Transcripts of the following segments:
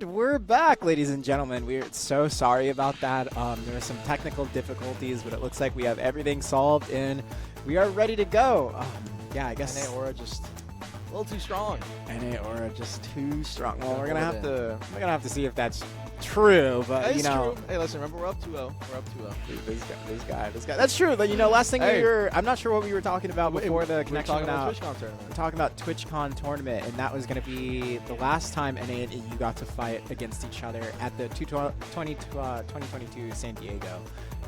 And we're back, ladies and gentlemen. We're so sorry about that. There were some technical difficulties, but it looks like we have everything solved and we are ready to go. Yeah, I guess NA Aura just a little too strong. NA Aura just too strong. Well, we're gonna have to see if that's true, but you know. True. Hey, listen, remember we're up 2-0. We're up 2-0. This guy. That's true. But you know, last thing I'm not sure what we were talking about before the connection went out. We're talking about TwitchCon tournament, and that was going to be the last time NA and EU got to fight against each other at the 2022 San Diego.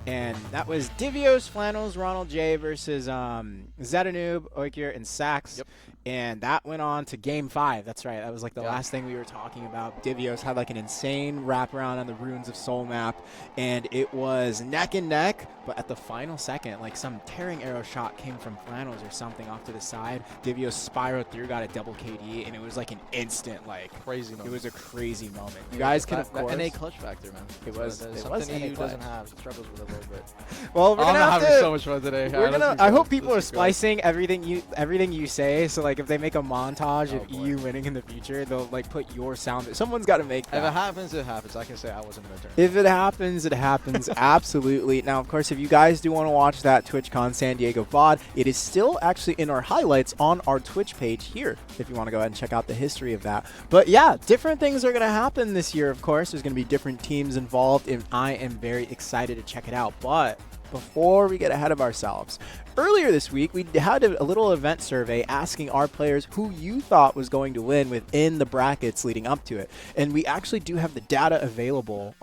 And that was Divios, Flannels, Ronald J versus Zetanoob, Oikir, and Sax. Yep. And that went on to Game 5. That's right. That was like the last thing we were talking about. Divios had like an insane wraparound on the Runes of Soul map. And it was neck and neck. But at the final second, like some tearing arrow shot came from Flannels or something off to the side. Divios spiraled through, got a double KD. And it was like an instant, like, crazy moment. It was a crazy moment. You guys can, of course. NA clutch factor, man. It was something EU clutch. doesn't have. Struggles with it a little bit. Well, we're gonna have having so much fun today. I hope people are splicing everything you say. So like if they make a montage of EU winning in the future, they'll like put your sound. Someone's got to make that. If it happens, it happens. I can say I wasn't in the tournament. If it happens, it happens. Absolutely. Now, of course, if you guys do want to watch that TwitchCon San Diego VOD, it is still actually in our highlights on our Twitch page here. If you want to go ahead and check out the history of that. But yeah, different things are going to happen this year. Of course, there's going to be different teams involved, and I am very excited to check it out. But before we get ahead of ourselves, earlier this week, we had a little event survey asking our players who you thought was going to win within the brackets leading up to it. And we actually do have the data available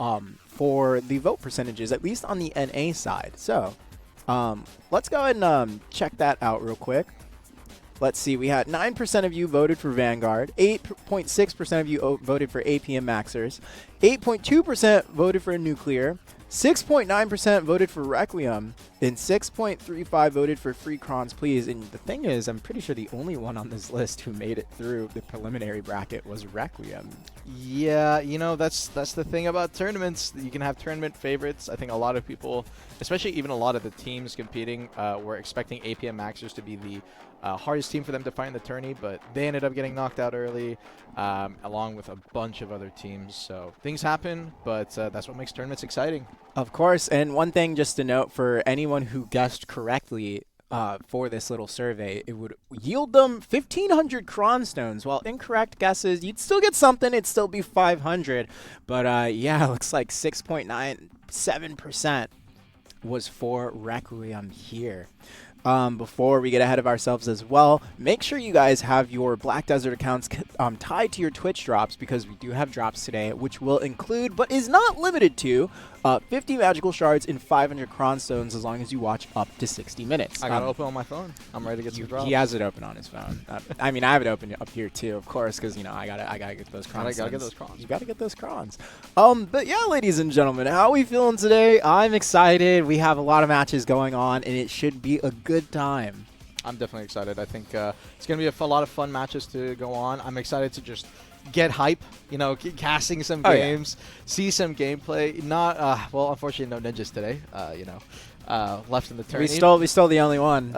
for the vote percentages, at least on the NA side. So let's go ahead and check that out real quick. Let's see. We had 9% of you voted for Vanguard, 8.6% of you voted for APM Maxers, 8.2% voted for Nuclear, 6.9% voted for Requiem, and 6.35% voted for Free Crons Please. And the thing is, I'm pretty sure the only one on this list who made it through the preliminary bracket was Requiem. Yeah, you know, that's the thing about tournaments. You can have tournament favorites. I think a lot of people, especially even a lot of the teams competing, were expecting APM Maxers to be the hardest team for them to fight in the tourney, but they ended up getting knocked out early, along with a bunch of other teams. So things happen, but that's what makes tournaments exciting. Of course, and one thing just to note for anyone who guessed correctly for this little survey, it would yield them 1,500 Cron Stones. While incorrect guesses, you'd still get something. It'd still be 500. But yeah, it looks like 6.97% was for Requiem here. Before we get ahead of ourselves as well, make sure you guys have your Black Desert accounts tied to your Twitch drops, because we do have drops today, which will include, but is not limited to, 50 magical shards and 500 Cron Stones as long as you watch up to 60 minutes. I got it open on my phone. I'm ready to get some drops. He has it open on his phone. I mean, I have it open up here too, of course, because, you know, I gotta get those Cron Stones. Gotta get those Crons. You gotta get those Crons. But yeah, ladies and gentlemen, how are we feeling today? I'm excited. We have a lot of matches going on, and it should be a good time. I'm definitely excited. I think it's going to be a lot of fun matches to go on. I'm excited to just get hype, you know, casting some games, see some gameplay. Not, well, unfortunately, no ninjas today, you know, left in the tourney. We stole the only one.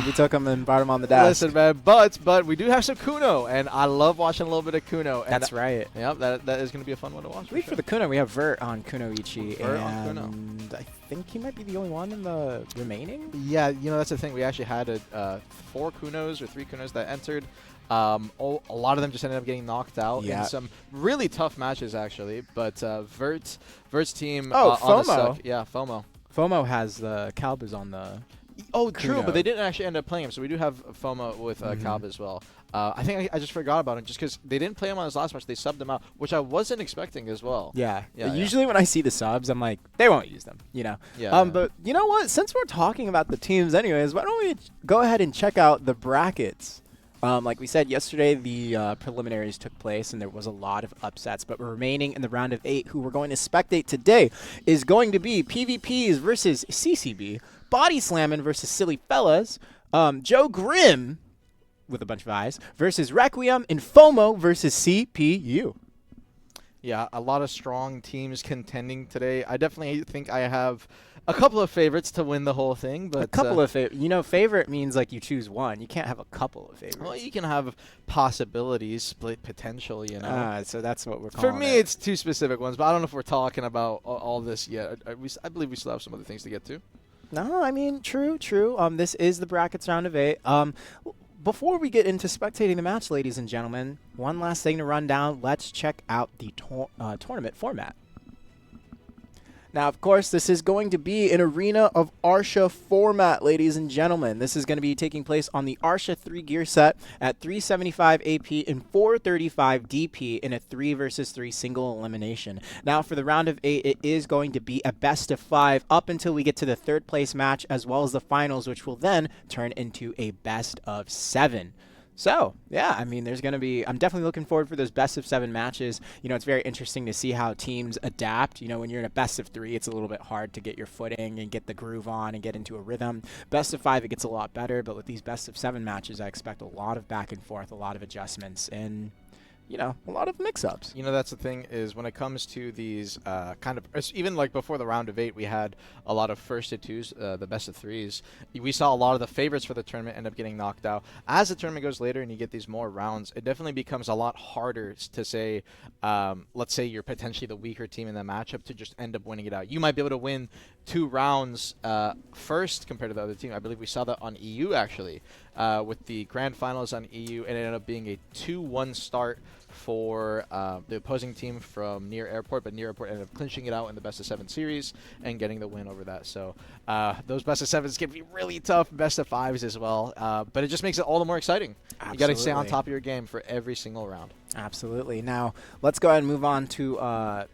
We took him and brought him on the desk. Listen, man, but we do have some Kuno, and I love watching a little bit of Kuno. And that's right. Yep, that is going to be a fun one to watch. Wait for the Kuno. We have Vert on Kunoichi. Vert on Kuno. I think he might be the only one in the remaining. Yeah, you know, that's the thing. We actually had 4 Kunos or 3 Kunos that entered. A lot of them just ended up getting knocked out in some really tough matches, actually. But Vert's team. FOMO. FOMO. FOMO has the Calbas on the. Oh, true, but they didn't actually end up playing him. So we do have FOMO with Calb as well. I think I just forgot about him just because they didn't play him on his last match. They subbed him out, which I wasn't expecting as well. Yeah. Usually when I see the subs, I'm like, they won't use them, you know. But you know what? Since we're talking about the teams anyways, why don't we go ahead and check out the brackets? Like we said yesterday, the preliminaries took place, and there was a lot of upsets. But remaining in the round of 8, who we're going to spectate today, is going to be PvPs versus CCB, BODYSLAMN versus SillyFellas, Joe Grimm, with a bunch of eyes, versus Requiem, and FOMO versus CPU. Yeah, a lot of strong teams contending today. I definitely think I have a couple of favorites to win the whole thing, but A couple of favorite means like you choose one. You can't have a couple of favorites. well, you can have possibilities, split potential, So that's what we're calling For me, it's two specific ones, but I don't know if we're talking about all this yet. I believe we still have some other things to get to. No, I mean, true. This is the brackets round of 8. Before we get into spectating the match, ladies and gentlemen, one last thing to run down. Let's check out the tournament format. Now, of course, this is going to be an Arena of Arsha format, ladies and gentlemen. This is going to be taking place on the Arsha 3 gear set at 375 AP and 435 DP in a 3 versus 3 single elimination. Now, for the round of 8, it is going to be a best of 5 up until we get to the 3rd place match, as well as the finals, which will then turn into a best of 7. So, yeah, I mean, there's going to be, I'm definitely looking forward for those best of 7 matches. It's very interesting to see how teams adapt. When you're in a best of 3, it's a little bit hard to get your footing and get the groove on and get into a rhythm. Best of 5, it gets a lot better, but with these best of 7 matches, I expect a lot of back and forth, a lot of adjustments, and a lot of mix-ups. That's the thing is when it comes to these even like before the round of 8, we had a lot of first to 2s, the best of 3s. We saw a lot of the favorites for the tournament end up getting knocked out. As the tournament goes later and you get these more rounds, it definitely becomes a lot harder to say, let's say you're potentially the weaker team in the matchup to just end up winning it out. You might be able to win 2 rounds first compared to the other team. I believe we saw that on EU actually, with the grand finals on EU, and it ended up being a 2-1 start for the opposing team from Near Airport, but Near Airport ended up clinching it out in the best of 7 series and getting the win over that. So those best of 7s can be really tough, best of 5s as well, but it just makes it all the more exciting. Absolutely. You got to stay on top of your game for every single round. Absolutely. Now, let's go ahead and move on to our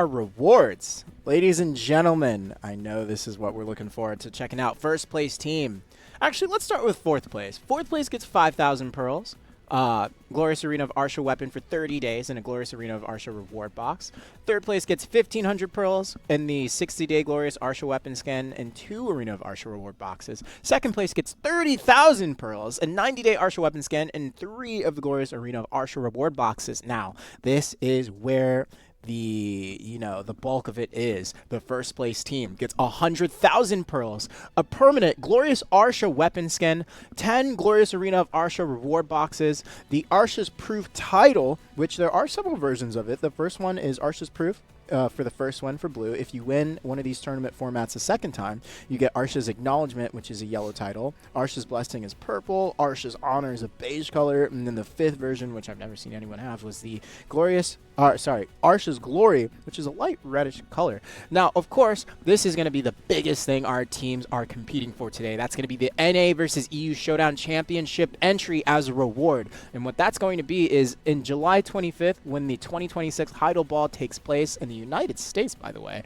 rewards. Ladies and gentlemen, I know this is what we're looking forward to checking out. First place team. Actually, let's start with 4th place. 4th place gets 5,000 pearls. Glorious Arena of Arsha weapon for 30 days and a Glorious Arena of Arsha reward box. 3rd place gets 1,500 pearls and the 60-day Glorious Arsha weapon skin and 2 Arena of Arsha reward boxes. 2nd place gets 30,000 pearls, a 90-day Arsha weapon skin, and 3 of the Glorious Arena of Arsha reward boxes. Now, this is where the bulk of it is. The first place team gets 100,000 pearls, a permanent Glorious Arsha weapon skin, 10 Glorious Arena of Arsha reward boxes, the Arsha's Proof title, which there are several versions of it. The first one is Arsha's Proof. For the first one for blue. If you win one of these tournament formats a second time, you get Arsha's Acknowledgement, which is a yellow title. Arsha's Blessing is purple. Arsha's Honor is a beige color. And then the 5th version, which I've never seen anyone have, was the Arsha's Glory, which is a light reddish color. Now, of course, this is going to be the biggest thing our teams are competing for today. That's going to be the NA versus EU Showdown Championship entry as a reward. And what that's going to be is in July 25th, when the 2026 Heidel Ball takes place in the United States, by the way,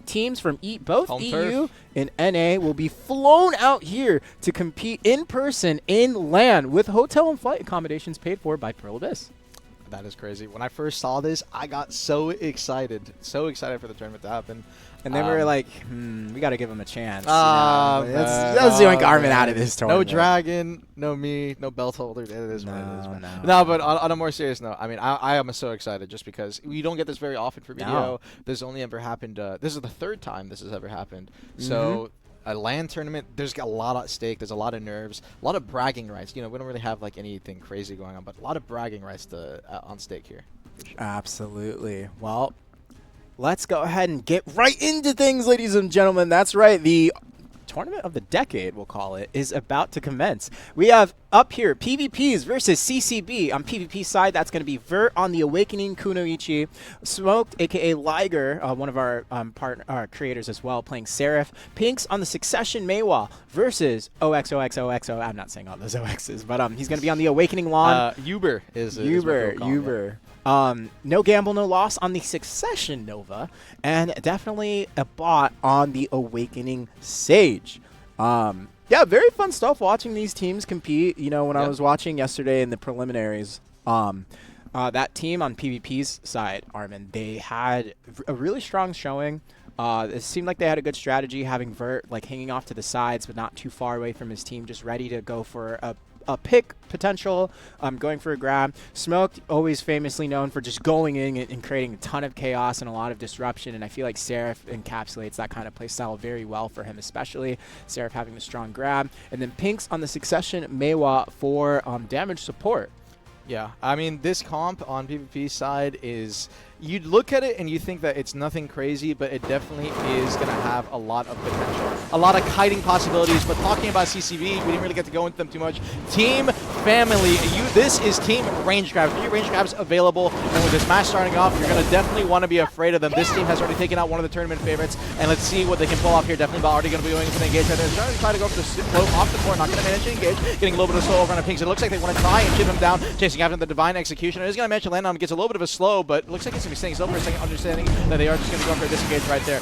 teams from both Home EU turf and NA will be flown out here to compete in person in land with hotel and flight accommodations paid for by Pearl Abyss. That is crazy. When I first saw this, I got so excited for the tournament to happen. And then we were like, we got to give him a chance. Let's doing Armin out of this tournament. No dragon, no me, no belt holder. It is what it is. No. No, but on a more serious note, I mean, I am so excited just because we don't get this very often for BDO. No. This only ever happened. This is the 3rd time this has ever happened. So a LAN tournament, there's a lot at stake. There's a lot of nerves, a lot of bragging rights. We don't really have like anything crazy going on, but a lot of bragging rights on stake here. Sure. Absolutely. Well, let's go ahead and get right into things, ladies and gentlemen. That's right. The tournament of the decade, we'll call it, is about to commence. We have up here PvPs versus CCB. On PvP side, that's going to be Vert on the Awakening Kunoichi, Smoked, aka Liger, one of our creators as well, playing Seraph. Pinks on the Succession Maywa versus OXOXOXO. I'm not saying all those OXs, but he's going to be on the Awakening Lawn. Uber is Uber. No Gamble, No Loss on the Succession Nova, and definitely a bot on the Awakening Sage. Yeah, very fun stuff watching these teams compete. When I was watching yesterday in the preliminaries, that team on PvP's side, Armin, they had a really strong showing. It seemed like they had a good strategy, having Vert like hanging off to the sides, but not too far away from his team, just ready to go for a a pick potential, going for a grab. Smoke, always famously known for just going in and creating a ton of chaos and a lot of disruption, and I feel like Seraph encapsulates that kind of play style very well for him, especially Seraph having the strong grab. And then Pinks on the Succession Meiwa for damage support. Yeah, I mean, this comp on PvP side is, you'd look at it and you think that it's nothing crazy, but it definitely is going to have a lot of potential. A lot of kiting possibilities, but talking about CCV, we didn't really get to go into them too much. Team Family, this is Team Range Grab. 3 range grabs available, and with this match starting off, you're going to definitely want to be afraid of them. This team has already taken out one of the tournament favorites, and let's see what they can pull off here. Definitely already going to be going for the engage right there. They're trying to go for the float off the court, not going to manage to engage, getting a little bit of slow over on Pinks. It looks like they want to try and chip him down, chasing after the Divine Executioner. He's going to manage to land on him, gets a little bit of a slow, but it looks like it's going to be staying still for a second, understanding that they are just going to go for a disengage right there.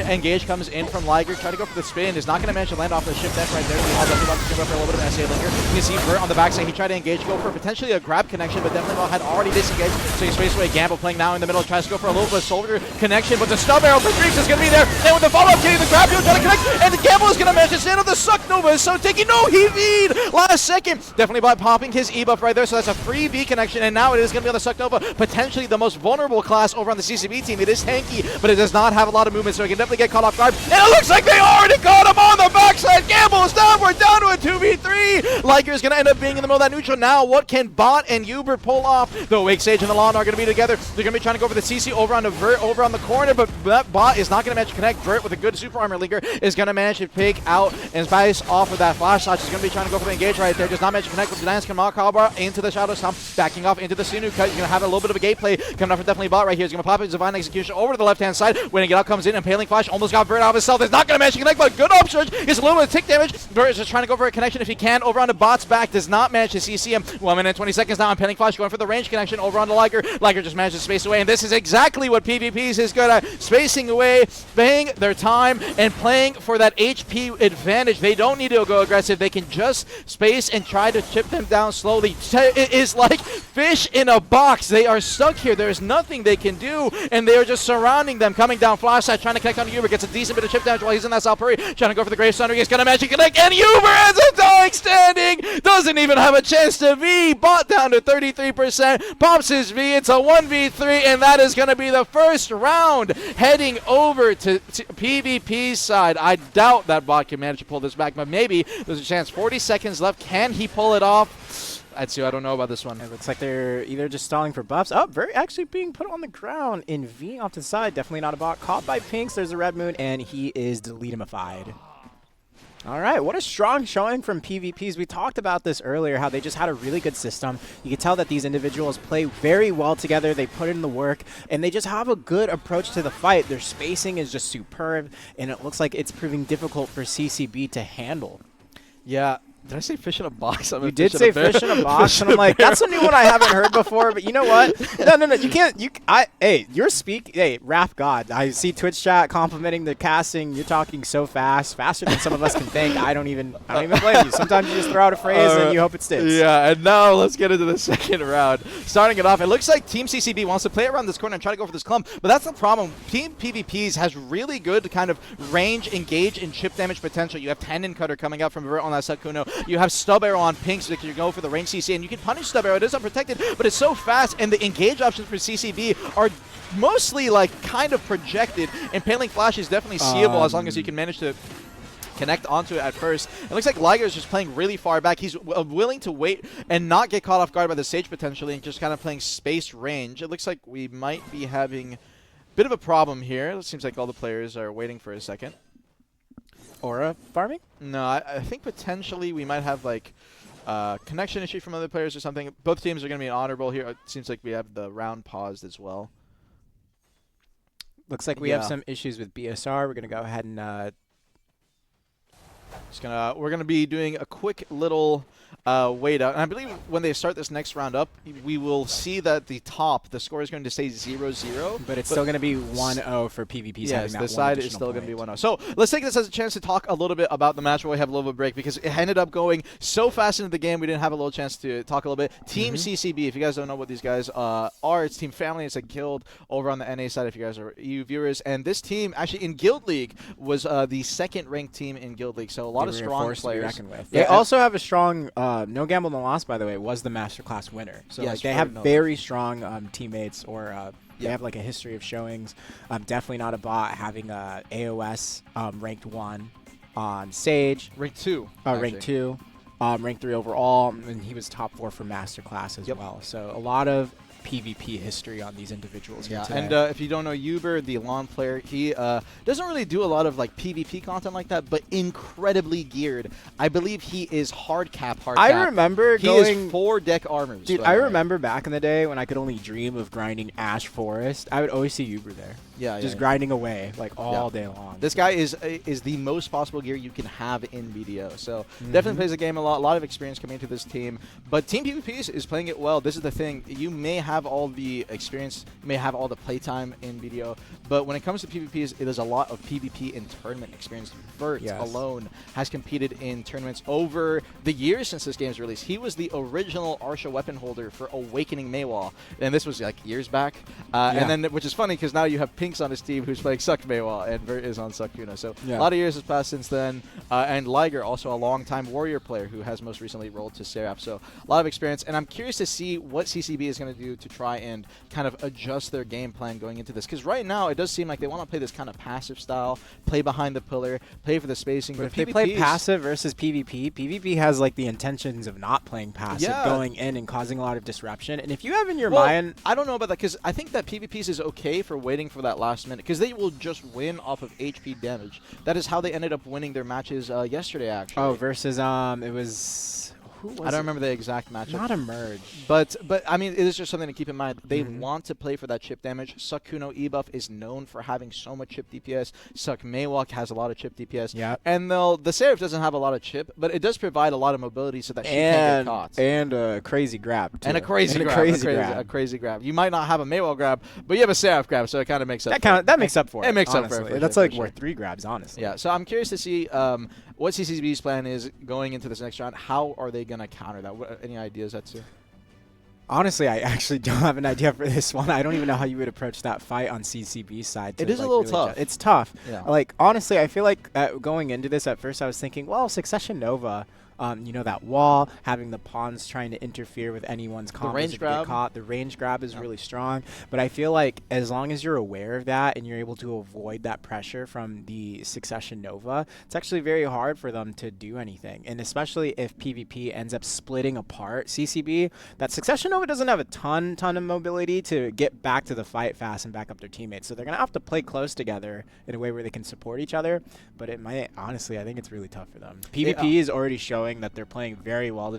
Engage comes in from Liger, try to go for the spin, is not going to manage to land off the ship deck right there. He's definitely about to go for a little bit of SA Linger. You can see Bert on the backside, he tried to engage, go for potentially a grab connection, but definitely had already disengaged, so he's space away. Gamble playing now in the middle, tries to go for a little bit of soldier connection, but the stub arrow for Griiiiiim is going to be there, and with the follow-up, getting the grab, trying to connect, and the Gamble is going to manage to stand on the Suck Nova, so taking no heat last second, definitely by popping his E-buff right there, so that's a free V connection, and now it is going to be on the Suck Nova, potentially the most vulnerable class over on the CCB team. It is tanky, but it does not have a lot of movement, so he can definitely get caught off guard, and it looks like they already caught him on the backside. Gamble is down, we're down to a 2v3. Liger is going to end up being in the middle of that neutral. Now, what can Bot and Uber pull off? The Wake Sage and the Lawn are going to be together. They're going to be trying to go for the CC over on the Vert, over on the corner, but that Bot is not going to manage to connect. Vert with a good super armor linker is going to manage to pick out and spice off of that flash shot. She's going to be trying to go for the engage right there. Does not manage to connect with the Dance Kamakabra into the Shadow Stomp, backing off into the Sinu cut. You're going to have a little bit of a gate play coming off for definitely Bot right here. He's going to pop his Divine Execution over to the left-hand side. When it out comes in, Impaling Flash almost got Vert out of himself. It's not going to manage to connect, but good upsurge. Gets a little bit of tick damage. Vert is just trying to go for a connection if he can over on the Bot's back. Does not manage to CC him. 1 minute and 20 seconds now. Impaling Flash going for the range connection over on the Liger. Liger just managed to space away, and this is exactly what PvPs is good at. Spacing away, paying their time, and playing for that HP advantage. They don't need to go aggressive. They can just space and try to chip them down slowly. It is like fish in a box. They are stuck here. There is nothing they can do, and they are just surrounding them. Coming down flash side, trying to connect on Uber. Gets a decent bit of chip damage while he's in that Salpuri. Trying to go for the Grave Thunder. He's going to manage to connect, and Uber ends up dying standing. Doesn't even have a chance to V. Bot down to 33%. Pops his V. It's a 1v3, and that is going to be the first round heading over to PvP's side. I doubt that Bot can manage to pull this back, but maybe there's a chance. 40 seconds left. Can he pull it off? I don't know about this one. It looks like they're either just stalling for buffs. Oh, very actually being put on the ground in V off to the side. Definitely not a bot. Caught by Pinks. There's a Red Moon, and he is deletemified. All right, what a strong showing from PvPs. We talked about this earlier, how they just had a really good system. You can tell that these individuals play very well together. They put in the work, and they just have a good approach to the fight. Their spacing is just superb, and it looks like it's proving difficult for CCB to handle. Yeah. Did I say fish in a box? You did say fish in a box, and I'm like, that's a new one I haven't heard before. But you know what? No, you can't. Hey, you're Hey, Rap God. I see Twitch chat complimenting the casting. You're talking so fast, faster than some of us can think. I don't even blame you. Sometimes you just throw out a phrase and you hope it sticks. Yeah, and now let's get into the second round. Starting it off, it looks like Team CCB wants to play around this corner and try to go for this clump, but that's the problem. Team PvPs has really good kind of range, engage, and chip damage potential. You have Tendon Cutter coming out from Vert on that Sakuno. You have Stub Arrow on Pinks, so you go for the range CC, and you can punish Stub Arrow. It is unprotected, but it's so fast, and the engage options for CCB are mostly like kind of projected. Impaling Flash is definitely seeable as long as you can manage to connect onto it at first. It looks like Liger is just playing really far back. He's willing to wait and not get caught off guard by the Sage potentially, and just kind of playing spaced range. It looks like we might be having a bit of a problem here. It seems like all the players are waiting for a second. Aura farming? No, I think potentially we might have like connection issue from other players or something. Both teams are going to be honorable here. It seems like we have the round paused as well. Looks like we have some issues with BSR. We're going to go ahead and we're going to be doing a quick little wait out. And I believe when they start this next round up, we will see that the score is going to say 0-0. But it's still going to be 1-0 for PvPs. Yes, the side is still going to be 1-0. So let's take this as a chance to talk a little bit about the match where we have a little bit of a break, because it ended up going so fast into the game we didn't have a little chance to talk a little bit. Team CCB, if you guys don't know what these guys are, it's Team Family. It's a guild over on the NA side if you guys are EU viewers. And this team actually in Guild League was the second ranked team in Guild League. So a lot of strong players. They also have a strong No Gamble No Loss, by the way, was the Masterclass winner. So Yes, like, they have no very strong teammates, or they have like a history of showings. Definitely not a bot, having AOS ranked 1 on Sage. Rank 2. Rank 2. Rank 3 overall, and he was top 4 for Masterclass as well. So a lot of PvP history on these individuals here today. And if you don't know Uber, the lawn player, he doesn't really do a lot of like PvP content like that, but incredibly geared. I believe he is hard cap. I remember he is 4 deck armors. Dude, I remember back in the day when I could only dream of grinding Ash Forest, I would always see Uber there. Just grinding away like all day long. This guy is the most possible gear you can have in BDO. So definitely plays the game a lot of experience coming into this team. But Team PvP is playing it well. This is the thing. You may have all the experience, you may have all the playtime in BDO, but when it comes to PvPs, it is a lot of PvP in tournament experience. Vert alone has competed in tournaments over the years since this game's release. He was the original Arsha weapon holder for Awakening Maywa, and this was like years back. And then, which is funny because now you have Pinks on his team who's playing Suck Maywa, and Vert is on Suck Kuna. So a lot of years has passed since then. And Liger, also a long-time Warrior player who has most recently rolled to Seraph. So a lot of experience, and I'm curious to see what CCB is going to do to try and kind of adjust their game plan going into this. Because right now, it does seem like they want to play this kind of passive style, play behind the pillar, play for the spacing. But if they play passive versus PvP, PvP has like the intentions of not playing passive, going in and causing a lot of disruption. And if you have in your mind... I don't know about that, because I think that PvPs is okay for waiting for that last minute, because they will just win off of HP damage. That is how they ended up winning their matches yesterday, actually. Oh, versus, it was... I don't remember the exact matchup. Not Emerge. But I mean, it is just something to keep in mind. They want to play for that chip damage. Suck Kuno E-Buff is known for having so much chip DPS. Suck Maywalk has a lot of chip DPS. Yeah. And the Seraph doesn't have a lot of chip, but it does provide a lot of mobility so that she can't get caught. And a crazy grab, too. And a crazy grab. A crazy grab. You might not have a Maywalk grab, but you have a Seraph grab, so it kind of makes up for it. That makes up for it. It makes up for it. That's like worth 3 grabs, honestly. Yeah, so I'm curious to see what CCB's plan is going into this next round. How are they going to counter that? Any ideas, Etsu? Honestly, I actually don't have an idea for this one. I don't even know how you would approach that fight on CCB's side. It is a little tough. It's tough. Yeah. Like, honestly, I feel like going into this, at first I was thinking, well, Succession Nova, you know, that wall, having the pawns trying to interfere with anyone's combos range grab. Get caught. The range grab is really strong. But I feel like as long as you're aware of that and you're able to avoid that pressure from the Succession Nova, it's actually very hard for them to do anything. And especially if PvP ends up splitting apart CCB, that Succession Nova doesn't have a ton of mobility to get back to the fight fast and back up their teammates. So they're going to have to play close together in a way where they can support each other. But it might, honestly, I think it's really tough for them. PvP is already showing that they're playing very well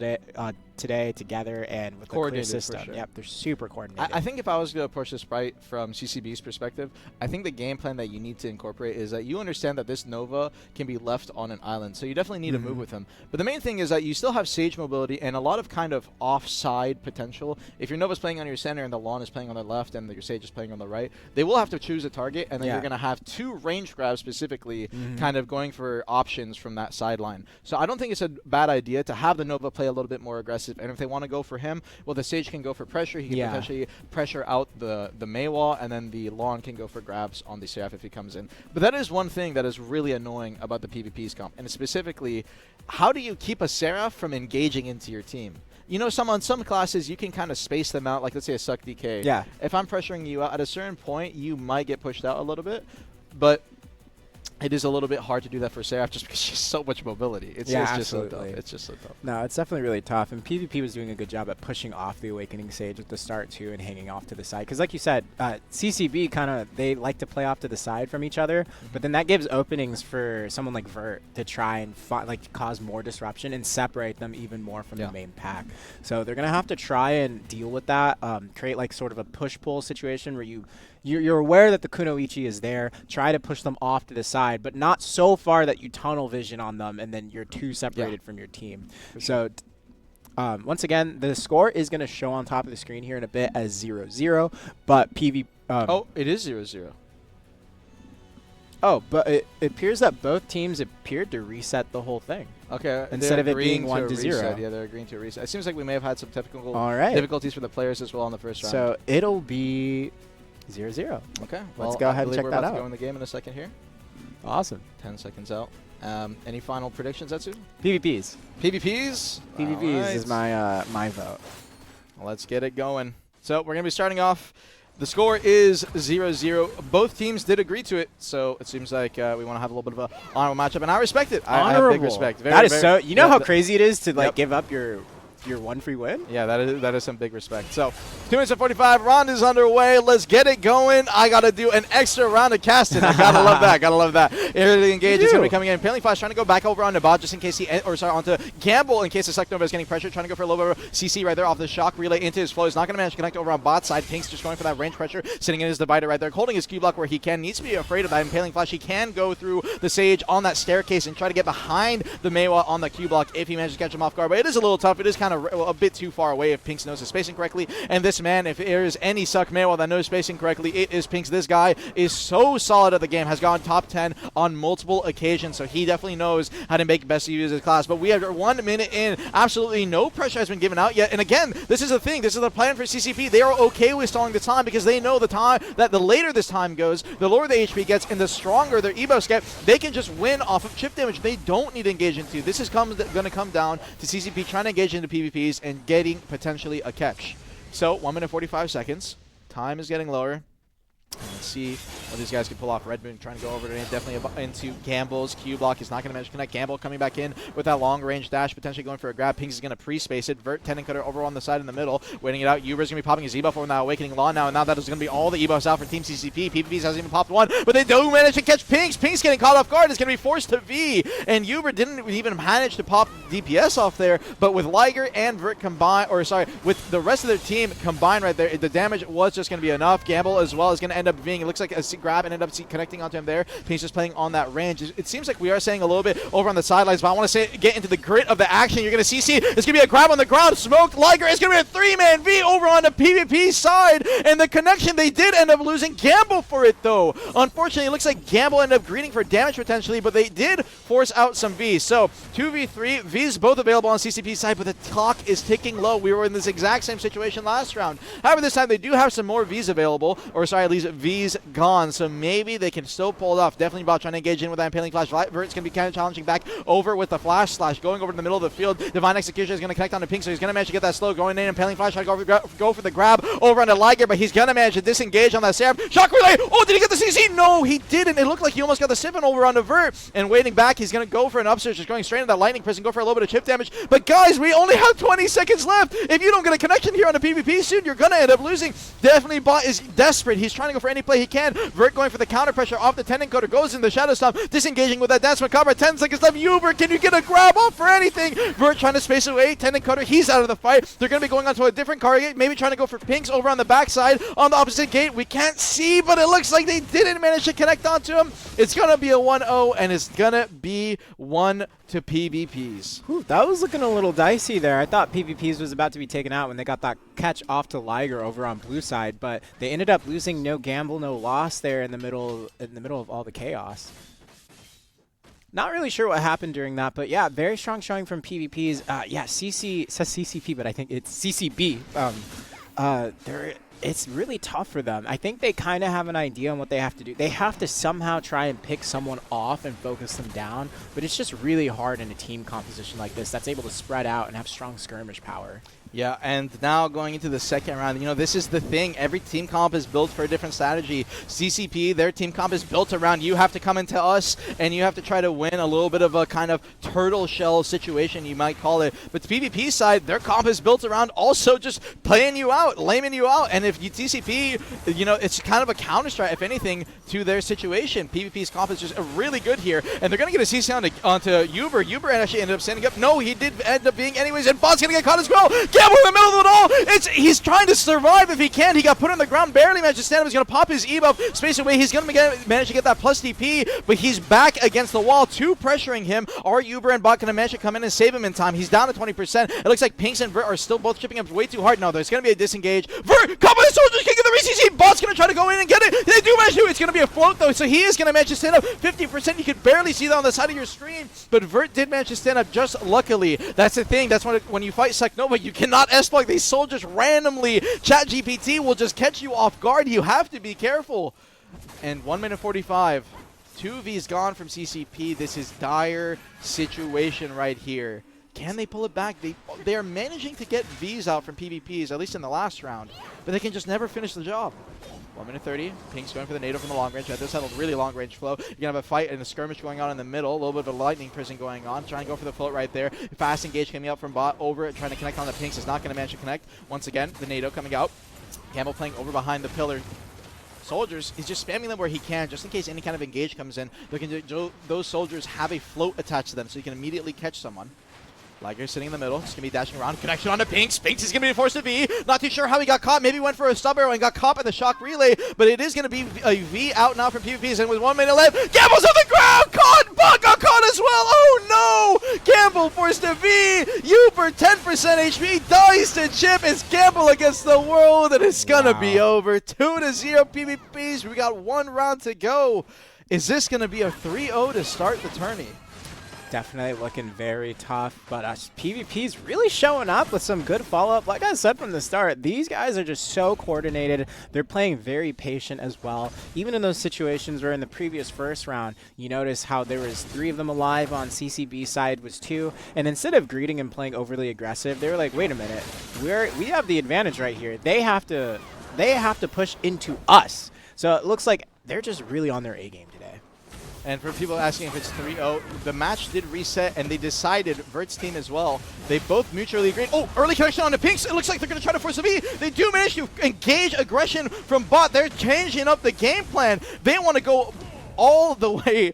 today together and with a clear system. Yep, they're super coordinated. I think if I was going to approach this fight from CCB's perspective, I think the game plan that you need to incorporate is that you understand that this Nova can be left on an island, so you definitely need to move with him. But the main thing is that you still have Sage mobility and a lot of kind of offside potential. If your Nova's playing on your center and the Lawn is playing on the left and your Sage is playing on the right, they will have to choose a target, and then you're going to have 2 range grabs specifically kind of going for options from that sideline. So I don't think it's a bad idea to have the Nova play a little bit more aggressive, and if they want to go for him, well, the Sage can go for pressure. He can potentially pressure out the Maywall, and then the Lawn can go for grabs on the Seraph if he comes in. But that is one thing that is really annoying about the PvP's comp, and specifically, how do you keep a Seraph from engaging into your team? You know, on some classes, you can kind of space them out, like let's say a Suck DK. Yeah. If I'm pressuring you out, at a certain point, you might get pushed out a little bit, but it is a little bit hard to do that for Seraph just because she has so much mobility. It's just so tough. It's just so tough. No, it's definitely really tough. And PvP was doing a good job at pushing off the Awakening Sage at the start, too, and hanging off to the side. Because like you said, CCB kind of, they like to play off to the side from each other. But then that gives openings for someone like Vert to try and cause more disruption and separate them even more from the main pack. So they're going to have to try and deal with that, create like sort of a push-pull situation where you're aware that the Kunoichi is there, try to push them off to the side, but not so far that you tunnel vision on them and then you're too separated from your team. So once again, the score is going to show on top of the screen here in a bit as 0-0, but oh, it is 0-0. Oh, but it appears that both teams appeared to reset the whole thing. Okay. Instead of it being 1-0. Yeah, they're agreeing to a reset. It seems like we may have had some technical difficulties for the players as well on the first round. So it'll be 0-0. Okay. Let's go ahead and check that out. We're about to go in the game in a second here. Awesome. 10 seconds out. Any final predictions, Etsu? PvPs. PvPs? PvPs is my my vote. Let's get it going. So we're going to be starting off. The score is 0-0. Both teams did agree to it, so it seems like we want to have a little bit of an honorable matchup, and I respect it. I have big respect. That is so. You know how crazy it is to like give up your one free win? Yeah, that is some big respect. So 2 minutes and 45, round is underway. Let's get it going. I got to do an extra round of casting. I got to love that. Got to love that. Early engage is going to be coming in. Paling Flash trying to go back over onto Bot just in case onto Gamble in case the Select Nova is getting pressure. Trying to go for a little bit of CC right there off the shock relay into his flow. He's not going to manage to connect over on Bot side. Pink's just going for that range pressure, sitting in his divider right there, holding his Q block where he can. Needs to be afraid of that. And Paling Flash, he can go through the Sage on that staircase and try to get behind the Meiwa on the Q block if he manages to catch him off guard. But it is a little tough. It is kind of a bit too far away if Pink's knows his spacing correctly. And this man, if there is any suck Meiwa that knows spacing correctly, it is Pink's. This guy is so solid at the game, has gone top 10 on multiple occasions, so he definitely knows how to make best use of his class. But we have 1 minute in. Absolutely no pressure has been given out yet. And again, this is the thing. This is the plan for CCP. They are okay with stalling the time because they know the time that the later this time goes, the lower the HP gets and the stronger their ebos get. They can just win off of chip damage. They don't need to engage into. This is going to come down to CCP trying to engage into PvPs and getting potentially a catch. So 1 minute 45 seconds. Time is getting lower. Let's see what these guys can pull off. Red Moon trying to go over to definitely into Gamble's Q block. He's not going to manage to connect. Gamble coming back in with that long range dash, potentially going for a grab. Pinks is going to pre-space it. Vert, Tendon Cutter over on the side in the middle, waiting it out. Uber's going to be popping his E-buff over that Awakening Law now, and now that is going to be all the E-buffs out for Team CCP. PvPs hasn't even popped one, but they do manage to catch Pinks. Pinks getting caught off guard. It's going to be forced to V, and Uber didn't even manage to pop DPS off there, but with Liger and Vert combined, or sorry, with the rest of their team combined right there, the damage was just going to be enough. Gamble as well is going to end up being, it looks like a grab and end up connecting onto him there. Pinks just playing on that range. It seems like we are saying a little bit over on the sidelines, but I want to say get into the grit of the action. You're going to CC. It's going to be a grab on the ground. Smoked. Liger. It's going to be a three-man V over on the PvP side. And the connection, they did end up losing Gamble for it, though. Unfortunately, it looks like Gamble ended up greeting for damage potentially, but they did force out some Vs. So 2v3. Vs both available on CCP side, but the clock is ticking low. We were in this exact same situation last round. However, this time they do have some more Vs available, or sorry, at least Vs gone. So maybe they can still pull it off. Definitely about trying to engage in with that Impaling Flash. Vert's going to be kind of challenging back over with the Flash Slash, going over to the middle of the field. Divine Execution is going to connect onto Pink, so he's going to manage to get that slow going in. Impaling Flash trying to go for the grab over onto Liger, but he's going to manage to disengage on that Seraph. Shock Relay! Oh, did he get the CC? No, he didn't. It looked like he almost got the siphon over onto Vert. And waiting back, he's going to go for an upsurge, just going straight into that Lightning Prison, go for a little bit of chip damage. But guys, we only have 20 seconds left. If you don't get a connection here on the PvP soon, you're going to end up losing. Definitely Bot is desperate. He's trying to go for any play he can. Vert going for the counter pressure off the Tendon Coder, goes in the Shadow Stomp, disengaging with that Dance Macabre. 10 seconds left. Uber, can you get a grab off for anything? Vert trying to space away. Tendon Coder, he's out of the fight. They're going to be going on to a different target, maybe trying to go for Pinks over on the backside on the opposite gate. We can't see, but it looks like they didn't manage to connect onto him. It's going to be a 1-0, and it's going to be 1 to PvPs. Whew, that was looking a little dicey there. I thought PvPs was about to be taken out when they got that catch off to Liger over on blue side, but they ended up losing no gamble, no loss there in the middle of all the chaos. Not really sure what happened during that, but yeah, very strong showing from PvPs. Yeah, CC says CCP, but I think it's CCB. It's really tough for them. I think they kind of have an idea on what they have to do. They have to somehow try and pick someone off and focus them down, but it's just really hard in a team composition like this that's able to spread out and have strong skirmish power. Yeah, and now going into the second round, you know, this is the thing. Every team comp is built for a different strategy. CCP, their team comp is built around you have to come into us, and you have to try to win a little bit of a kind of turtle shell situation, you might call it. But the PvP side, their comp is built around also just playing you out, laming you out. And if you TCP, you know, it's kind of a counter-strike, if anything, to their situation. PvP's comp is just really good here, and they're going to get a CC onto Uber. Uber actually ended up standing up. No, he did end up being anyways, and Bot's going to get caught as well. Gamble in the middle of it all. He's trying to survive if he can. He got put on the ground, barely managed to stand up. He's going to pop his E-buff, space away. He's going to manage to get that plus DP, but he's back against the wall. Two pressuring him. Are Uber and Bot going to manage to come in and save him in time? He's down to 20%. It looks like Pinks and Vert are still both chipping up way too hard. No, there's going to be a disengage. Vert, come on, soldiers, can get the re-CC. Bot's going to try to go in and get it. They do manage to. It's going to be a float, though, so he is going to manage to stand up 50%. You could barely see that on the side of your screen, but Vert did manage to stand up just luckily. That's the thing. That's when you fight Seknova, you cannot S-block these soldiers randomly. ChatGPT will just catch you off guard. You have to be careful. And 1 minute 45. 2 Vs gone from CCP. This is dire situation right here. Can they pull it back? They are managing to get Vs out from PvPs, at least in the last round, but they can just never finish the job. 1 minute 30. Pink's going for the nado from the long range. This had a really long range flow. You're going to have a fight and a skirmish going on in the middle. A little bit of a lightning prison going on. Trying to go for the float right there. Fast engage coming up from bot over it. Trying to connect on the Pinks. Is not going to manage to connect. Once again, the nado coming out. Campbell playing over behind the pillar. Soldiers, he's just spamming them where he can, just in case any kind of engage comes in. Those soldiers have a float attached to them, so you can immediately catch someone. Liger sitting in the middle, just going to be dashing around. Connection onto Pinks. Pinks is going to be forced to V. Not too sure how he got caught. Maybe went for a stub arrow and got caught by the shock relay, but it is going to be a V out now from PvPs, and with 1 minute left, Gamble's on the ground! Caught! Buck got caught as well! Oh no! Gamble forced to V! Uber 10% HP, dies to chip. It's Gamble against the world, and it's going to be over. 2-0 PvPs. We got 1 round to go. Is this going to be a 3-0 to start the tourney? Definitely looking very tough, but PvP's really showing up with some good follow-up. Like I said from the start, these guys are just so coordinated. They're playing very patient as well. Even in those situations where in the previous first round, you notice how there was 3 of them alive on CCB side was 2, and instead of greeting and playing overly aggressive, they were like, wait a minute, we have the advantage right here. They have to push into us. So it looks like they're just really on their A game today. And for people asking if it's 3-0, the match did reset, and they decided, Vert's team as well, they both mutually agreed. Oh, early connection on the Pinks. It looks like they're going to try to force a V. They do manage to engage aggression from bot. They're changing up the game plan. They want to go all the way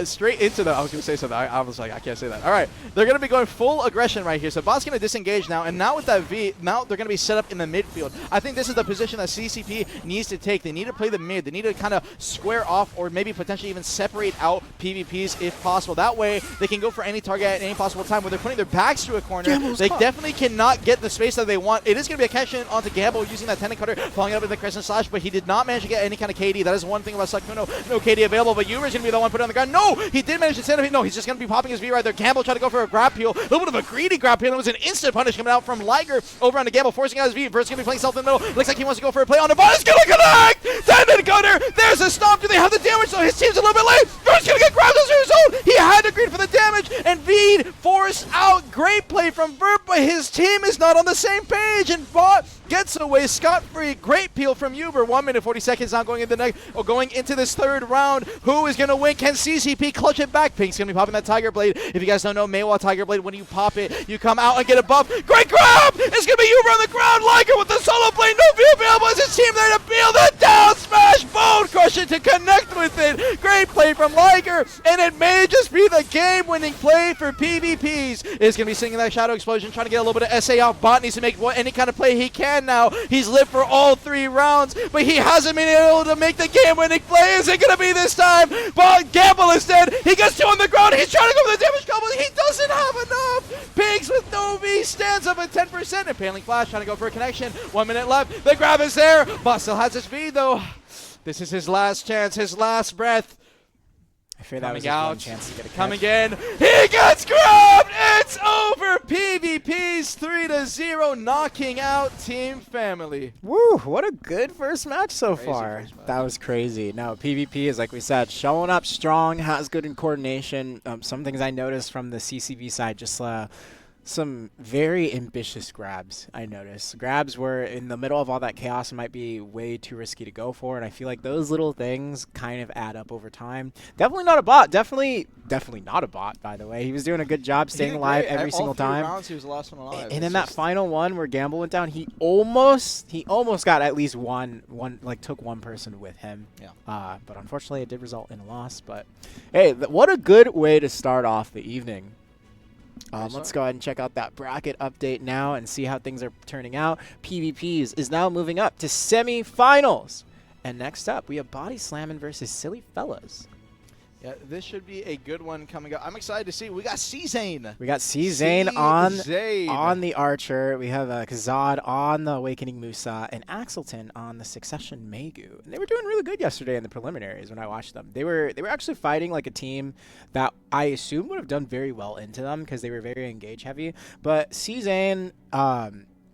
straight into the... I was going to say something. I was like, I can't say that. All right. They're going to be going full aggression right here. So bot's going to disengage now. And now with that V, now they're going to be set up in the midfield. I think this is the position that CCP needs to take. They need to play the mid. They need to kind of square off or maybe potentially even separate out PvPs if possible. That way, they can go for any target at any possible time. Where they're putting their backs to a corner, they definitely cannot get the space that they want. It is going to be a catch in onto Gamble using that Tenet Cutter, following up with the Crescent Slash, but he did not manage to get any kind of KD. That is one thing about Sakuno. No KD available, but Uber's going to be the one put on the ground. No, he did manage to send him. No, he's just going to be popping his V right there. Gamble tried to go for a grab peel. A little bit of a greedy grab peel. It was an instant punish coming out from Liger over on the Gamble, forcing out his V. Vert's going to be playing self in the middle. Looks like he wants to go for a play on the ball. It's going to connect! Tenet Cutter! There's a stop. Do they have the damage? So his team's a little bit late. Vert's going to get grabbed as a result. He had to greed for the damage, and V forced out. Great play from Vert, but his team is not on the same page, and Bot gets away scot-free. Great peel from Uber. 1 minute 40 seconds now going into this third round. Who is going to win? Can CCP clutch it back? Pink's going to be popping that Tiger Blade. If you guys don't know, Maywa Tiger Blade, when you pop it, you come out and get a buff. Great grab! It's going to be Uber on the ground. Liger with the solo blade. No view available as his team there to peel the down smash. Bone Crusher to connect with it. Great play from Liger, and it may just be the game-winning play for PvPs. It's going to be singing that Shadow Explosion, trying to get a little bit of SA out. Bot needs to make any kind of play he can now. He's lived for all 3 rounds, but he hasn't been able to make the game-winning play. Is it going to be this time? But Gamble is dead. He gets 2 on the ground. He's trying to go for the damage combo. He doesn't have enough. Pigs with no V stands up at 10%. Impaling Flash trying to go for a connection. 1 minute left. The grab is there. Bot still has his V, though. This is his last chance, his last breath. I fear that was his one chance to get a catch. Coming in. He gets grabbed. It's over. PvP's 3-0, knocking out Team Family. Woo, what a good first match so far. First match. That was crazy. Now, PvP is, like we said, showing up strong, has good in coordination. Some things I noticed from the CCV side, just some very ambitious grabs, I noticed. Grabs were in the middle of all that chaos, might be way too risky to go for, and I feel like those little things kind of add up over time. Definitely not a bot. Definitely not a bot, by the way. He was doing a good job staying alive every single time. Rounds, he was the last one alive. And in that final one where Gamble went down, he almost got at least one took one person with him. Yeah. But unfortunately, it did result in a loss. But hey, what a good way to start off the evening. Let's go ahead and check out that bracket update now and see how things are turning out. PvPs is now moving up to semifinals. And next up, we have BODYSLAMN versus SillyFellas. Yeah, this should be a good one coming up. I'm excited to see. We got C-Zane. We got C-Zane on the Archer. We have Kazad on the Awakening Musa and Axelton on the Succession Megu. And they were doing really good yesterday in the preliminaries when I watched them. They were actually fighting like a team that I assume would have done very well into them because they were very engage heavy. But C-Zane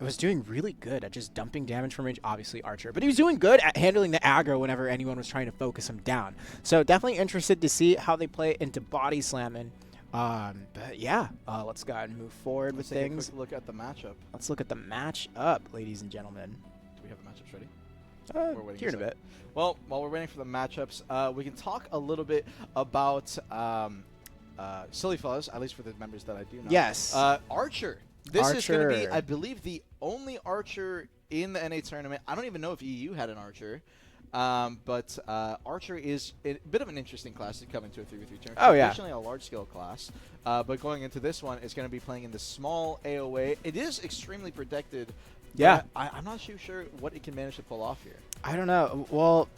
was doing really good at just dumping damage from range, obviously Archer, but he was doing good at handling the aggro whenever anyone was trying to focus him down. So definitely interested to see how they play into BODYSLAMN. But yeah, let's go ahead and move forward with Take things. a quick look at the matchup. Let's look at the matchup, ladies and gentlemen. Do we have the matchups ready? We're waiting here in a bit. Well, while we're waiting for the matchups, we can talk a little bit about SillyFellas, at least for the members that I do know. Yes. Archer. This is going to be, Archer. I believe, the only Archer in the NA tournament. I don't even know if EU had an Archer. But Archer is a bit of an interesting class to come into a 3v3 tournament. Oh, yeah. Traditionally a large-scale class. But going into this one, it's going to be playing in the small AOA. It is extremely protected. Yeah. I'm not too sure what it can manage to pull off here. I don't know. Well,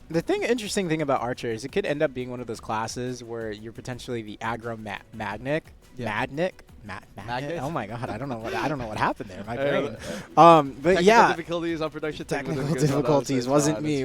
the interesting thing about Archer is it could end up being one of those classes where you're potentially the aggro magnet. Magnet? Oh my god, I don't know what happened there. My brain. But technical yeah, difficulties on production. Technical difficulties wasn't me.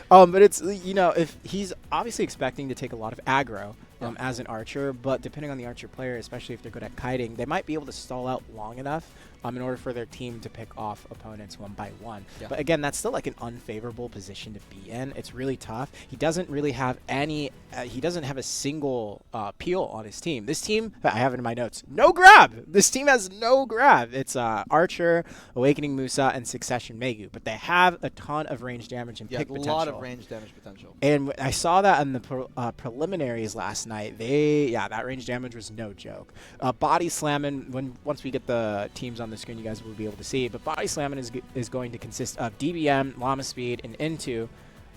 But it's, you know, if he's obviously expecting to take a lot of aggro as an Archer, but depending on the Archer player, especially if they're good at kiting, they might be able to stall out long enough in order for their team to pick off opponents one by one. Yeah. But again, that's still like an unfavorable position to be in. It's really tough. He doesn't really have any. He doesn't have a single peel on his team. This team, I have it in my notes. No grab. This team has no grab. It's Archer, Awakening Musa, and Succession Megu. But they have a ton of range damage and pick potential. A lot of range damage potential. And I saw that in the preliminaries last night. That range damage was no joke. BODYSLAMN, once we get the teams on the screen, you guys will be able to see it. But BODYSLAMN is going to consist of DBM, Llama Speed, and Into.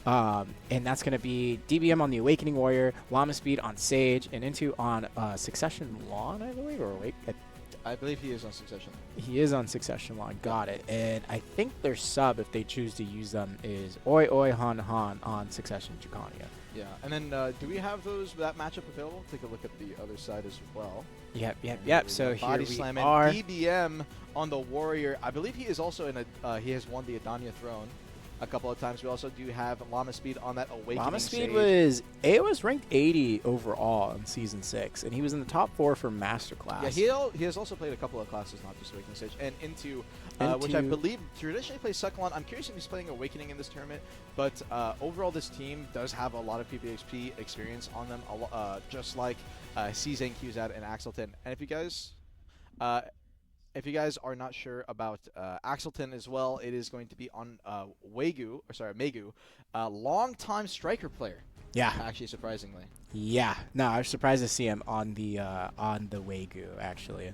And that's going to be DBM on the Awakening Warrior, Llama Speed on Sage, and Into on Succession Lawn, I believe, or Awake. I believe he is on Succession. He is on Succession Lawn. Got it. And I think their sub, if they choose to use them, is Oi Oi Han Han on Succession Dracania. Yeah. And then do we have that matchup available? Take a look at the other side as well. Yep. So here we BODYSLAMN, are. DBM on the Warrior. I believe he is also in he has won the Adania throne a couple of times. We also do have Llama Speed on that Awakening Llama Speed Sage. was ranked 80 overall in Season 6, and he was in the top 4 for Master Class. Yeah, he has also played a couple of classes, not just Awakening Sage, and Into, which I believe traditionally plays Succulent. I'm curious if he's playing Awakening in this tournament, but overall this team does have a lot of PvP experience on them, just like CZane, QZad, and Axelton. And if you guys are not sure about Axelton as well, it is going to be on Megu, long-time striker player. Yeah. Actually, surprisingly. Yeah. No, I was surprised to see him on the Wagyu, actually.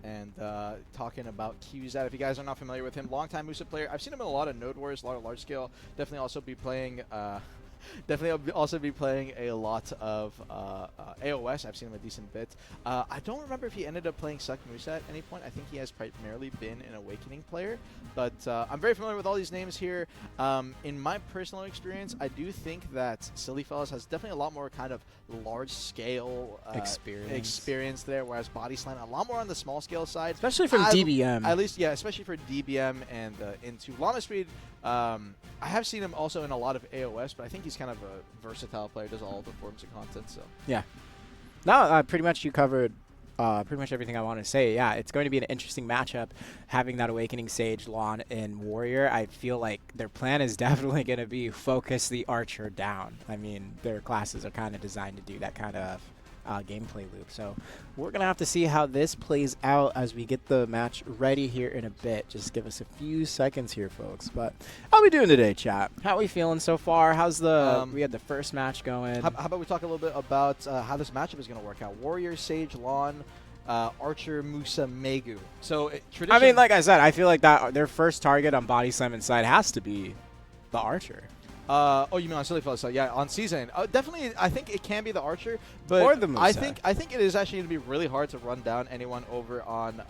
And talking about QZad, if you guys are not familiar with him, long-time Musa player. I've seen him in a lot of Node Wars, a lot of large-scale. Definitely also be playing a lot of AOS. I've seen him a decent bit. I don't remember if he ended up playing Suck Musa at any point. I think he has primarily been an Awakening player. But I'm very familiar with all these names here. In my personal experience, I do think that SillyFellas has definitely a lot more kind of large-scale experience there, whereas BODYSLAMN a lot more on the small-scale side. Especially from DBM. At least, yeah, especially for DBM and Into Llama Speed. I have seen him also in a lot of AOS, but I think he's kind of a versatile player, does all the forms of content. So yeah. No, pretty much you covered pretty much everything I want to say. Yeah, it's going to be an interesting matchup having that Awakening Sage, Lawn, and Warrior. I feel like their plan is definitely going to be focus the Archer down. I mean, their classes are kind of designed to do that kind of gameplay loop. So we're going to have to see how this plays out as we get the match ready here in a bit. Just give us a few seconds here, folks. But how we doing today, chat? How we feeling so far? How's the we had the first match going. How about we talk a little bit about how this matchup is going to work out? Warrior, Sage, Lawn, Archer, Musa, Megu. So I mean, like I said, I feel like that their first target on BODYSLAMN side has to be the Archer. Oh, you mean on SillyFella side? Yeah, on CZane. Definitely, I think it can be the Archer, but or the Musa. I think it is actually going to be really hard to run down anyone over on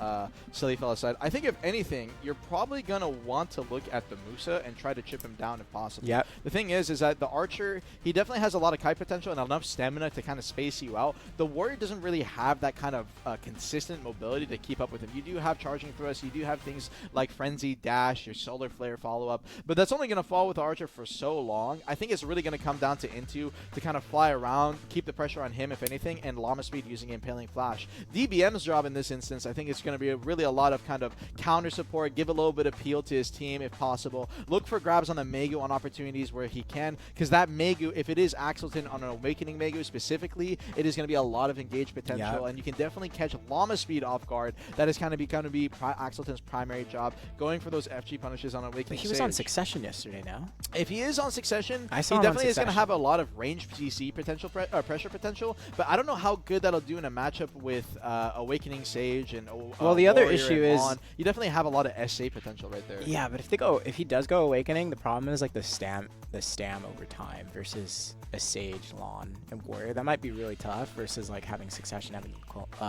SillyFella side. I think if anything, you're probably going to want to look at the Musa and try to chip him down if possible. Yep. The thing is that the Archer, he definitely has a lot of kite potential and enough stamina to kind of space you out. The Warrior doesn't really have that kind of consistent mobility to keep up with him. You do have charging thrusts, you do have things like Frenzy, Dash, your Solar Flare follow-up, but that's only going to fall with the Archer for so long. long. I think it's really going to come down to Into to kind of fly around, keep the pressure on him if anything, and Llama Speed using Impaling Flash. DBM's job in this instance, I think it's going to be really a lot of kind of counter support, give a little bit of appeal to his team if possible. Look for grabs on the Megu on opportunities where he can, because that Megu, if it is Axelton on an Awakening Megu specifically, it is going to be a lot of engaged potential, and you can definitely catch Llama Speed off guard. That is kind of going to be Axelton's primary job, going for those FG punishes on Awakening. But he was on Succession yesterday now. If he is on Succession, he definitely is going to have a lot of range CC potential, pressure potential, but I don't know how good that'll do in a matchup with Awakening Sage and well, the other Warrior issue is you definitely have a lot of SA potential right there. Yeah, but if he does go Awakening, the problem is like the stam over time versus a Sage, Lawn, and Warrior. That might be really tough versus like having Succession, having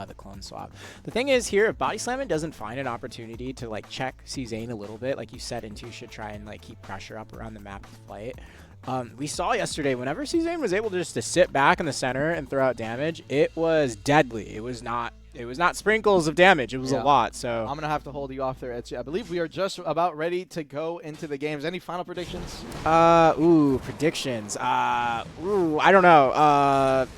the clone swap. The thing is here, if BODYSLAMN doesn't find an opportunity to like check CZane a little bit, like you said, Into should try and like keep pressure up around the map with flight. We saw yesterday whenever CZane was able just to sit back in the center and throw out damage, it was deadly. It was not sprinkles of damage. It was a lot. So I'm gonna have to hold you off there, Etsy. I believe we are just about ready to go into the games. Any final predictions? Predictions. I don't know.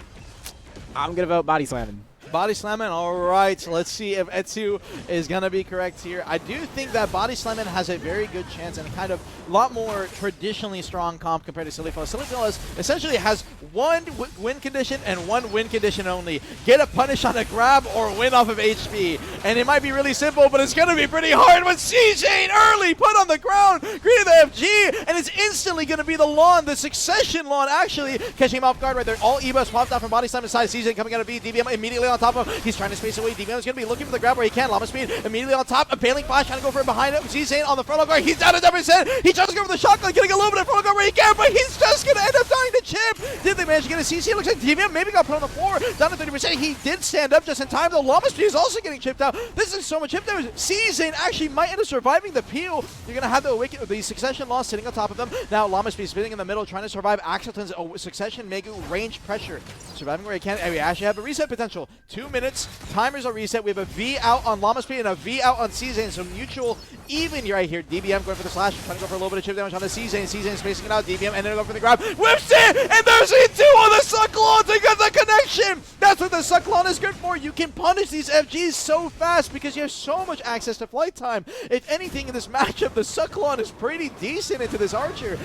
I'm gonna vote BODYSLAMN. BODYSLAMN, all right. Let's see if Etsu is going to be correct here. I do think that BODYSLAMN has a very good chance and kind of a lot more traditionally strong comp compared to SillyFella. SillyFella essentially has one win condition and one win condition only. Get a punish on a grab or win off of HP. And it might be really simple, but it's going to be pretty hard with CZane early put on the ground, greeting the FG, and it's instantly going to be the lawn, the Succession lawn actually, catching him off guard right there. All E-Buffs popped out from BODYSLAMN's side. CZane coming out of B, DBM immediately on top of him. He's trying to space away. DBM is going to be looking for the grab where he can. Llama Speed immediately on top. A Impaling Flash trying to go for it behind him. CZane on the front guard. He's down to 10%. He tries to go for the shotgun, getting a little bit of front guard where he can, but he's just going to end up dying to chip. Did they manage to get a CC? It looks like DBM maybe got put on the floor. Down to 30%. He did stand up just in time, though. Llama Speed is also getting chipped out. This is so much chip damage. CZane actually might end up surviving the peel. You're going to have the Succession loss sitting on top of them. Now Llama Speed spinning in the middle, trying to survive Axelton's Succession Mega range pressure. Surviving where he can, and we actually have a reset potential. 2 minutes, timers are reset. We have a V out on Llama Speed and a V out on CZane, so mutual even right here. DBM going for the slash, trying to go for a little bit of chip damage on the CZane. CZane spacing it out. DBM ended up going for the grab. Whips it, and there's Into on the Sucklon to get the connection. That's what the Sucklon is good for. You can punish these FGs so fast because you have so much access to flight time. If anything in this matchup, the Sucklon is pretty decent into this Archer.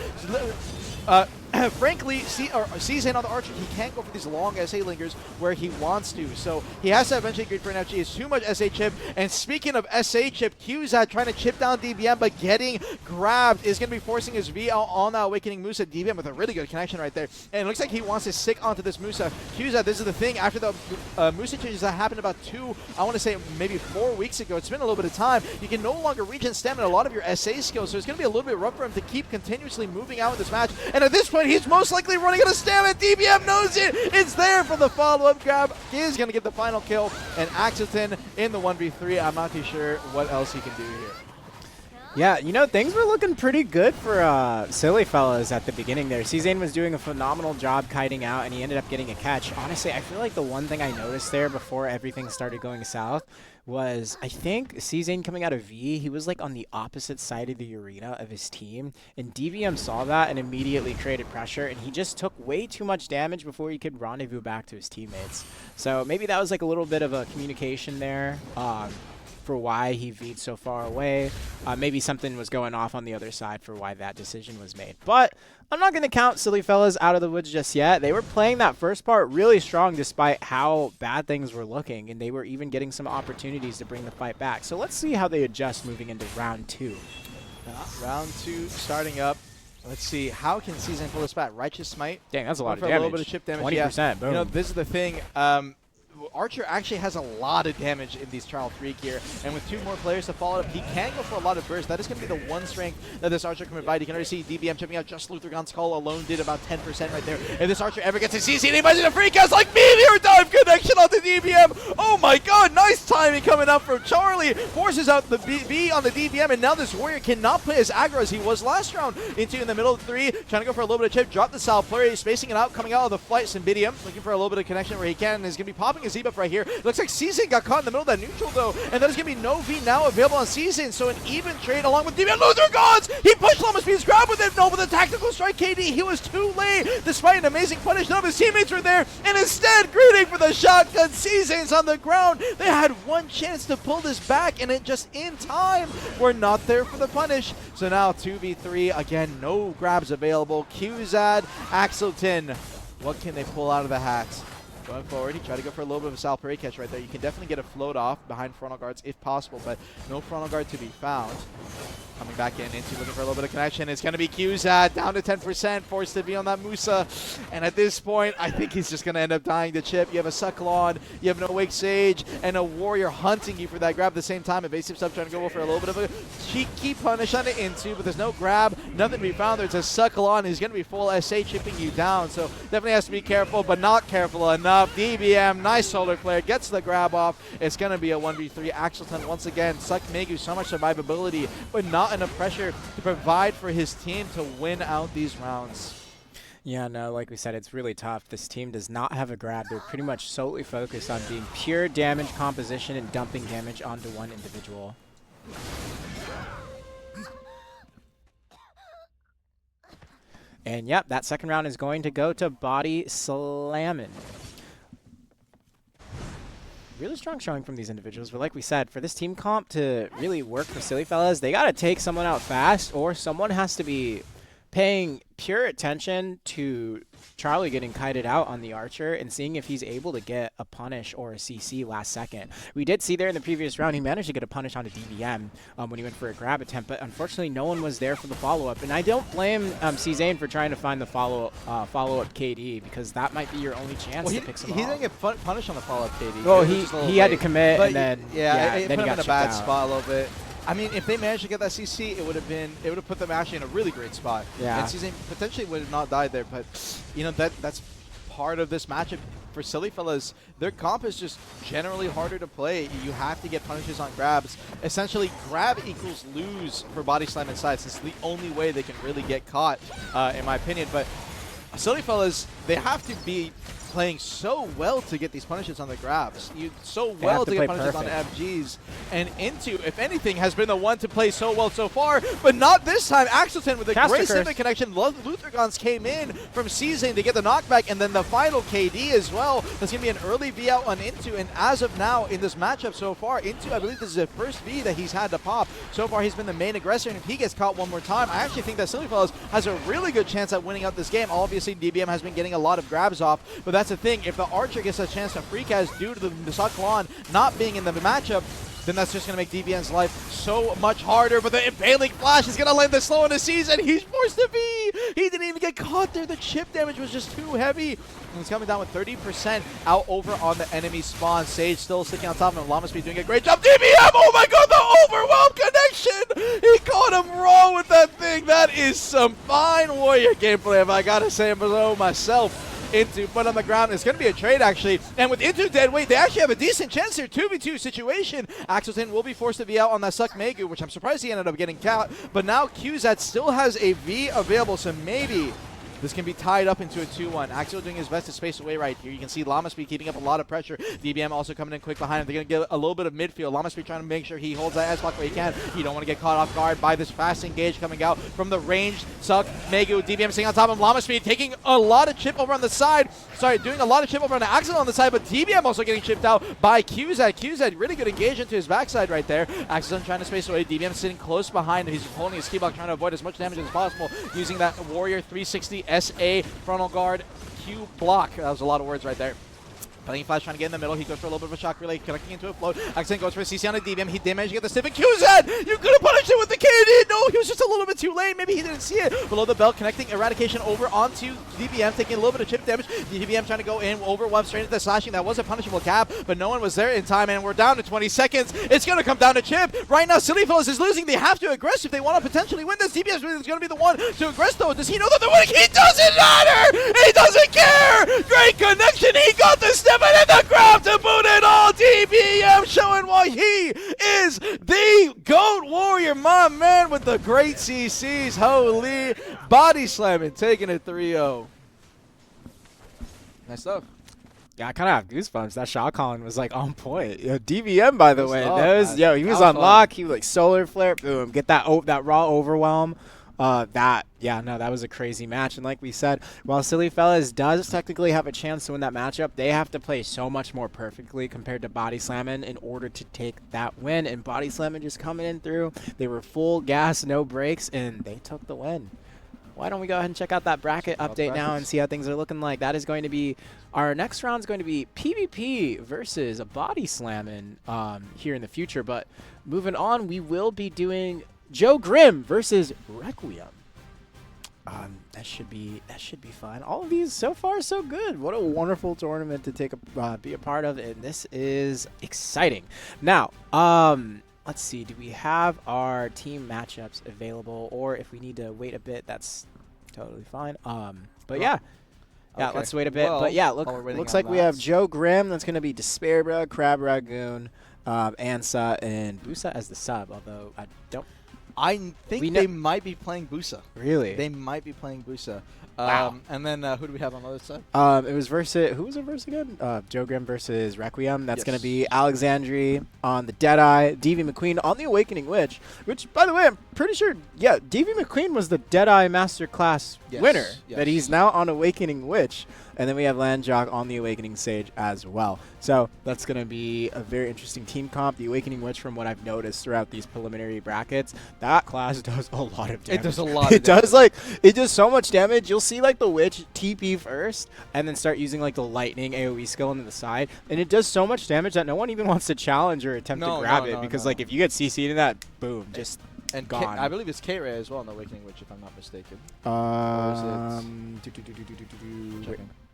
Frankly, CZane on the Archer, he can't go for these long SA lingers where he wants to, so he has to eventually grade for an FG. It's too much SA chip, and speaking of SA chip, QZAD trying to chip down DBM, but getting grabbed is going to be forcing his V out on that Awakening Musa. DBM with a really good connection right there, and it looks like he wants to stick onto this Musa. QZAD, this is the thing, after the Musa changes that happened about I want to say maybe 4 weeks ago, it's been a little bit of time, you can no longer regen stamina a lot of your SA skills, so it's going to be a little bit rough for him to keep continuously moving out in this match, and at this point, he's most likely running out of stamina. DBM knows it. It's there for the follow-up grab. He is going to get the final kill. And Axelton in the 1v3. I'm not too sure what else he can do here. Yeah, you know, things were looking pretty good for SillyFellas at the beginning there. CZane was doing a phenomenal job kiting out, and he ended up getting a catch. Honestly, I feel like the one thing I noticed there before everything started going south was, I think, CZane coming out of V, he was like on the opposite side of the arena of his team, and DBM saw that and immediately created pressure, and he just took way too much damage before he could rendezvous back to his teammates. So maybe that was like a little bit of a communication there. For why he V'd so far away. Maybe something was going off on the other side for why that decision was made. But I'm not going to count SillyFellas out of the woods just yet. They were playing that first part really strong despite how bad things were looking, and they were even getting some opportunities to bring the fight back. So let's see how they adjust moving into round 2. Round 2 starting up. Let's see, how can CZane pull this back? Righteous Smite. Dang, that's a lot of damage. A little bit of chip damage. 20%, yeah. boom. You know, this is the thing. Archer actually has a lot of damage in these Trial 3 gear, and with 2 more players to follow up, he can go for a lot of burst. That is going to be the one strength that this Archer can provide. You can already see DBM chipping out. Just Luthergon's Call alone did about 10% right there. If this Archer ever gets a CC, he might need a free cast like Meteor does! live connection on the DBM. Oh my god, nice timing coming up from Charlie. Forces out the B on the DBM, and now this Warrior cannot play as aggro as he was last round. Into in the middle of 3, trying to go for a little bit of chip, drop the Salpluri, spacing it out, coming out of the flight. Cymbidium looking for a little bit of connection where he can, and is going to be popping his Z-buff right here. Looks like Season got caught in the middle of that neutral though, and there's going to be no V now available on Season, so an even trade along with DBM. Luther Gods! He pushed Llama Speed's grab with it, no, with a tactical strike KD. He was too late, despite an amazing punish. None of his teammates were there, and instead, greeting for the shotgun. Seasons on the ground. They had one chance to pull this back, and it just in time were not there for the punish. So now 2v3, again, no grabs available. QZAD, Axelton, what can they pull out of the hat? Going forward, he tried to go for a little bit of a Salpluri catch right there. You can definitely get a float off behind frontal guards if possible, but no frontal guard to be found. Coming back into looking for a little bit of connection. It's going to be QZAD down to 10%, forced to be on that Musa. And at this point, I think he's just going to end up dying to chip. You have a Sucklon, you have an Awake Sage, and a Warrior hunting you for that grab at the same time. Evasive Sub trying to go for a little bit of a cheeky punish on the into, but there's no grab, nothing to be found. There's a Sucklon. He's going to be full SA chipping you down, so definitely has to be careful, but not careful enough. DBM, nice solar flare, gets the grab off. It's going to be a 1v3. Axelton once again, Suck Megu, so much survivability, but not enough pressure to provide for his team to win out these rounds. Yeah, no, like we said, it's really tough. This team does not have a grab. They're pretty much solely focused on being pure damage composition and dumping damage onto one individual. And yep, that second round is going to go to BODYSLAMN. Really strong showing from these individuals, but like we said, for this team comp to really work for SillyFellas, they got to take someone out fast, or someone has to be paying pure attention to Charlie getting kited out on the Archer and seeing if he's able to get a punish or a CC last second. We did see there in the previous round, he managed to get a punish onto DBM when he went for a grab attempt, but unfortunately no one was there for the follow-up. And I don't blame C-Zane for trying to find the follow-up KD, because that might be your only chance to pick someone He off. didn't get punished on the follow-up KD. Well, he had to commit, and then it then put he him got in a bad out. spot a little bit. I mean, if they managed to get that CC, it would have put them actually in a really great spot. Yeah. And Season potentially would have not died there, but you know that's part of this matchup for SillyFellas. Their comp is just generally harder to play. You have to get punishes on grabs. Essentially, grab equals lose for BODYSLAMN sides. It's the only way they can really get caught, in my opinion. But SillyFellas, they have to be playing so well to get these punishes on the grabs. So well to get punishes on FGs. And Into, if anything, has been the one to play so well so far, but not this time. Axelton with a great Civic connection. Luthergons came in from Season to get the knockback, and then the final KD as well. That's going to be an early V out on Into, and as of now, in this matchup so far, Into, I believe this is the first V that he's had to pop. So far, he's been the main aggressor, and if he gets caught one more time, I actually think that SillyFellas has a really good chance at winning out this game. Obviously, DBM has been getting a lot of grabs off, but that's the thing. If the Archer gets a chance to free cast due to the Sucklon not being in the matchup, then that's just going to make DBM's life so much harder. But the Impaling Flash is going to land the slow in the Season. He's forced to be. He didn't even get caught there. The chip damage was just too heavy. And he's coming down with 30% out over on the enemy spawn. Sage still sticking on top of him. Llama Speed doing a great job. DBM! Oh my god, the overwhelm connection! He caught him wrong with that thing. That is some fine Warrior gameplay, if I gotta say so myself. Into, but on the ground, it's going to be a trade actually, and with Into dead weight, they actually have a decent chance here. 2v2 situation. Axelton will be forced to be out on that Suck Megu, which I'm surprised he ended up getting caught, but now QZAD still has a V available, so maybe this can be tied up into a 2-1. Axel doing his best to space away right here. You can see Llama Speed keeping up a lot of pressure. DBM also coming in quick behind him. They're going to get a little bit of midfield. Llama Speed trying to make sure he holds that S-block where he can. You don't want to get caught off guard by this fast engage coming out from the range. Suck, Megu, DBM sitting on top of him. Llama Speed taking a lot of chip over on the side. Sorry, doing a lot of chip over on the Axel on the side, but DBM also getting chipped out by QZAD. QZAD, really good engage into his backside right there. Axel trying to space away. DBM sitting close behind him. He's holding his key block, trying to avoid as much damage as possible using that Warrior 360 SA frontal guard Q block. That was a lot of words right there. Playing Flash trying to get in the middle. He goes for a little bit of a shock relay, connecting into a float. Axelton goes for a CC on a DBM. He did manage to get the Civic. QZAD! You could have punished it with the KD! No, he was just a little bit too late. Maybe he didn't see it. Below the belt, connecting Eradication over onto DBM, taking a little bit of chip damage. DBM trying to go in, overwhelm straight into the slashing. That was a punishable cap, but no one was there in time, and we're down to 20 seconds. It's going to come down to chip. Right now, SillyFellas is losing. They have to aggress if they want to potentially win this. DBM is going to be the one to aggress, though. Does he know that they're winning? He doesn't matter! He doesn't care! Great connection! He got the stepping in the crowd to boot it all. DBM showing why he is the GOAT warrior. My man with the great CCs. Holy body slamming, taking it 3-0. Nice stuff. Yeah, I kind of have goosebumps. That shot calling was like on point. Yo, DVM, by the way, he was on lock. He was like solar flare, boom, get that raw overwhelm. That was a crazy match. And like we said, while SillyFella does technically have a chance to win that matchup, they have to play so much more perfectly compared to BODYSLAMN in order to take that win. And BODYSLAMN just coming in through. They were full gas, no brakes, and they took the win. Why don't we go ahead and check out that bracket update now and see how things are looking like. That is going to be, our next round is going to be PvP versus a BODYSLAMN here in the future. But moving on, we will be doing Joe Griiiiim versus Requiem. That should be fun. All of these so far so good. What a wonderful tournament to be a part of, and this is exciting. Now, let's see. Do we have our team matchups available, or if we need to wait a bit, that's totally fine. But yeah. Yeah, okay. Let's wait a bit. Well, but yeah, looks like we have Joe Griiiiim. That's going to be Despairbrug, Crab Ragoon, Ansa, and Busa as the sub, although I think they might be playing Busa. Really? They might be playing Busa. Wow. And then who do we have on the other side? It was versus, who was it versus again? Joe Griiiiim versus Requiem. That's going to be Alexandri on the Deadeye, DV McQueen on the Awakening Witch, which, by the way, I'm pretty sure, yeah, DV McQueen was the Deadeye Masterclass winner, that he's now on Awakening Witch. And then we have Landjock on the Awakening Sage as well. So that's going to be a very interesting team comp. The Awakening Witch, from what I've noticed throughout these preliminary brackets, that class does a lot of damage. It does a lot of damage. It does so much damage. You'll see like the Witch TP first and then start using like the Lightning AoE skill into the side. And it does so much damage that no one even wants to challenge or attempt to grab it. Because like if you get CC'd in that, boom, just and gone. I believe it's K-Ray as well on the Awakening Witch, if I'm not mistaken.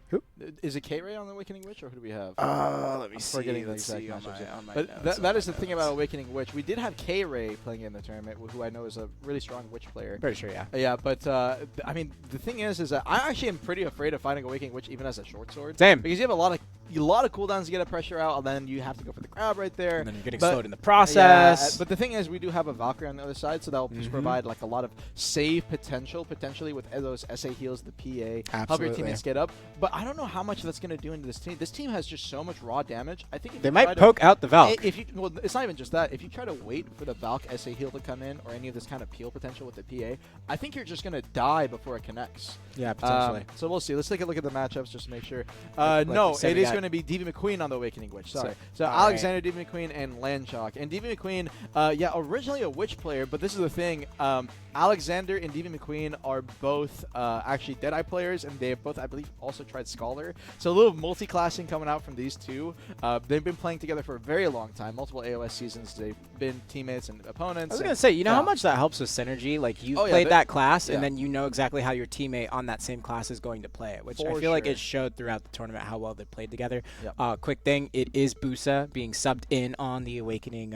Who? Is it K-Ray on the Awakening Witch, or who do we have? Let me see. Forgetting the exact matchups. But that is the thing about Awakening Witch. We did have K-Ray playing in the tournament, who I know is a really strong Witch player. Pretty sure, yeah. Yeah, but I mean, the thing is that I actually am pretty afraid of fighting Awakening Witch even as a short sword. Same. Because you have a lot of cooldowns to get a pressure out, and then you have to go for the grab right there. And then you're getting slowed in the process. Yeah, but the thing is, we do have a Valkyrie on the other side, so that will just provide like a lot of save potentially with those SA heals, the PA, help your teammates get up. But I don't know how much that's going to do into this team. This team has just so much raw damage. I think if they might poke out the Valk. Well, it's not even just that. If you try to wait for the Valk SA heal to come in, or any of this kind of peel potential with the PA, I think you're just going to die before it connects. Yeah, potentially. So we'll see. Let's take a look at the matchups just to make sure. No, it is going to be DV McQueen on the Awakening Witch. Sorry. So Alexander, DV McQueen, and Landchalk. And DV McQueen, yeah, originally a Witch player, but this is the thing. Alexander and DV McQueen are both actually Deadeye players, and they have both, I believe, also tried Scholar. So a little multi-classing coming out from these two. They've been playing together for a very long time, multiple AOS seasons. They've been teammates and opponents. I was going to say, you know how much that helps with synergy? Like, you played that class, and then you know exactly how your teammate on that same class is going to play it, which I feel like it showed throughout the tournament how well they played together. Yep. Quick thing, it is Busa being subbed in on the Awakening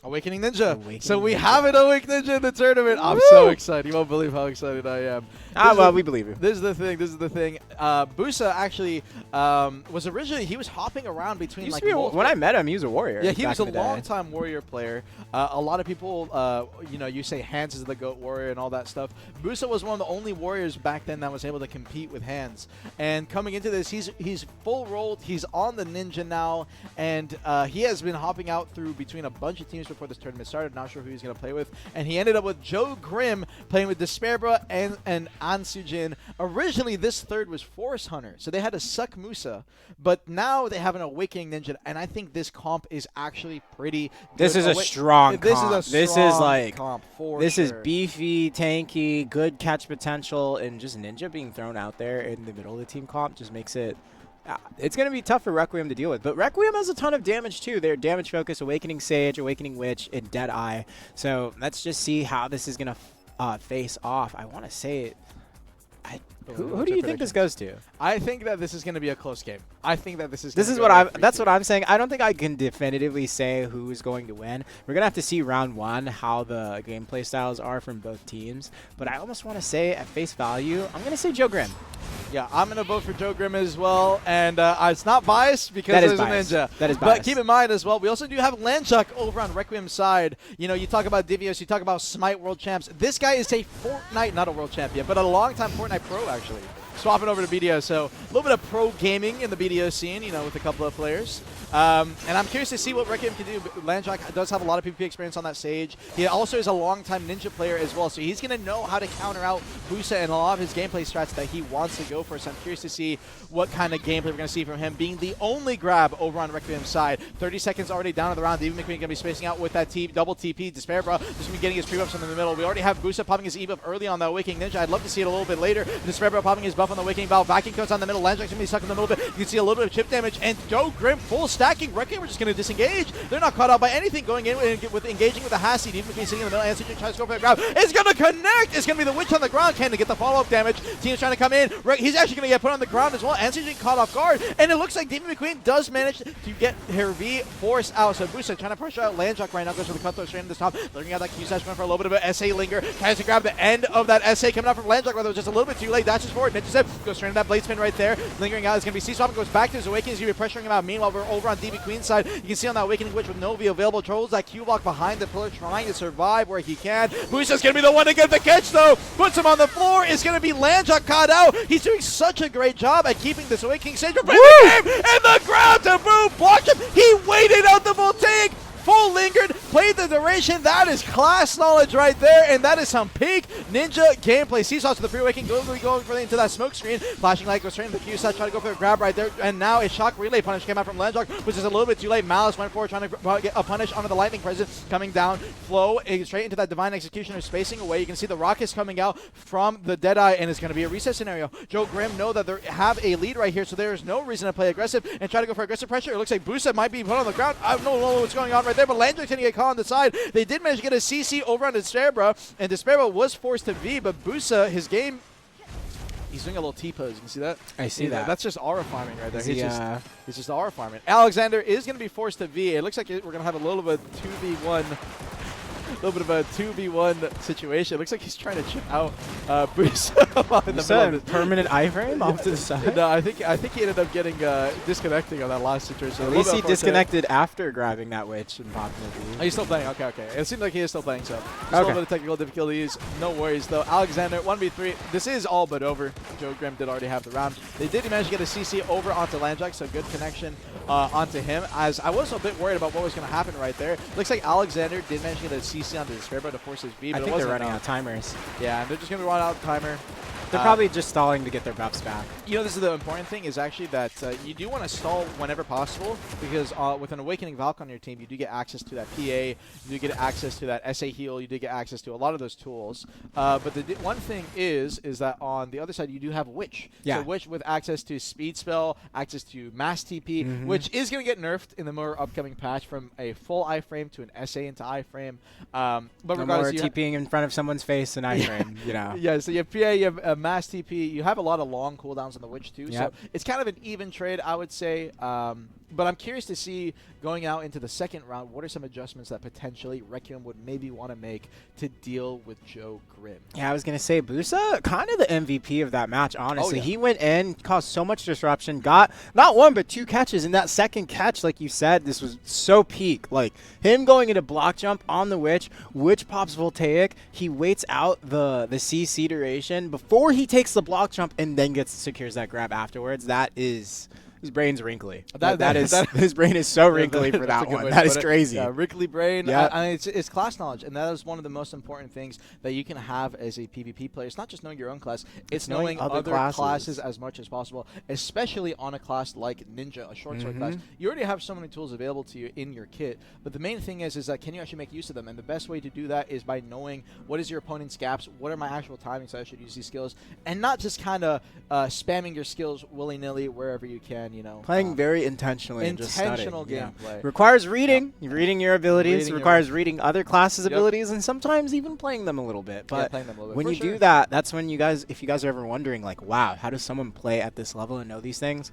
Awakening Ninja. So we have an Awakening Ninja in the tournament. I'm so excited. You won't believe how excited I am. Well, we believe you. This is the thing. Busa actually was originally, he was hopping around between like when I met him, he was a warrior. Yeah, he was a long-time warrior player. A lot of people, you say Hans is the GOAT warrior and all that stuff. Busa was one of the only warriors back then that was able to compete with Hans. And coming into this, he's full rolled. He's on the Ninja now, and he has been hopping out through between a bunch of teams before this tournament started. Not sure who he's going to play with. And he ended up with Joe Griiiiim playing with Despairbrug and Ansujin. Originally, this third was Forest Hunter, so they had to suck Musa. But now they have an Awakening Ninja, and I think this comp is actually pretty good. This is a strong comp. This is beefy, tanky, good catch potential, and just Ninja being thrown out there in the middle of the team comp just makes it... it's going to be tough for Requiem to deal with. But Requiem has a ton of damage, too. They're damage focus, Awakening Sage, Awakening Witch, and Deadeye. So let's just see how this is going to face off. I want to say it. Who do you think this goes to? I think that this is going to be a close game. I think that this is. That's what I'm saying. I don't think I can definitively say who's going to win. We're gonna have to see round one how the gameplay styles are from both teams. But I almost want to say at face value, I'm gonna say Joe Griiiiim. Yeah, I'm going to vote for Joe Grimm as well. And it's not biased because That is there's biased. a ninja. That is biased. But keep in mind as well, we also do have Lanchuk over on Requiem's side. You know, you talk about Divios, you talk about Smite World Champs. This guy is a Fortnite, not a World Champion, but a long-time Fortnite pro, actually. Swapping over to BDO, so a little bit of pro gaming in the BDO scene, you know, with a couple of players. And I'm curious to see what Requiem can do. Lanchuk does have a lot of PvP experience on that stage. He also is a long-time Ninja player as well, so he's going to know how to counter out Busa and a lot of his gameplay strats that he wants to go for. So I'm curious to see what kind of gameplay we're going to see from him, being the only grab over on Requiem's side. 30 seconds already down to the round. Even McQueen going to be spacing out with that double TP. Despair, bro, just going to be getting his pre-buffs in the middle. We already have Busa popping his E-buff early on that Awakening Ninja. I'd love to see it a little bit later. Despair, bro, popping his buff on the Awakening Valve. Vacuum comes on the middle. Lanchuk's going to be stuck in the middle bit. You can see a little bit of chip damage. And Joe Grimm full stacking. Requiem are just going to disengage. They're not caught out by anything going in with engaging with the Hassid. Even McQueen sitting in the middle. Answer tries to go for the grab. It's going to connect. It's going to be the Witch on the ground. Can to get the follow-up damage. Team's trying to come in. He's actually going to get put on the ground as well. Answer caught off guard. And it looks like Demon McQueen does manage to get her V forced out. So Busa trying to pressure out Lanchuk right now. Goes for the cutthroat straight in the top. Looking at that Q-Sash for a little bit of an SA linger. Tries to grab the end of that SA coming out from Lanchuk, whether it was just a little bit too late. Dashes forward. Ninja Zip goes straight into that blade spin right there. Lingering out is going to be C-Swap. Goes back to his Awakening. He's going to be pressuring him out. Meanwhile, we're over on DB Queen's side. You can see on that Awakening Witch with no V available. Trolls that Q-block behind the pillar, trying to survive where he can. Busa's going to be the one to get the catch, though. Puts him on the floor. It's going to be Lanchuk caught out. He's doing such a great job at keeping this Awakening Sage from the game. And the grab to boom blocked him. He waited out the full take. Full lingered, played the duration. That is class knowledge right there, and that is some peak Ninja gameplay. Seesaws to the pre-awakening, going for into that smoke screen. Flashing light goes straight into the Q-Side, trying to go for the grab right there. And now a shock relay punish came out from Lanchuk, which is a little bit too late. Malice went forward, trying to get a punish onto the lightning presence, coming down. Flow straight into that Divine Executioner, spacing away. You can see the rockets coming out from the Deadeye, and it's going to be a reset scenario. Joe Grimm know that they have a lead right here, so there is no reason to play aggressive and try to go for aggressive pressure. It looks like Busa might be put on the ground. I don't know what's going on right there, but Lanchuk's going to get caught on the side. They did manage to get a CC over on Despair, and Despair was forced to V, but Busa, his game, he's doing a little T-pose. You can see that? I see that. That's just aura farming right there. He's just aura farming. Alexander is going to be forced to V. It looks like we're going to have a little bit of 2v1. A little bit of a 2v1 situation. It looks like he's trying to chip out Busa in the middle of this. Permanent iframe off to the side? No, I think he ended up getting disconnecting on that last situation. At least he disconnected after grabbing that witch and popping it. Oh, he's still playing. Okay. It seems like he is still playing, so a little bit of technical difficulties. No worries, though. Alexander, 1v3. This is all but over. Joe Grimm did already have the round. They did manage to get a CC over onto Lanchuk, so good connection onto him. As I was a bit worried about what was going to happen right there. Looks like Alexander did manage to get a CC onto Despair to force his V, but I think they're running out of timers. Yeah, and they're just going to run out of timer. They're probably just stalling to get their buffs back. You know, this is the important thing is actually that you do want to stall whenever possible because with an Awakening Valk on your team, you do get access to that PA, you do get access to that SA heal, you do get access to a lot of those tools. But the one thing is that on the other side, you do have Witch. Yeah. So Witch with access to Speed Spell, access to Mass TP, which is going to get nerfed in the more upcoming patch from a full iframe to an SA into iframe. But no regardless, more TPing in front of someone's face and iframe, you know. Yeah, so you have PA, you have Mass TP, you have a lot of long cooldowns on the Witch too, Yep. so it's kind of an even trade, I would say. But I'm curious to see, going out into the second round, what are some adjustments that potentially Requiem would maybe want to make to deal with Joe Grimm? Yeah, I was going to say, Busa, kind of the MVP of that match, honestly. Oh, yeah. He went in, caused so much disruption, got not one but two catches. In that second catch, like you said, this was so peak. Like, him going into block jump on the Witch pops Voltaic, he waits out the CC duration before he takes the block jump and then secures that grab afterwards. That is... His brain's wrinkly. His brain is so wrinkly for that one. That is crazy. Yeah, wrinkly brain. Yeah. I mean, it's class knowledge, and that is one of the most important things that you can have as a PvP player. It's not just knowing your own class; it's knowing other classes as much as possible, especially on a class like Ninja, a short sword class. You already have so many tools available to you in your kit, but the main thing is that can you actually make use of them? And the best way to do that is by knowing what is your opponent's gaps, what are my actual timings that I should use these skills, and not just kind of spamming your skills willy-nilly wherever you can. You know, playing very intentionally. Intentional gameplay. Yeah. Requires reading, reading your abilities. Requires reading other classes' abilities, and sometimes even playing them a little bit. But when you do that, that's when you guys, if you guys are ever wondering, like, wow, how does someone play at this level and know these things?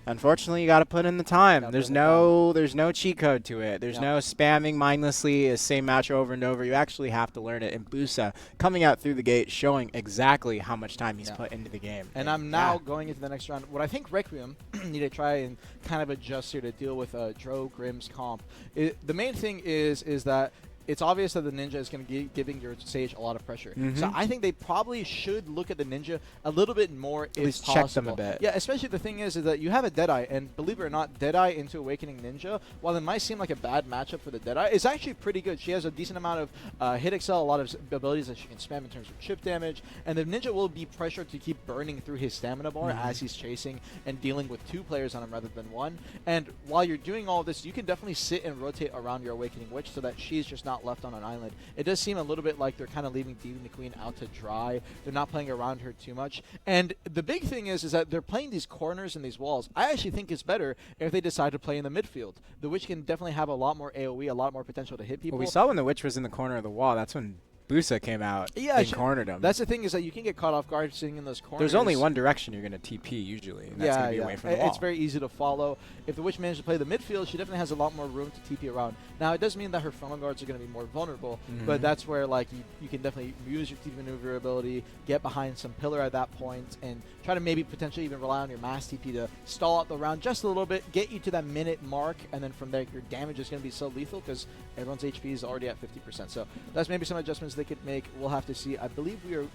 Unfortunately, you got to put in the time. There's no cheat code to it. There's no spamming mindlessly the same match over and over. You actually have to learn it. And Busa coming out through the gate, showing exactly how much time he's put into the game. And I'm now going into the next round. What I think Requiem need to try and kind of adjust here to deal with Griiiiim's comp. The main thing is that it's obvious that the Ninja is going to be giving your Sage a lot of pressure. So I think they probably should look at the Ninja a little bit more if least possible. check them a bit. Yeah, especially the thing is that you have a Deadeye, and believe it or not, Deadeye into Awakening Ninja, while it might seem like a bad matchup for the Deadeye, it's actually pretty good. She has a decent amount of hit excel, a lot of abilities that she can spam in terms of chip damage, and the Ninja will be pressured to keep burning through his stamina bar as he's chasing and dealing with 2 players on him rather than 1. And while you're doing all this, you can definitely sit and rotate around your Awakening Witch so that she's just not left on an island. It does seem a little bit like they're kind of leaving Diva McQueen out to dry. They're not playing around her too much. And the big thing is that they're playing these corners and these walls. I actually think it's better if they decide to play in the midfield. The Witch can definitely have a lot more AoE, a lot more potential to hit people. Well, we saw when the Witch was in the corner of the wall, that's when Busa came out and cornered him. That's the thing, is that you can get caught off guard sitting in those corners. There's only one direction you're going to TP usually, and that's going to be away from the wall. It's very easy to follow. If the Witch manages to play the midfield, she definitely has a lot more room to TP around. Now, it does mean that her FOMO guards are going to be more vulnerable, but that's where like you can definitely use your TP maneuverability, get behind some pillar at that point, and try to maybe potentially even rely on your mass TP to stall out the round just a little bit, get you to that minute mark, and then from there your damage is going to be so lethal because everyone's HP is already at 50%. So that's maybe some adjustments they could make. We'll have to see. I believe we are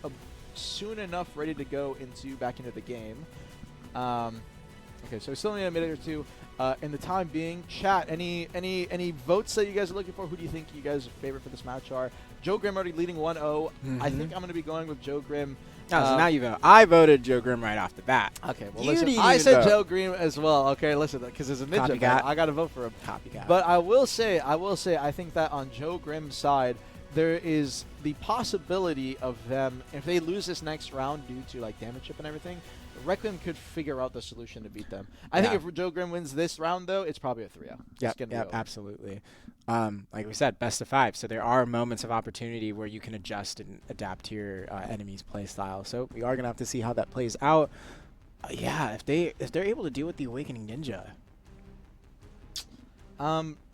soon enough ready to go back into the game. Okay, so we still need a minute or two. In the time being, chat, any votes that you guys are looking for? Who do you think you guys' favorite for this match are? Joe Grimm already leading 1-0. I think I'm going to be going with Joe Grimm. Oh, so now you vote. I voted Joe Grimm right off the bat. Okay, well, listen, I said Joe Grimm as well. Okay, listen, because as a Ninja fan, I got to vote for him. Copycat. But I will say, I think that on Joe Grimm's side, there is the possibility of them, if they lose this next round due to like damage chip and everything, Requiem could figure out the solution to beat them. I think if Joe Grimm wins this round, though, it's probably a 3-0. Yeah, absolutely. Like we said, best of 5. So there are moments of opportunity where you can adjust and adapt to your enemy's play style. So we are gonna have to see how that plays out. Yeah, if they're able to deal with the Awakening Ninja.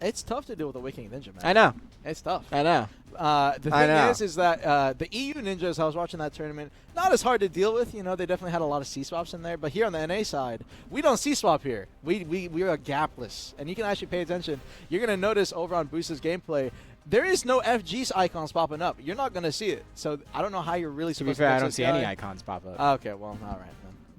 It's tough to deal with Awakening Ninja, man. I know. It's tough. I know. The thing is that the EU Ninjas, I was watching that tournament, not as hard to deal with. You know, they definitely had a lot of C-swaps in there. But here on the NA side, we don't C-swap here. We are gapless. And you can actually pay attention. You're going to notice over on Busa's gameplay, there is no FG's icons popping up. You're not going to see it. So I don't know how you're really supposed to be fair, I don't see any icons pop up. Okay, well, all right, then.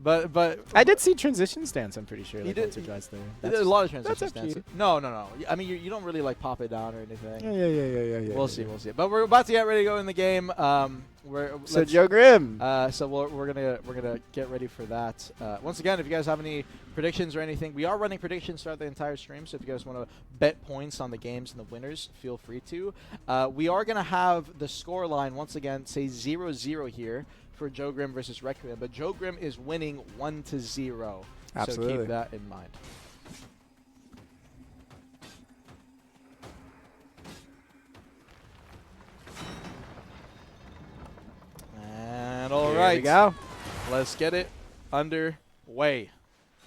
But I did see transition stance, I'm pretty sure. You did. There's a lot of transition stances. No. I mean, you don't really like pop it down or anything. Yeah. We'll see. But we're about to get ready to go in the game. So Joe Grimm. So we're gonna get ready for that. Once again, if you guys have any predictions or anything, we are running predictions throughout the entire stream. So if you guys want to bet points on the games and the winners, feel free to. We are gonna have the score line once again say 0-0 here for Joe Grimm versus Requiem, but Joe Grimm is winning 1-0. Absolutely. So keep that in mind. And all right, here we go. Let's get it underway.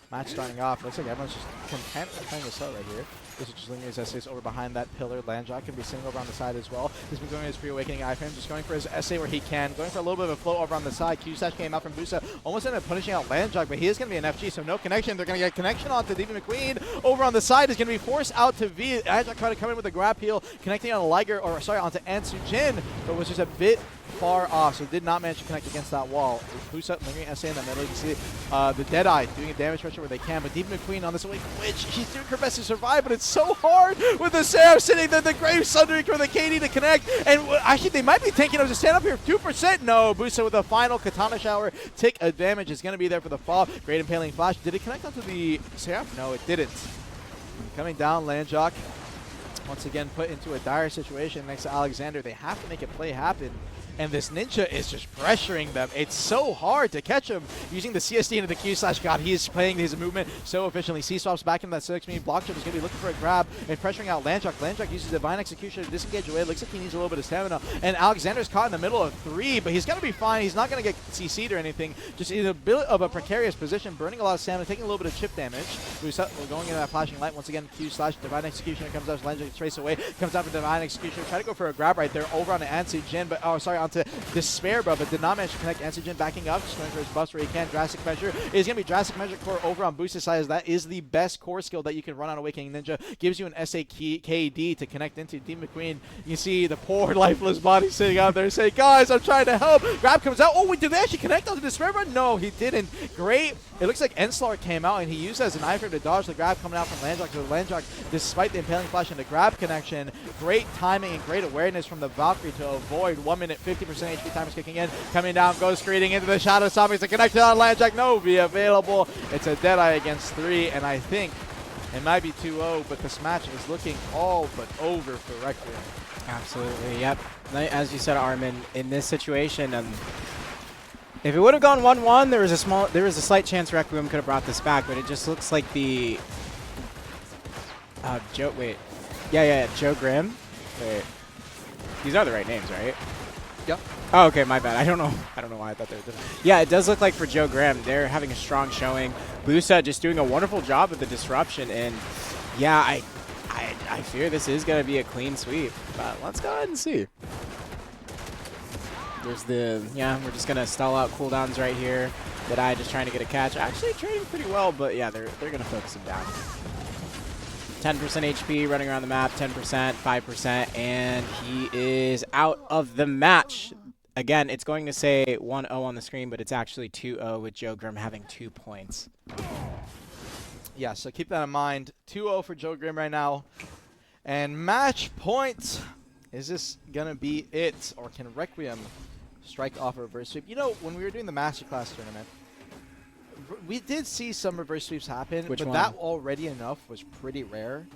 Match starting off. Looks like everyone's just content with playing this out right here. This is just lingering his essays over behind that pillar. Landjock can be sitting over on the side as well. He's been going his pre-awakening iframe, just going for his essay where he can. Going for a little bit of a flow over on the side. Q-Sash came out from Busa. Almost ended up punishing out Landjock, but he is going to be an FG, so no connection. They're going to get connection onto Diva McQueen. Over on the side is going to be forced out to V. Landjock tried to come in with a grab heal, connecting on Liger, or sorry, onto Ansu Jin, but was just a bit far off, so did not manage to connect against that wall. Busa lingering essay in the middle. You can see the Deadeye doing a damage pressure where they can, but Diva McQueen on this awakening witch, she's doing her best to survive, but it's so hard with the Sam sitting there, the Grave Sundering for the KD to connect, and actually they might be tanking up to stand up here 2%. No, Busa with a final Katana Shower. Tick of damage is going to be there for the fall. Great Impaling Flash. Did it connect onto the Seraph? No, it didn't. Coming down, Landjock once again put into a dire situation next to Alexander. They have to make a play happen. and this Ninja is just pressuring them. It's so hard to catch him using the CSD into the Q/. God, he is playing his movement so efficiently. C-swaps back in that 6-meter block jump. Is going to be looking for a grab and pressuring out Landjock. Landjock uses Divine Execution to disengage away. Looks like he needs a little bit of stamina. And Alexander's caught in the middle of 3, but he's going to be fine. He's not going to get CC'd or anything. Just in a bit of a precarious position, burning a lot of stamina, taking a little bit of chip damage. We're going into that flashing light once again. Q/ Divine Execution. It comes out. Landjock trace away. Comes out for Divine Execution. Try to go for a grab right there over on the Ansu Jin, but onto Despair, but did not manage to connect. Ansu Jin backing up, just going for his bust where he can. Drastic Measure is going to be Drastic Measure core over on Boost's side, as that is the best core skill that you can run on Awakening Ninja. Gives you an SAKD to connect into. D McQueen, you see the poor lifeless body sitting out there saying, guys, I'm trying to help. Grab comes out. Oh, wait, did they actually connect onto Despair? No, he didn't. Great. It looks like Enslar came out and he used as an eye frame to dodge the grab coming out from Landjock. So Landjock, despite the impaling flash and the grab connection, great timing and great awareness from the Valkyrie to avoid 1 minute 50% HP time is kicking in. Coming down, goes screening into the Shadow Zombies to connect to that Landjock. No, be available. It's a Deadeye against 3, and I think it might be 2-0, but this match is looking all but over for Requiem. Absolutely, yep. As you said, Armin, in this situation, if it would have gone 1-1, there was a slight chance Requiem could have brought this back, but it just looks like the Joe Grimm. Wait, these are the right names, right? Yep. Oh, okay, my bad. I don't know why I thought they were different. Yeah, it does look like for Joe Grimm, they're having a strong showing. Busa just doing a wonderful job with the disruption, and yeah, I fear this is going to be a clean sweep, but let's go ahead and see. There's we're just going to stall out cooldowns right here. Deadeye just trying to get a catch. Actually trading pretty well, but yeah, they're going to focus him down. 10% HP running around the map, 10%, 5%, and he is out of the match. Again, it's going to say 1-0 on the screen, but it's actually 2-0 with Joe Grimm having 2 points. Yeah, so keep that in mind. 2-0 for Joe Grimm right now. And match point. Is this going to be it? Or can Requiem strike off a reverse sweep? You know, when we were doing the Masterclass tournament, we did see some reverse sweeps happen, but that already enough was pretty rare.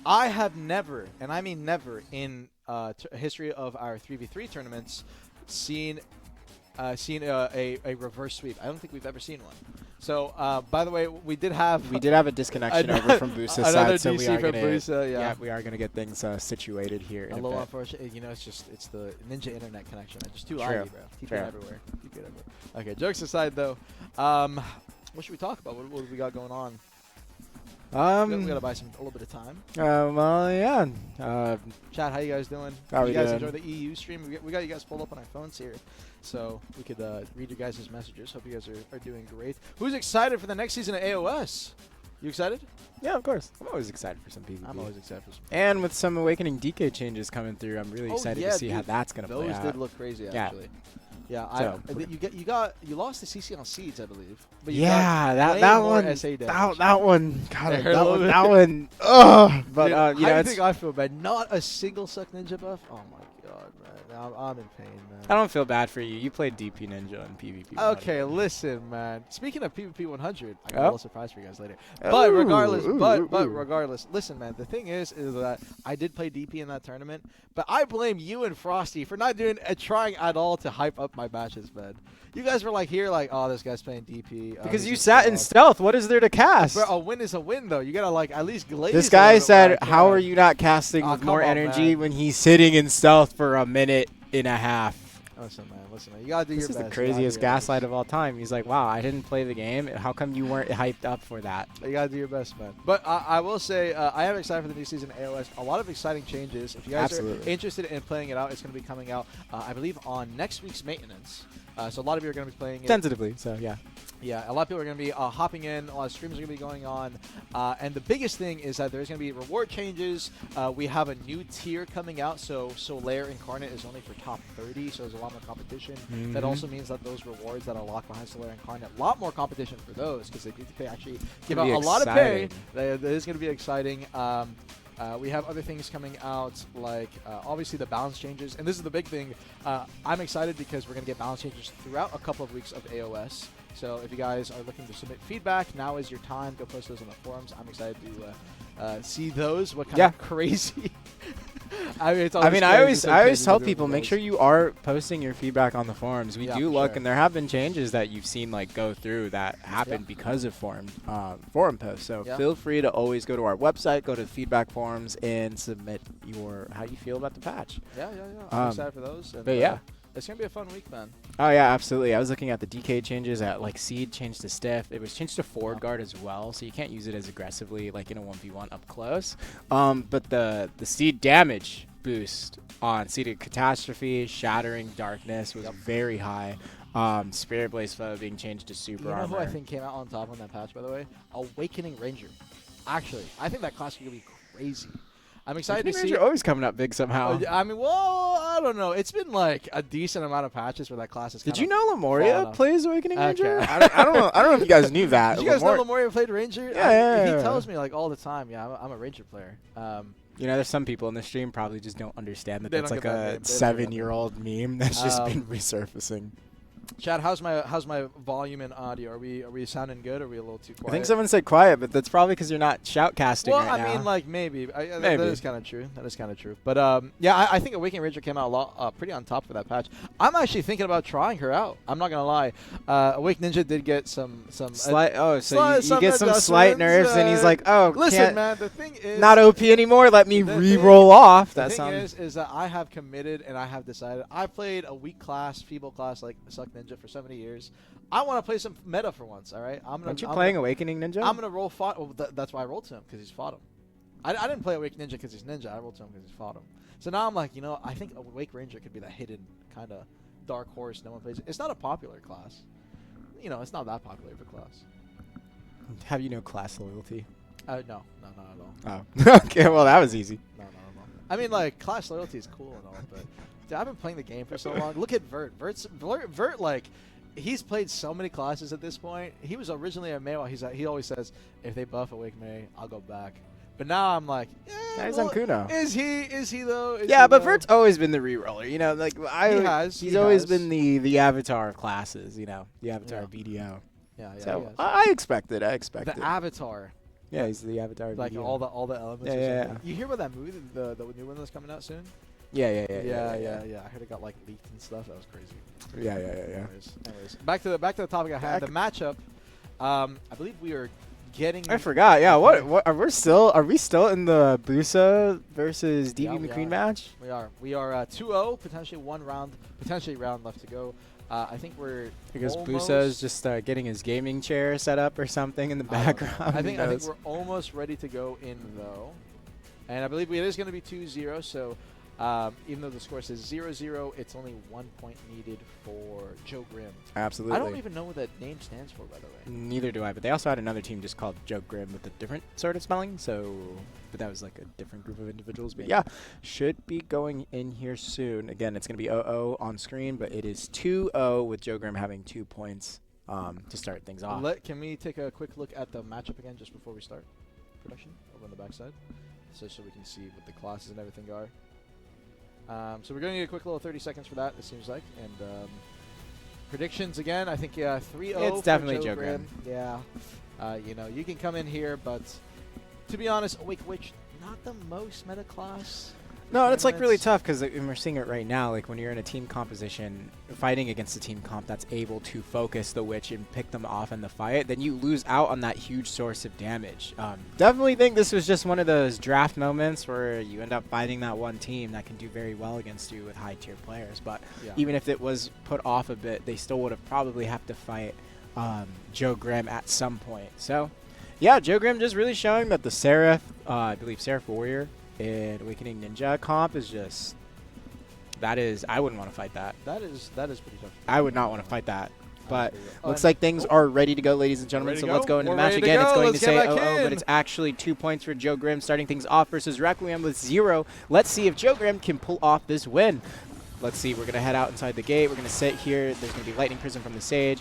I have never, and I mean never, in history of our 3v3 tournaments, seen a reverse sweep. I don't think we've ever seen one. So, by the way, we did have a disconnection over from Busa's side, so we are going to we are going to get things situated here. A little unfortunate, you know, it's the Ninja internet connection. It's just too laggy, bro. Keep it everywhere. Keep it everywhere. Okay, jokes aside though, what should we talk about? What do we got going on? We gotta buy a little bit of time. Well, yeah. Chat, how you guys doing? How you guys enjoy the EU stream? We got you guys pulled up on our phones here, so we could read your guys' messages. Hope you guys are doing great. Who's excited for the next season of AOS? You excited? Yeah, of course. I'm always excited for some PvP. I'm always excited for some PvP. And with some Awakening DK changes coming through, I'm really excited to see how that's gonna play out. Those did look crazy, actually. Yeah, you lost the CC on Seeds, I believe. But you that one. But you know, I think I feel bad. Not a single suck ninja buff. Oh my god, man. I'm in pain, man. I don't feel bad for you. You played DP Ninja and PvP 100. Okay, listen, man. Speaking of PvP 100, I got a little surprise for you guys later. But regardless, listen, man. The thing is that I did play DP in that tournament, but I blame you and Frosty for not trying at all to hype up my matches, man. You guys were like here, like, oh, this guy's playing DP. Because you sat in stealth. What is there to cast? Bro, a win is a win, though. You gotta like at least glaze. This guy said, "How are you not casting with more energy when he's sitting in stealth for a minute and a half?" Listen, man. You gotta do your best. This is the craziest gaslight of all time. He's like, "Wow, I didn't play the game. How come you weren't hyped up for that?" You gotta do your best, man. But I will say, I am excited for the new season of AOS. A lot of exciting changes. If you guys are interested in playing it out, it's going to be coming out, I believe, on next week's maintenance. So a lot of you are going to be playing it. Tentatively, so yeah. Yeah, a lot of people are going to be hopping in. A lot of streams are going to be going on. And the biggest thing is that there's going to be reward changes. We have a new tier coming out. So Solaire Incarnate is only for top 30, so there's a lot more competition. That also means that those rewards that are locked behind Solaire Incarnate, a lot more competition for those because they actually give out a lot of pay. That is going to be exciting. We have other things coming out, like obviously the balance changes. And this is the big thing. I'm excited because we're going to get balance changes throughout a couple of weeks of AOS. So if you guys are looking to submit feedback, now is your time. Go post those on the forums. I'm excited to see those. What kind of crazy I mean, it's I mean, always I always tell crazy people, to make sure you are posting your feedback on the forums. We Yeah, do for look, sure. and there have been changes that you've seen like go through that happened because of forum posts. So Yeah. feel free to always go to our website, go to the feedback forums, and submit your how you feel about the patch. Yeah. I'm excited for those. And, But yeah. It's going to be a fun week, man. Oh yeah, absolutely. I was looking at the DK changes at like Seed changed to Stiff. It was changed to forward guard as well, so you can't use it as aggressively like in a 1v1 up close. But the Seed damage boost on Seeded Catastrophe, Shattering, Darkness was very high. Spirit Blaze Foe being changed to Super You know Armor. who I think came out on top on that patch, by the way? Awakening Ranger. Actually, I think that class is going to be crazy. I'm excited to see. You're always coming up big somehow. I mean, well, I don't know. It's been like a decent amount of patches where that class is. Did you know Lemuria plays Awakening Ranger? Okay. I don't know. I don't know if you guys knew that. Did you guys know Lemuria played Ranger? Yeah. He tells me like all the time. Yeah, I'm a Ranger player. You know, there's some people in the stream probably just don't understand that They that's don't like get that a meme. They don't get that 7-year-old meme that's just been resurfacing. Chad, how's my volume and audio? Are we sounding good? Or are we a little too quiet? I think someone said quiet, but that's probably because you're not shoutcasting Well, right now. I mean, like maybe. Maybe. That is kind of true. That is kind of true. But yeah, I think Awakening Ranger came out a lot, pretty on top for that patch. I'm actually thinking about trying her out. I'm not gonna lie. Awake Ninja did get some slight. So slight- you get some slight adjustments, nerfs, and he's like, "Oh, listen, can't, man. The thing is, not OP anymore. Let me the re-roll off." The That thing sounds. is that I have committed and I have decided. I played a weak class, feeble class like Suck Ninja for so many years. I want to play some meta for once. All right, Aren't you playing Awakening Ninja? I'm gonna roll fought. Well, that's why I rolled to him because he's fought him. I didn't play Awake Ninja because he's ninja. I rolled to him because he's fought him. So now I'm like, you know, I think Awake Ranger could be that hidden kind of dark horse no one plays. It's not a popular class. You know, it's not that popular of a class. Have you no class loyalty? No, not at all. Oh, okay. Well, that was easy. No. I mean, like class loyalty is cool and all, but dude, I've been playing the game for so long. Look at Vert. Vert, like. He's played so many classes at this point. He was originally a Mei. He always says, if they buff Awake Mei, I'll go back. But now I'm like, yeah, He's on Kuno. Is he though? Yeah, but Vert's always been the re-roller. You know, like he's always been the avatar of classes. You know, the avatar of BDO. Yeah. So I expect it. The avatar. Yeah, he's the avatar of like BDO. all the elements. Yeah. You hear about that movie, the new one that's coming out soon? Yeah. I heard it got like leaked and stuff. That was crazy. Yeah. Anyways, back to the topic I had. The matchup. I believe we are getting. I forgot. Yeah. What are we still in the Busa versus DB McQueen match? We are 2-0, potentially round left to go. I think we're. Because Busa is just getting his gaming chair set up or something in the background. I think we're almost ready to go in though, and I believe it is going to be 2-0. So. Even though the score says 0-0, it's only 1 point needed for Joe Grimm. Absolutely. I don't even know what that name stands for, by the way. Neither do I, but they also had another team just called Joe Grimm with a different sort of spelling, but that was like a different group of individuals. But yeah, should be going in here soon. Again, it's going to be 0-0 on screen, but it is 2-0 with Joe Grimm having 2 points to start things off. Can we take a quick look at the matchup again just before we start production over on the backside? So we can see what the classes and everything are. So we're going to need a quick little 30 seconds for that, it seems like. And predictions again, I think 3-0. It's definitely Joe Grimm. Yeah. You know, you can come in here, but to be honest, Awake Witch, not the most meta class. No, and it's like really tough because we're seeing it right now. Like when you're in a team composition, fighting against a team comp that's able to focus the witch and pick them off in the fight, then you lose out on that huge source of damage. Definitely think this was just one of those draft moments where you end up fighting that one team that can do very well against you with high tier players. But even if it was put off a bit, they still would have probably have to fight Joe Grimm at some point. So yeah, Joe Grimm just really showing that the Seraph, I believe Seraph Warrior, and Awakening Ninja comp is just I wouldn't want to fight that. That is pretty tough. I would not want to fight that. But looks like things are ready to go, ladies and gentlemen. So let's go into the match again. It's going to say 0-0, but it's actually 2 points for Joe Grimm, starting things off versus Requiem with 0. Let's see if Joe Grimm can pull off this win. Let's see. We're going to head out inside the gate. We're going to sit here. There's going to be Lightning Prism from the Sage.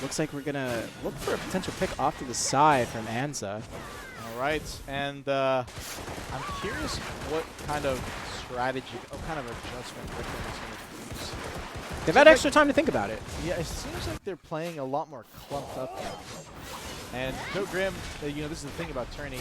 Looks like we're going to look for a potential pick off to the side from Ansa. All right, and I'm curious what kind of strategy, what kind of adjustment Requiem is going to use. They've had extra time to think about it. Yeah, it seems like they're playing a lot more clumped up now. And Joe Grimm, you know, this is the thing about tourney.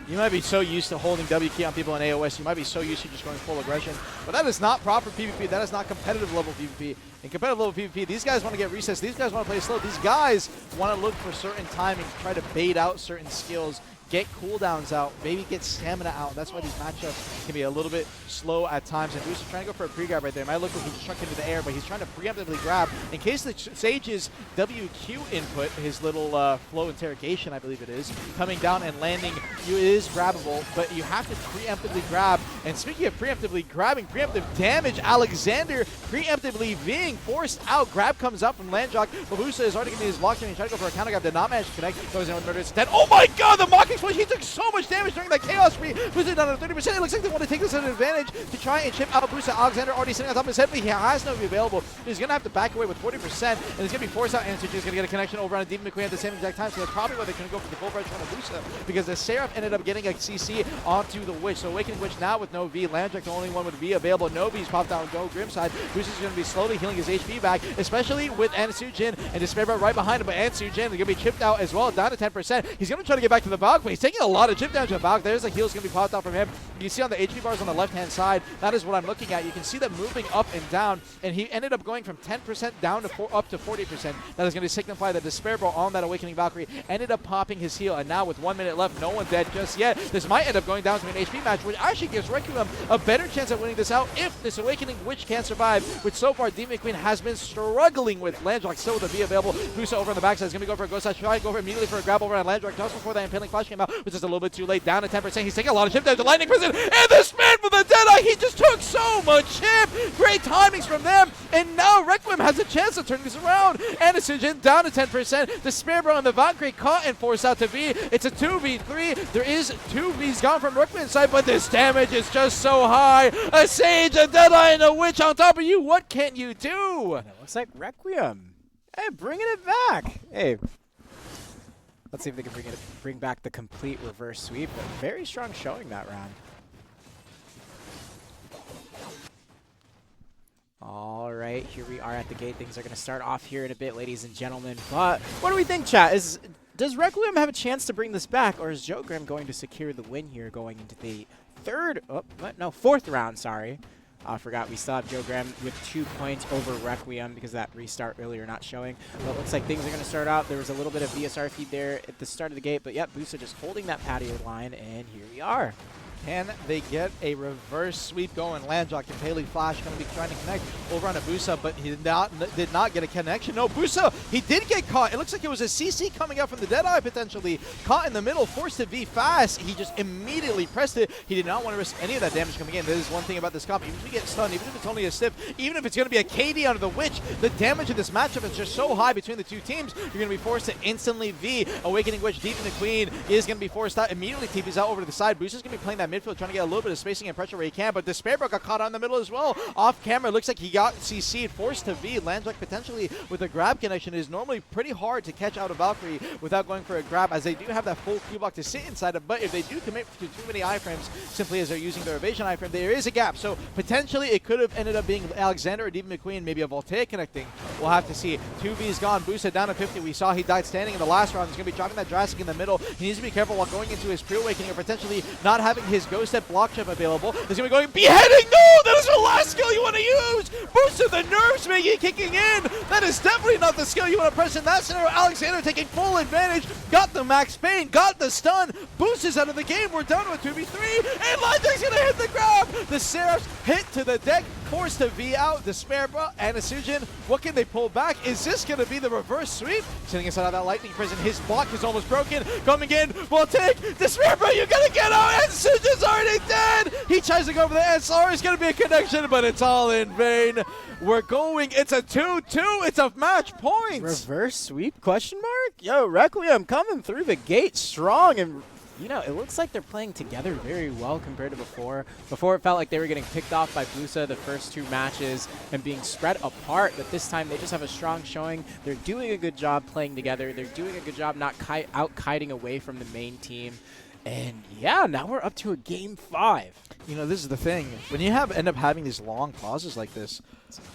You might be so used to holding W key on people in AOS. You might be so used to just going full aggression. But that is not proper PvP. That is not competitive level PvP. In competitive level PvP, these guys want to get resets. These guys want to play slow. These guys want to look for certain timing, try to bait out certain skills, get cooldowns out, maybe get stamina out. That's why these matchups can be a little bit slow at times. And Booster's trying to go for a pre-grab right there. It might look like he just struck into the air, but he's trying to preemptively grab. In case the Sage's WQ input, his little flow interrogation, I believe it is, coming down and landing, it is grabbable, but you have to preemptively grab. And speaking of preemptively grabbing, preemptive damage, Alexander preemptively being forced out. Grab comes up from Landjock. Babusa is already getting his block and trying to go for a counter grab, did not manage to connect. Goes in with Murderous Intent. Oh my god, the mocking explosion! He took so much damage during that chaos spree. Booster down to 30%. It looks like they want to take this as an advantage to try and chip out Booster. Alexander already sitting on top of his head, but he has no available. He's going to have to back away with 40%, and he's going to be forced out, and he's going to get a connection over on a Demon McQueen at the same exact time, so that's probably why they're going to go for the full rush on Booster, because the Seraph ended up getting a CC onto the Witch. So Awakening Witch now with no V. Landjack the only one with V available. No V's popped out on Go Grim side. Booster's going to be slowly healing his HP back, especially with Ansujin and Despair right behind him, but Ansujin is going to be chipped out as well, down to 10%. He's going to try to get back to the Valk, but he's taking a lot of chip damage to Valk. There's a heal's going to be popped out from him. You see on the HP bars on the left-hand side, that is what I'm looking at. You can see them moving up and down, and he ended up going from 10% down to up to 40%. That is going to signify that Despair Ball on that Awakening Valkyrie ended up popping his heal, and now with 1 minute left, no one dead just yet. This might end up going down to an HP match, which actually gives Requiem a better chance at winning this out if this Awakening Witch can survive, which so far Demon Queen has been struggling with. Landrock still with a V available. Busa over on the backside is going to go for a ghost side. Try to go for immediately for a grab over on Landrock just before that impaling flash came out, which is a little bit too late. Down to 10%. He's taking a lot of chip damage. The Lightning Prison and this man with the Deadeye. He just took so much chip. Great timings from them. And now Requiem has a chance to turn this around. And Decision down to 10%. The Spear Bro and the Valkyrie caught and forced out to V. It's a 2v3. There is 2 Vs gone from Requiem's side, but this damage is just so high. A Sage, a Deadeye, and a Witch on top of you. What can you do? It looks like Requiem. Hey, bringing it back. Hey. Let's see if they can bring back the complete reverse sweep. But very strong showing that round. All right, here we are at the gate. Things are going to start off here in a bit, ladies and gentlemen. But what do we think, chat? Does Requiem have a chance to bring this back, or is Joe Grimm going to secure the win here going into the fourth round, sorry. I forgot we still have Joe Grimm with 2 points over Requiem because that restart earlier not showing. But it looks like things are going to start out. There was a little bit of VSR feed there at the start of the gate, but yep, Busa just holding that patio line, and here we are. Can they get a reverse sweep going? Landjock and Paley Flash going to be trying to connect over on Busa, but he did not get a connection. No, Busa, he did get caught. It looks like it was a CC coming out from the Deadeye potentially. Caught in the middle, forced to V fast. He just immediately pressed it. He did not want to risk any of that damage coming in. That is one thing about this comp. Even if you get stunned, even if it's only a stiff, even if it's going to be a KD under the Witch, the damage in this matchup is just so high between the two teams. You're going to be forced to instantly V. Awakening Witch deep in the Queen is going to be forced out. Immediately TP's out over to the side. Busa's going to be playing that midfield, trying to get a little bit of spacing and pressure where he can, but Despair got caught on the middle as well. Off camera, looks like he got CC'd, forced to V. Landjack potentially with a grab connection. It is normally pretty hard to catch out a Valkyrie without going for a grab, as they do have that full Q block to sit inside of, but if they do commit to too many iframes, simply as they're using their evasion iframe, there is a gap. So potentially it could have ended up being Alexander or Demon McQueen, maybe a Voltaic connecting. We'll have to see. 2V's gone. Busa down to 50. We saw he died standing in the last round. He's going to be dropping that Jurassic in the middle. He needs to be careful while going into his pre-awakening or potentially not having his Ghost Step block chip available. He's going to be going beheading. No, that is the last skill you want to use. Busa, the nerves maybe kicking in. That is definitely not the skill you want to press in that scenario. Alexander taking full advantage. Got the max pain. Got the stun. Busa's out of the game. We're down to a 2v3. And Landjack's going to hit the grab. The Seraphs hit to the deck. Forced to V out. Despair and Asujin. What can they pull back? Is this going to be the reverse sweep? Sitting inside of that lightning prison. His block is almost broken. Coming in. Voltaic. Despair, you got to get out. And Asujin's already dead. He tries to go for the SR. It's going to be a connection, but it's all in vain. We're going. It's a 2-2. It's a match point. Reverse sweep? Question mark? Yo, Requiem coming through the gate strong, and you know, it looks like they're playing together very well compared to before. Before it felt like they were getting picked off by Busa the first 2 matches and being spread apart, but this time they just have a strong showing. They're doing a good job playing together. They're doing a good job not out-kiting away from the main team. And yeah, now we're up to a game 5. You know, this is the thing. When you end up having these long pauses like this,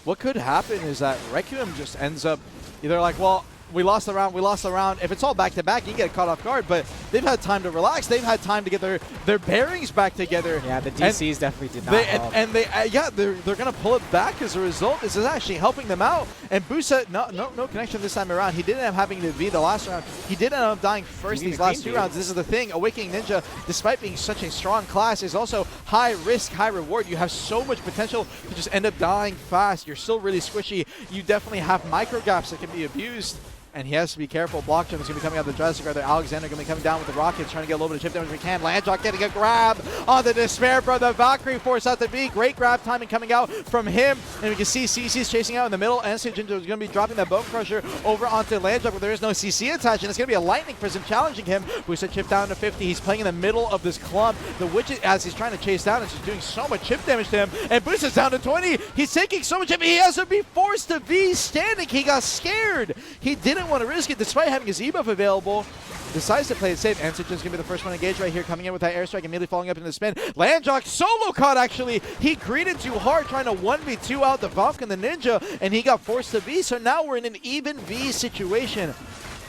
what could happen is that Requiem just ends up either like, well, we lost the round. If it's all back-to-back, you get caught off guard, but they've had time to relax. They've had time to get their bearings back together. Yeah, the DCs definitely did not help. And they're going to pull it back as a result. This is actually helping them out. And Busa, no connection this time around. He didn't end up having to be the last round. He did end up dying first these last 2 rounds. This is the thing. Awakening Ninja, despite being such a strong class, is also high risk, high reward. You have so much potential to just end up dying fast. You're still really squishy. You definitely have micro gaps that can be abused. And he has to be careful. Blockchain is going to be coming out of the Jurassic Guard. Alexander going to be coming down with the rockets, trying to get a little bit of chip damage if we can. Landjock getting a grab on the Despair, bro. The Valkyrie force out to be. Great grab timing coming out from him. And we can see CC's chasing out in the middle. And Jinjo is going to be dropping that Bone Crusher over onto Landjock, but there is no CC attached. And it's going to be a Lightning Prism challenging him. Busa chip down to 50. He's playing in the middle of this clump. The Witch, as he's trying to chase down, is just doing so much chip damage to him. And Busa's down to 20. He's taking so much chip. He has to be forced to be standing. He got scared. He didn't want to risk it despite having his E-buff available. Decides to play it safe. Antigen's going to be the first one engaged right here, coming in with that airstrike, immediately following up into the spin. Landjock solo caught, actually. He greeted too hard, trying to 1v2 out the Valk and the Ninja, and he got forced to V. So now we're in an even V situation.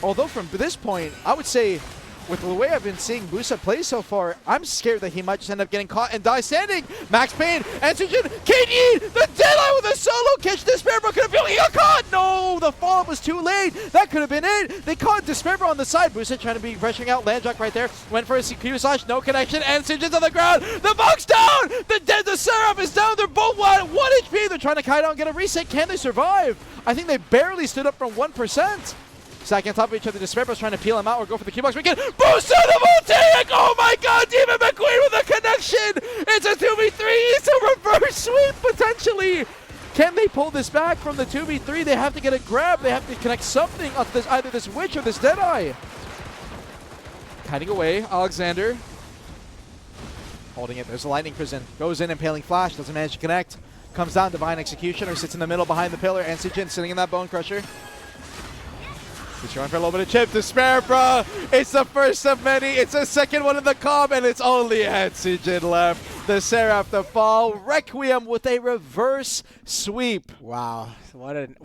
Although from this point, I would say, with the way I've been seeing Busa play so far, I'm scared that he might just end up getting caught and die standing. Max Payne, Antigen, KD, the deadline with a solo catch. Despair-Bro could have been, he got caught! No, the follow-up was too late. That could have been it. They caught Despair-Bro on the side. Busa trying to be pressuring out. Landjock right there. Went for a CPU slash, no connection. Antigen's on the ground. The Buck's down! The Seraph is down. They're both 1 HP. They're trying to kite out and get a reset. Can they survive? I think they barely stood up from 1%. Stacking on top of each other. Despair-Bro's trying to peel him out or go for the Q-Box. We can boost to the Voltaic! Oh my god, Demon McQueen with a connection! It's a 2v3! It's a reverse sweep, potentially! Can they pull this back from the 2v3? They have to get a grab. They have to connect something onto this, either this Witch or this Deadeye. Kiting away, Alexander. Holding it. There's a Lightning Prison. Goes in, Impaling Flash. Doesn't manage to connect. Comes down, Divine Executioner. Sits in the middle behind the pillar. Antigen sitting in that Bone Crusher. He's trying for a little bit of chip. Despair-Bro. It's the first of many. It's the second one in the comp, and it's only Antigen left. The Seraph the fall. Requiem with a reverse sweep. Wow. What an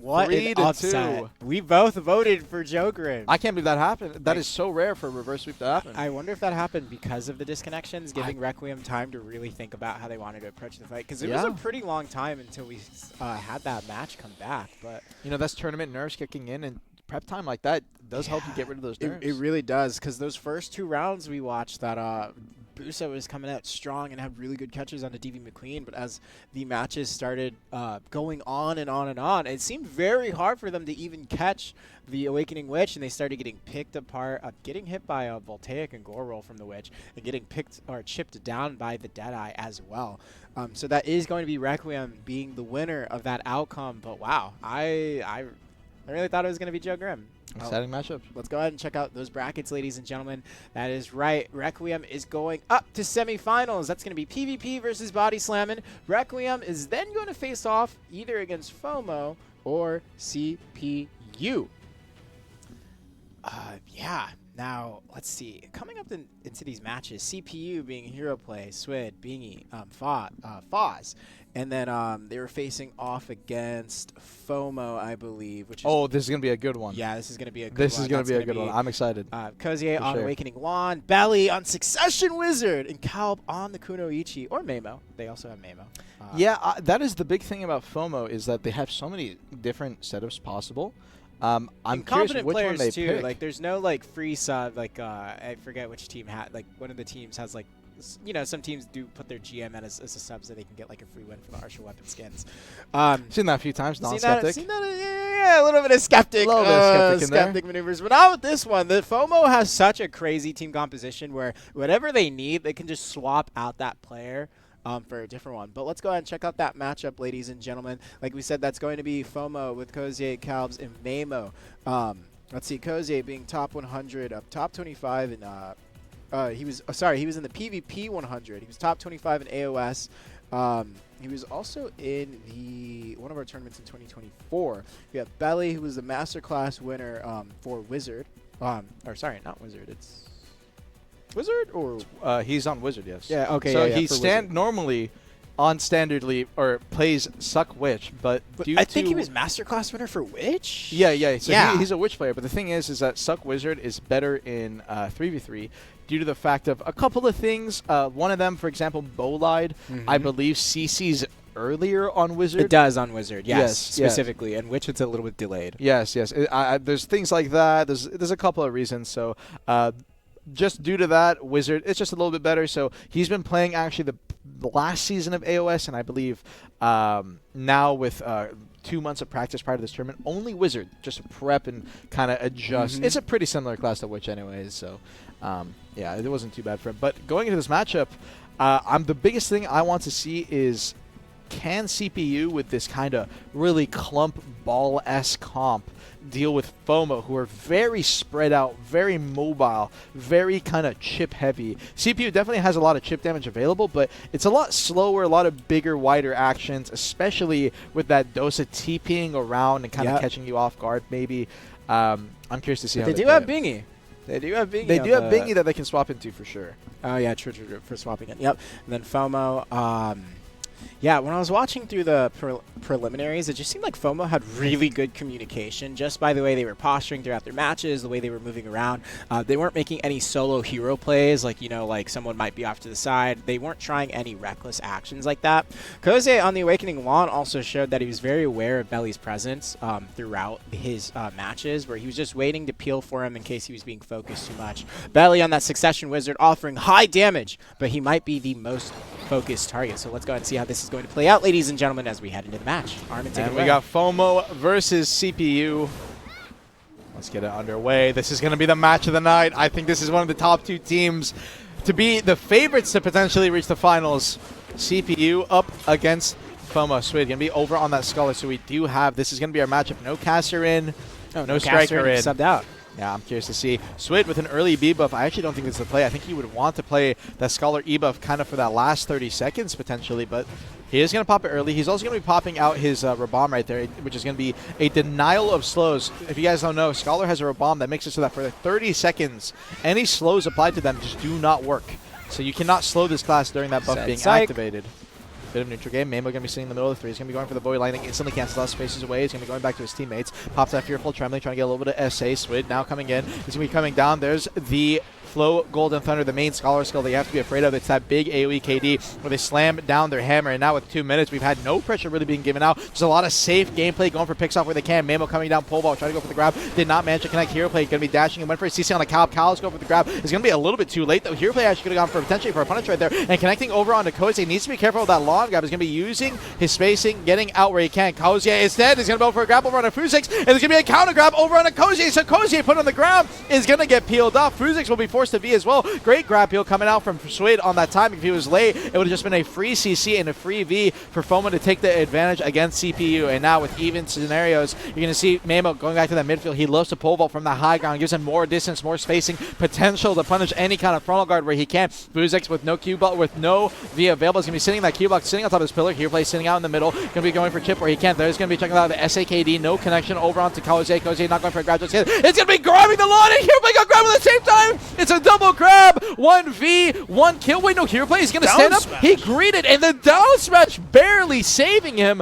upset. We both voted for Griiiiiim. I can't believe that happened. That is so rare for a reverse sweep to happen. I wonder if that happened because of the disconnections, giving Requiem time to really think about how they wanted to approach the fight. Because it was a pretty long time until we had that match come back. But you know, that's tournament nerves kicking in, and prep time like that does help you get rid of those nerves. It really does, because those first 2 rounds we watched that Busa was coming out strong and had really good catches on the DV McQueen, but as the matches started going on and on and on, it seemed very hard for them to even catch the Awakening Witch, and they started getting picked apart, getting hit by a Voltaic and Gore Roll from the Witch, and getting picked or chipped down by the Deadeye as well. So that is going to be Requiem being the winner of that outcome, but wow, I really thought it was going to be Griiiiiim. Exciting matchup. Let's go ahead and check out those brackets, ladies and gentlemen. That is right. Requiem is going up to semifinals. That's going to be PvP versus BODYSLAMN. Requiem is then going to face off either against FOMO or CPU. Yeah. Now, let's see. Coming up into these matches, CPU being Hero Play, Swid, Bingy, Foz. And then they were facing off against FOMO, I believe. Which is this is going to be a good one. Yeah, this is going to be a good one. This is going to be a good one. I'm excited. Kozier on Awakening Wand, Belly on Succession Wizard, and Kalb on the Kunoichi, or Mamo. They also have Mamo. That is the big thing about FOMO, is that they have so many different setups possible. I'm curious which one they pick. Like, there's no like free sub. Like, I forget which team had. Like, one of the teams has like, you know, some teams do put their GM in as a sub so they can get like a free win for the Archer weapon skins. Seen that a few times. Non-skeptic. Seen that, yeah, a little bit of skeptic. A little bit of skeptic maneuvers, but not with this one. The FOMO has such a crazy team composition where whatever they need, they can just swap out that player for a different one. But let's go ahead and check out that matchup, ladies and gentlemen. Like we said, that's going to be FOMO with Kozier, Kalbs, and Mamo. Let's see, Kozier being top 100, top 25 in he was in the PvP 100. He was top 25 in AOS. He was also in one of our tournaments in 2024. We have Belly, who was the Masterclass winner for Wizard. Or sorry, not Wizard. It's Wizard or he's on Wizard, yes. Yeah. Okay. So he normally on standard league or plays Suck Witch, but I think he was Masterclass winner for Witch. Yeah. So yeah. He's a Witch player, but the thing is that Suck Wizard is better in 3v3 due to the fact of a couple of things. One of them, for example, Bolide, I believe CC's earlier on Wizard. It does on Wizard, yes specifically, and Witch it's a little bit delayed. Yes. There's things like that. There's a couple of reasons. So just due to that, Wizard, it's just a little bit better. So he's been playing actually the last season of AOS, and I believe now with 2 months of practice prior to this tournament, only Wizard, just to prep and kind of adjust. It's a pretty similar class to Witch anyways, so yeah, it wasn't too bad for him. But going into this matchup, the biggest thing I want to see is, can CPU with this kind of really clump ball-esque comp deal with FOMO, who are very spread out, very mobile, very kind of chip heavy. CPU definitely has a lot of chip damage available, but it's a lot slower, a lot of bigger, wider actions, especially with that Dosa TPing around and kind of catching you off guard maybe. I'm curious to see how they do have Bingy. They do have Bingy. They do have Bingy that they can swap into for sure. Oh, yeah, true, for swapping it. Yep. And then FOMO. Yeah, when I was watching through the preliminaries, it just seemed like FOMO had really good communication just by the way they were posturing throughout their matches, the way they were moving around. They weren't making any solo hero plays like, like someone might be off to the side. They weren't trying any reckless actions like that. Koze on the Awakening Lawn also showed that he was very aware of Belly's presence throughout his matches, where he was just waiting to peel for him in case he was being focused too much. Belly on that Succession Wizard offering high damage, but he might be the most focused target. So let's go ahead and see how this is going to play out, ladies and gentlemen, as we head into the match. Armin, take it away. We got FOMO versus CPU. Let's get it underway. This is going to be the match of the night. I think this is one of the top 2 teams to be the favorites to potentially reach the finals. CPU up against FOMO. Swid going to be over on that Scholar, so we do have, this is going to be our matchup. No caster in, no striker in. Subbed out. Yeah, I'm curious to see. Swid with an early B buff. I actually don't think this is the play. I think he would want to play that Scholar E buff kind of for that last 30 seconds potentially, but he is going to pop it early. He's also going to be popping out his Rabomb right there, which is going to be a denial of slows. If you guys don't know, Scholar has a Rabomb that makes it so that for the 30 seconds, any slows applied to them just do not work. So you cannot slow this class during that buff being activated. Bit of neutral game. Mamo going to be sitting in the middle of the 3. He's going to be going for the void lightning. Instantly cancels out, spaces away. He's going to be going back to his teammates. Pops that Fearful Trembling, trying to get a little bit of SA. Swid now coming in. He's going to be coming down. There's the Flow Golden Thunder, the main Scholar skill that you have to be afraid of. It's that big AoE KD where they slam down their hammer. And now with 2 minutes, we've had no pressure really being given out. There's a lot of safe gameplay going for picks off where they can. Mamo coming down, pole vault, trying to go for the grab. Did not manage to connect. Hero Play going to be dashing and went for a CC on a Cal. Cal's going for the grab. It's going to be a little bit too late though. Hero Play actually could have gone for potentially for a punish right there. And connecting over onto Koze. Needs to be careful with that lawn grab. He's going to be using his spacing, getting out where he can. Koze is dead. He's going to go for a grab over on a Fuzix. And there's going to be a counter grab over on a Koze. So Koze put on the ground is going to get peeled off. Fuzix will be forced to V as well. Great grab peel coming out from Swid on that time. If he was late, it would have just been a free CC and a free V for FOMO to take the advantage against CPU. And now with even scenarios, you're going to see Mamo going back to that midfield. He loves to pole vault from the high ground, gives him more distance, more spacing, potential to punish any kind of frontal guard where he can. Fuzix with no Q block, with no V available, is going to be sitting in that Q block, sitting on top of this pillar. Hero Play sitting out in the middle, going to be going for chip where he can. There's going to be checking out the SAKD, no connection over onto Koze. Koze not going for a grab. It's going to be grabbing the lawn, and Hero Play got grabbed at the same time. It's a double grab, 1V, 1 kill. Wait, no, Hero Play is going to stand up. He greeted, and the down smash barely saving him.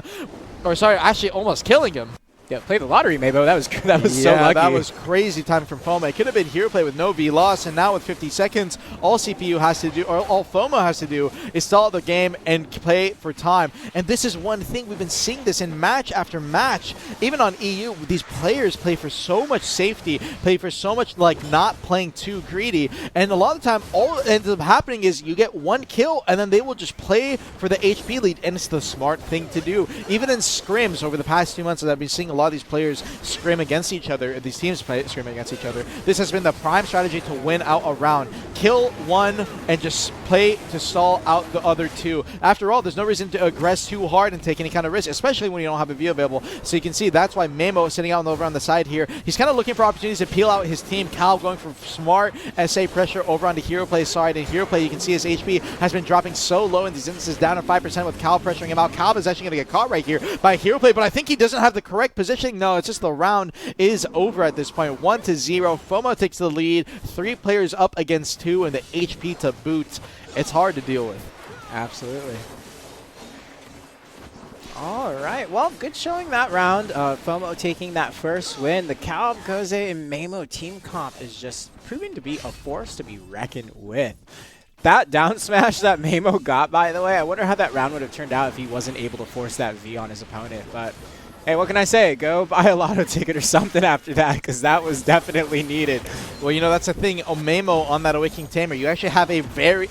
Or sorry, actually almost killing him. Yeah, play the lottery, Mabo. That was so lucky. That was crazy timing from FOMO. It could have been Hero Play with no V loss, and now with 50 seconds, all CPU has to do, or all FOMO has to do, is stall the game and play for time. And this is one thing, we've been seeing this in match after match. Even on EU, these players play for so much safety, play for so much, like, not playing too greedy. And a lot of the time, all that ends up happening is you get 1 kill, and then they will just play for the HP lead, and it's the smart thing to do. Even in scrims over the past 2 months, I've been seeing a lot of these players scrim against each other, these teams scrim against each other. This has been the prime strategy to win out a round. Kill 1 and just play to stall out the other 2. After all, there's no reason to aggress too hard and take any kind of risk, especially when you don't have a V available. So you can see that's why Mamo is sitting out over on the side here. He's kind of looking for opportunities to peel out his team. Cal going for smart SA pressure over onto Hero Play's side. And Hero Play, you can see his HP has been dropping so low in these instances, down to 5% with Cal pressuring him out. Cal is actually going to get caught right here by Hero Play, but I think he doesn't have the correct positioning. No, it's just the round is over at this point. 1-0. FOMO takes the lead. 3 players up against 2 and the HP to boot. It's hard to deal with. Absolutely. All right, well, good showing that round. FOMO taking that first win. The Calb, Koze, and Mamo team comp is just proving to be a force to be reckoned with. That down smash that Mamo got, by the way, I wonder how that round would have turned out if he wasn't able to force that V on his opponent. But hey, what can I say? Go buy a lotto ticket or something after that, because that was definitely needed. Well, you know, that's the thing. Mamo on that Awakening Tamer, you actually have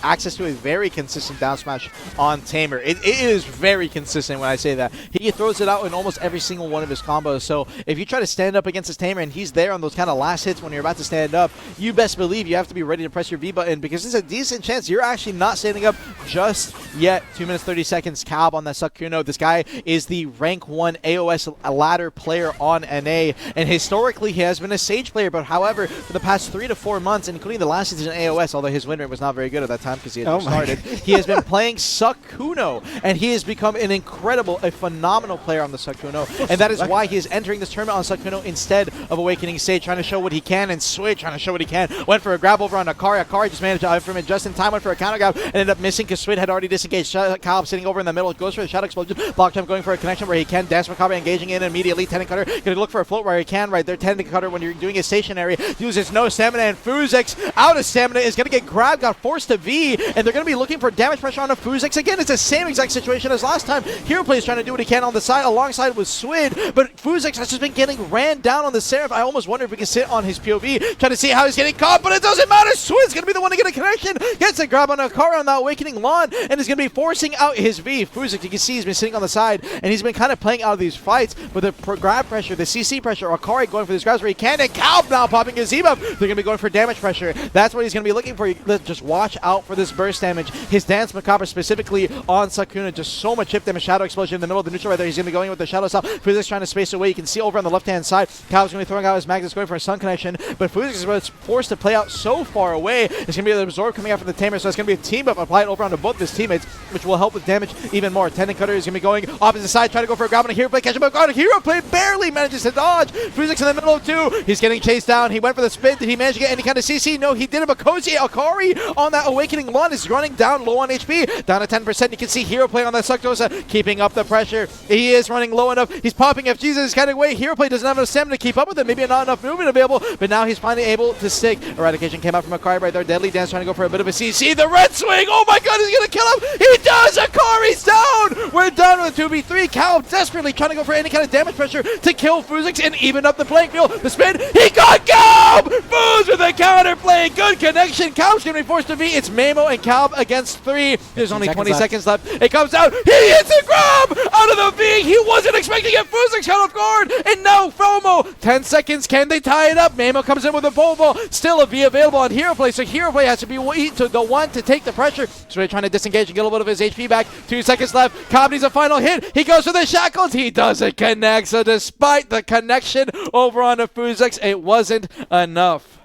access to a very consistent down smash on Tamer. It is very consistent when I say that. He throws it out in almost every single one of his combos. So if you try to stand up against his Tamer and he's there on those kind of last hits when you're about to stand up, you best believe you have to be ready to press your V button, because there's a decent chance you're actually not standing up just yet. 2 minutes 30 seconds. Calb on that Sukuno. This guy is the rank 1 AOS ladder player on NA, and historically he has been a Sage player, but however, for the past 3 to 4 months, including the last season in AOS, although his win rate was not very good at that time because he had just started, he has been playing Sukuno, and he has become a phenomenal player on the Sukuno, and that is why he is entering this tournament on Sukuno instead of Awakening Sage, trying to show what he can, and Switch trying to show what he can. Went for a grab over on Akari. Akari just managed to outframe it just in time, went for a counter grab, and ended up missing because Switch had already disengaged. Calb sitting over in the middle, goes for the Shadow Explosion, block jump going for a connection where he can, Dance Macabre engaging in immediately. Tendon Cutter gonna look for a float where he can right there. Tendon Cutter, when you're doing it stationary, uses no stamina, and Fuzix out of stamina is gonna get grabbed, got forced to V, and they're gonna be looking for damage pressure on a Fuzix. Again, it's the same exact situation as last time. Hero Play is trying to do what he can on the side alongside with Swid, but Fuzix has just been getting ran down on the Seraph. I almost wonder if we can sit on his POV, trying to see how he's getting caught, but it doesn't matter. Swid's gonna be the one to get a connection, gets a grab on Akari on the Awakening Lawn, and is gonna be forcing out his V. Fuzix, you can see he's been sitting on the side, and he's been kind of playing out of these fights, but the grab pressure, the CC pressure, Akari going for these grabs where he can, and Calb now popping his Z-buff. They're going to be going for damage pressure. That's what he's going to be looking for. Just watch out for this burst damage. His Dance Macabre specifically on Sukuno, just so much chip damage. Shadow Explosion in the middle of the neutral right there. He's going to be going with the Shadow Stop. Fuzix trying to space away. You can see over on the left-hand side, Calb's going to be throwing out his Magnus, going for a Sun Connection, but Fuzix is forced to play out so far away. It's going to be the Absorb coming out from the Tamer, so it's going to be a team buff applied over onto both of his teammates, which will help with damage even more. Tendon Cutter is going to be going opposite side, trying to go for a grab on a Hero Play, catch him up. Hero Play barely manages to dodge. Fuzix in the middle of 2. He's getting chased down. He went for the spin. Did he manage to get any kind of CC? No, he didn't. But Koji Akari on that Awakening Lawn is running down low on HP. Down to 10%. You can see Hero Play on that Suctosa keeping up the pressure. He is running low enough. He's popping FGs in his kind of way. Hero Play doesn't have enough stamina to keep up with him. Maybe not enough movement available, but now he's finally able to stick. Eradication came out from Akari right there. Deadly Dance trying to go for a bit of a CC. The red swing. Oh my god, he's going to kill him. He does. Akari's down. We're done with 2v3. Calb desperately trying to go for any kind of damage pressure to kill Fuzix and even up the playing field. The spin, he got Calb! Fuz with a counter play, good connection. Calb's gonna be forced to V. It's Mamo and Calb against 3. There's only 20 seconds left. It comes out, he hits a grab out of the V. He wasn't expecting it. Fuzix caught off guard, and now FOMO. 10 seconds, can they tie it up? Mamo comes in with a pole ball. Still a V available on Hero Play, so Hero Play has to be the one to take the pressure. So they're trying to disengage and get a little bit of his HP back. 2 seconds left. Calb needs a final hit. He goes for the shackles. He doesn't connect, so despite the connection over on the Fuzix, it wasn't enough.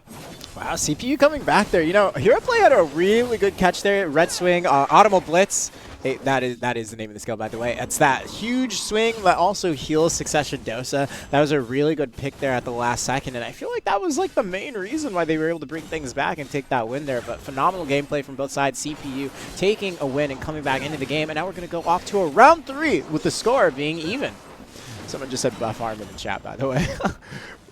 Wow, CPU coming back there. You know, Hero Play had a really good catch there. Red Swing, Automobile Blitz. Hey, that is the name of the skill, by the way. It's that huge swing that also heals Succession Dosa. That was a really good pick there at the last second, and I feel like that was like the main reason why they were able to bring things back and take that win there. But phenomenal gameplay from both sides. CPU taking a win and coming back into the game, and now we're going to go off to a round 3 with the score being even. Someone just said buff arm in the chat, by the way.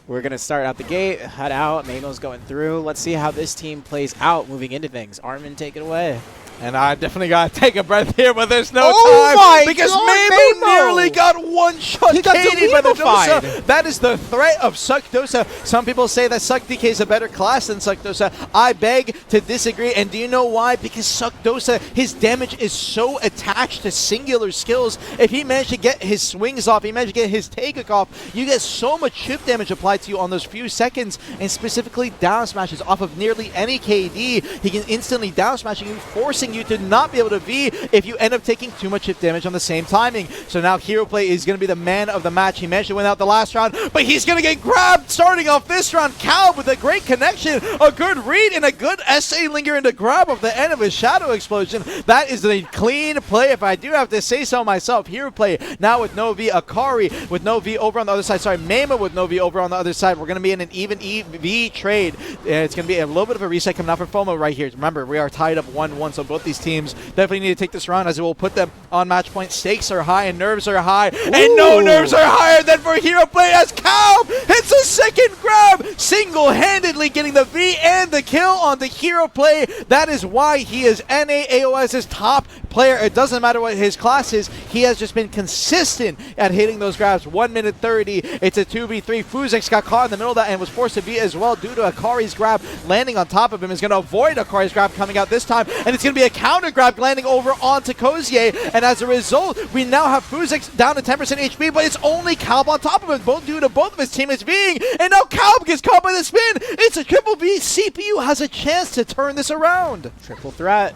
We're going to start out the gate, head out. Mamo's going through. Let's see how this team plays out moving into things. Armin, take it away. And I definitely got to take a breath here, but there's no time because Mamo nearly got one-shot KD'd by the Dosa. That is the threat of Suck Dosa. Some people say that Suck DK is a better class than Suck Dosa. I beg to disagree, and do you know why? Because Suck Dosa, his damage is so attached to singular skills. If he managed to get his swings off, he managed to get his take off, you get so much chip damage applied to you on those few seconds, and specifically down smashes off of nearly any KD. He can instantly down smash you, forcing you to not be able to V if you end up taking too much hit damage on the same timing. So now Hero Play is going to be the man of the match. He managed to win out the last round, but he's going to get grabbed starting off this round. Calb with a great connection, a good read, and a good SA linger into grab off the end of his Shadow Explosion. That is a clean play, if I do have to say so myself. Hero Play now with no V. Akari with no V over on the other side. Sorry, Mamo with no V over on the other side. We're going to be in an even EV trade. It's going to be a little bit of a reset coming out for FOMO right here. Remember, we are tied up 1-1, so both both these teams definitely need to take this round, as it will put them on match point. Stakes are high and nerves are high, and no nerves are higher than for Hero Play, as Cal hits a second grab, single-handedly getting the V and the kill on the Hero Play. That is why he is NAAOS's top player. It doesn't matter what his class is, he has just been consistent at hitting those grabs. 1 minute 30, it's a 2v3. Fuzix got caught in the middle of that and was forced to V as well due to Akari's grab landing on top of him. Is going to avoid Akari's grab coming out this time, and it's going to be a counter grab landing over onto Kozier, and as a result, we now have Fuzix down to 10% HP, but it's only Calb on top of him, both due to both of his teammates Ving, and now Calb gets caught by the spin. It's a triple V. CPU has a chance to turn this around. Triple threat.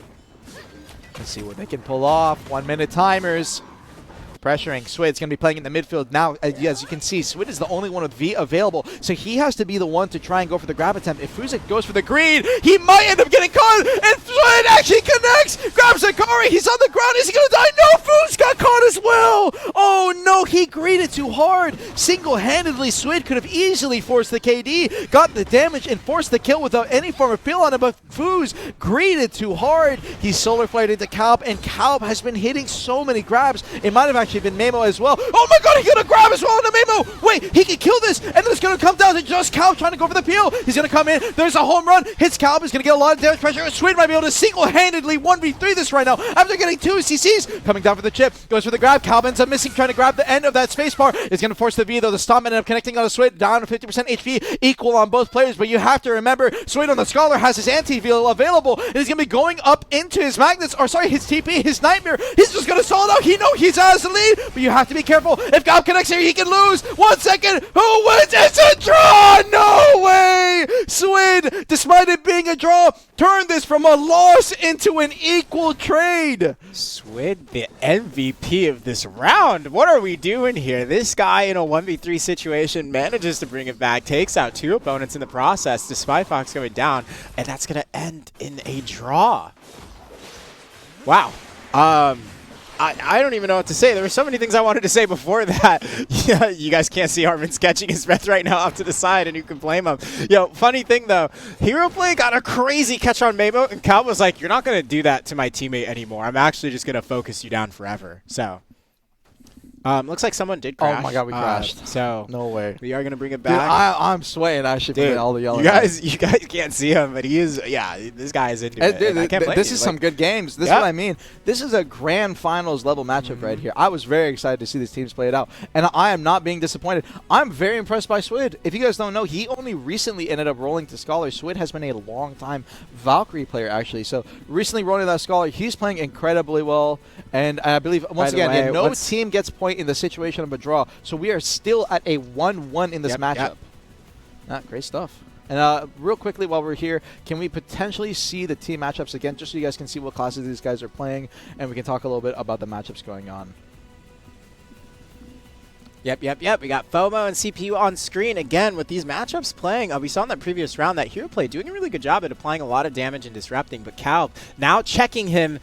Let's see what they can pull off. 1 minute timers. Pressuring. Swid's going to be playing in the midfield now. As you can see, Swid is the only one with V available, so he has to be the one to try and go for the grab attempt. If Fuzix goes for the green, he might end up getting caught, and Swid actually connects, grabs Akari, he's on the ground, is he going to die? No, Fuz got caught as well! Oh no, he greeted too hard. Single-handedly, Swid could have easily forced the KD, got the damage, and forced the kill without any form of feel on him, but Fuz greeted too hard. He solar flared into Calb, and Calb has been hitting so many grabs. It might have actually been Memo as well. Oh my god, he's gonna grab as well into Memo! Wait, he can kill this, and then it's gonna come down to just Calb trying to go for the peel. He's gonna come in, there's a home run, hits Calb, he's gonna get a lot of damage pressure. Swid might be able to single-handedly 1v3 this right now after getting 2 CCs. Coming down for the chip, goes for the grab. Calb ends up missing, trying to grab the end of that spacebar. Is gonna force the V though. The stomp ended up connecting on the Swid, down to 50% HP, equal on both players, but you have to remember, Swid on the Scholar has his anti-veal available, and he's gonna be going up into his magnets, or sorry, his TP, his nightmare. He's just gonna stall it out. He knows he's as the lead, but you have to be careful. If Calb connects here, he can lose. 1 second. Who wins? It's a draw! No way! Swid, despite it being a draw, turned this from a loss into an equal trade. Swid, the MVP of this round. What are we doing here? This guy in a 1v3 situation manages to bring it back, takes out 2 opponents in the process, despite Fox going down, and that's going to end in a draw. Wow. I don't even know what to say. There were so many things I wanted to say before that. Yeah, you guys can't see Harmon sketching his breath right now off to the side, and you can blame him. Yo, funny thing, though. Hero Play got a crazy catch on Memo, and Cal was like, you're not going to do that to my teammate anymore. I'm actually just going to focus you down forever. So, looks like someone did crash. Oh my god, we crashed. So no way. We are going to bring it Dude, back. I'm sweating. I should be all the yelling. You guys can't see him, but he is, yeah, this guy is into it. Dude, I can't blame this you. is some good games. This is what I mean. This is a grand finals level matchup right here. I was very excited to see these teams play it out, and I am not being disappointed. I'm very impressed by Swid. If you guys don't know, he only recently ended up rolling to Scholar. Swid has been a long time Valkyrie player, actually. So recently rolling that Scholar, he's playing incredibly well, and I believe, once again, no team gets point in the situation of a draw. So we are still at a 1-1 in this matchup. Great stuff. And real quickly while we're here, can we potentially see the team matchups again, just so you guys can see what classes these guys are playing, and we can talk a little bit about the matchups going on. Yep. We got FOMO and CPU on screen again with these matchups playing. We saw in that previous round that Hero Play doing a really good job at applying a lot of damage and disrupting, but Calb now checking him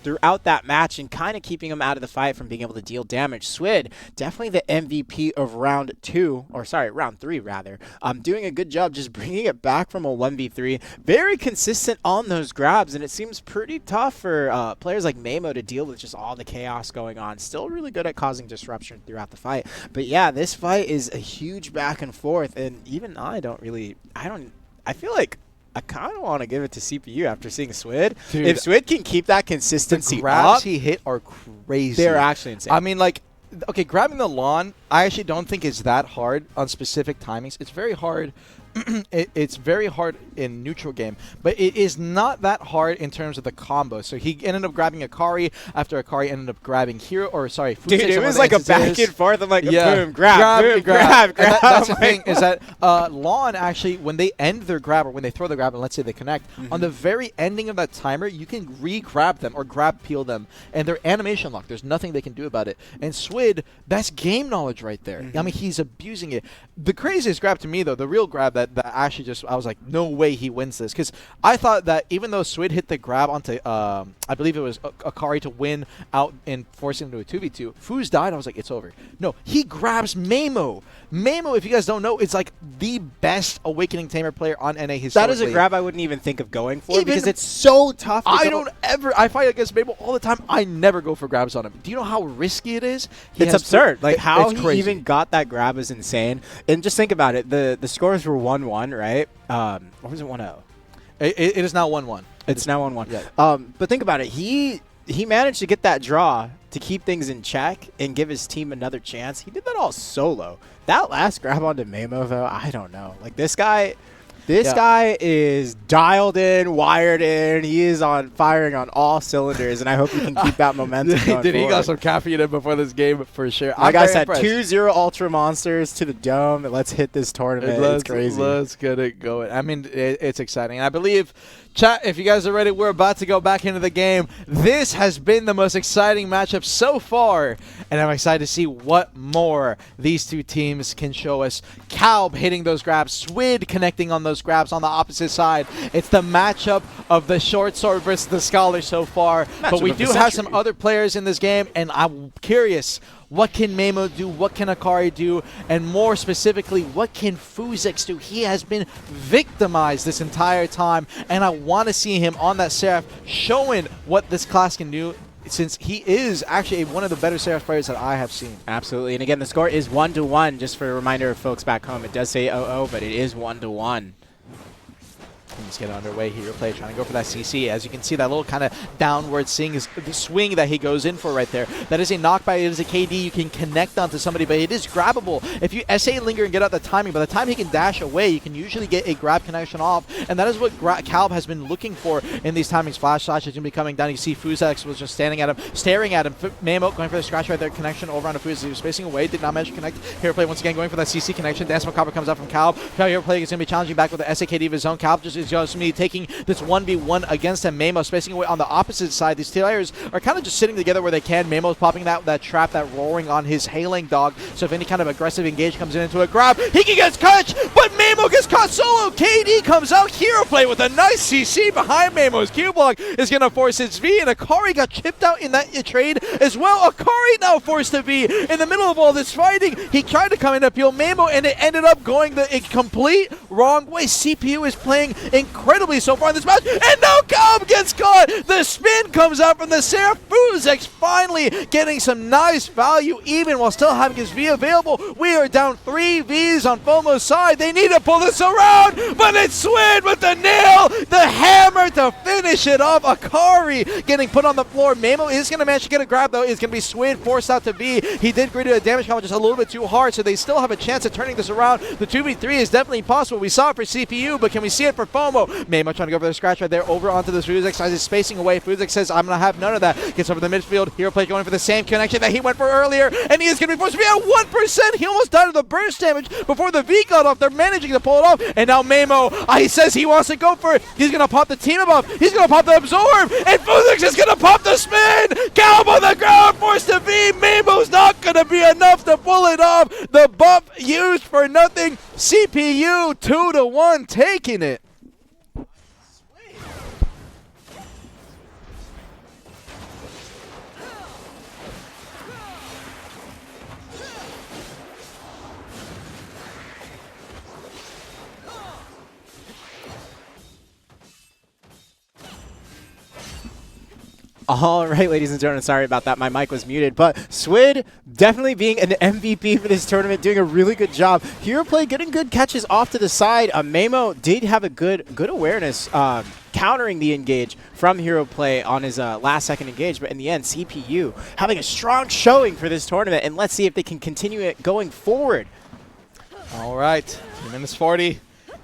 throughout that match and kind of keeping him out of the fight from being able to deal damage. Swid, definitely the MVP of round 3 rather. Doing a good job just bringing it back from a 1v3. Very consistent on those grabs, and it seems pretty tough for players like Memo to deal with just all the chaos going on. Still really good at causing disruption throughout the fight. But yeah, this fight is a huge back and forth, and even I feel like I kind of want to give it to CPU after seeing Swid. Dude, if Swid can keep that consistency the grabs up, he hit are crazy. They're actually insane. I mean, like, okay, grabbing the lawn, I actually don't think is that hard on specific timings. It's very hard. It's very hard in neutral game, but it is not that hard in terms of the combo. So he ended up grabbing Akari after Akari ended up grabbing Hero, or sorry, dude, it was like a back and forth. I'm like, boom, grab. That's the thing is that Lawn actually, when they end their grab or when they throw the grab and let's say they connect, on the very ending of that timer, you can re-grab them or grab peel them, and they're animation locked. There's nothing they can do about it. And Swid, that's game knowledge right there. I mean, he's abusing it. The craziest grab to me, though, the real grab that that actually just, I was like, no way he wins this. Because I thought that even though Swid hit the grab onto, I believe it was Akari to win out and force him to a 2v2, Fooz died. I was like, it's over. No, he grabs Mamo. Mamo, if you guys don't know, is like the best Awakening Tamer player on NA historically. That is a grab I wouldn't even think of going for because it's so tough. I fight against Mamo all the time. I never go for grabs on him. Do you know how risky it is? It's absurd. Like how he even got that grab is insane. And just think about it. The scores were 1-1, right? Or was it 1-0? It is now 1-1. It's now 1-1. Yeah. But think about it. He managed to get that draw to keep things in check and give his team another chance. He did that all solo. That last grab onto Mamo, though, I don't know. Like this guy is dialed in, wired in. He is firing on all cylinders, and I hope he can keep that momentum going Dude, he forward. got some caffeine in before this game for sure. Like I said, 2-0 Ultra Monsters to the dome. Let's hit this tournament. It's crazy. Let's get it going. I mean, it's exciting. And I believe, chat, if you guys are ready, we're about to go back into the game. This has been the most exciting matchup so far, and I'm excited to see what more these two teams can show us. Calb hitting those grabs, Swid connecting on those grabs on the opposite side. It's the matchup of the short sword versus the scholar so far, but we do have some other players in this game, and I'm curious, what can Mamo do? What can Akari do? And more specifically, what can Fuzix do? He has been victimized this entire time, and I want to see him on that Seraph showing what this class can do, since he is actually one of the better Seraph players that I have seen. Absolutely. And again, the score is 1-1. Just for a reminder of folks back home, it does say 0-0, but it is 1-1. Things get underway here. Play trying to go for that CC. As you can see, that little kind of downward swing that he goes in for right there. That is a knockback. It is a KD. You can connect onto somebody, but it is grabbable. If you SA linger and get out the timing, by the time he can dash away, you can usually get a grab connection off, and that is what Calb has been looking for in these timings. Flash is going to be coming down. You see Fuzix was just standing at him, staring at him. Mamo going for the scratch right there. Connection over onto Fuzix. He was spacing away. Did not manage to connect. Hero play once again going for that CC connection. Dance Macabre comes out from Calb. Hero play is going to be challenging back with the SAKD of his own. Calb just is going to be taking this 1v1 against him. Mamo spacing away on the opposite side. These players are kind of just sitting together where they can. Mamo's popping that trap, that roaring on his hailing dog. So if any kind of aggressive engage comes into a grab, he can get catch, but Mamo gets caught solo. KD comes out. Hero play with a nice CC behind Mamo's Q block is going to force its V, and Akari got chipped out in that trade as well. Akari now forced to V in the middle of all this fighting. He tried to come in to peel Mamo, and it ended up going the complete wrong way. CPU is playing incredibly so far in this match, and now Calb gets caught. The spin comes out from the Seraph. Fuzix finally getting some nice value even while still having his V available. We are down 3 Vs on FOMO's side. They need to pull this around, but it's Swid with the nail, the hammer to finish it off. Akari getting put on the floor. Mamo is going to manage to get a grab, though. It's going to be Swid forced out to B. He did agree to a damage combo just a little bit too hard, so they still have a chance of turning this around. The 2v3 is definitely possible. We saw it for CPU, but can we see it for FOMO? Mamo trying to go for the scratch right there over onto this Fuzix. As he's spacing away, Fuzix says, I'm going to have none of that. Gets over the midfield. Hero play going for the same connection that he went for earlier, and he is going to be forced to be at 1%. He almost died of the burst damage before the V got off. They're managing to pull it off, and now Mamo, he says he wants to go for it. He's going to pop the team above. He's going to pop the absorb, and Fuzix is going to pop the spin. Calb on the ground, forced to V. Mamo's not going to be enough to pull it off. The buff used for nothing. CPU 2-1 taking it. All right, ladies and gentlemen, sorry about that. My mic was muted, but Swid definitely being an MVP for this tournament, doing a really good job. Hero play getting good catches off to the side. Mamo did have a good awareness countering the engage from Hero play on his last second engage, but in the end, CPU having a strong showing for this tournament, and let's see if they can continue it going forward. All right, 2 minutes 40.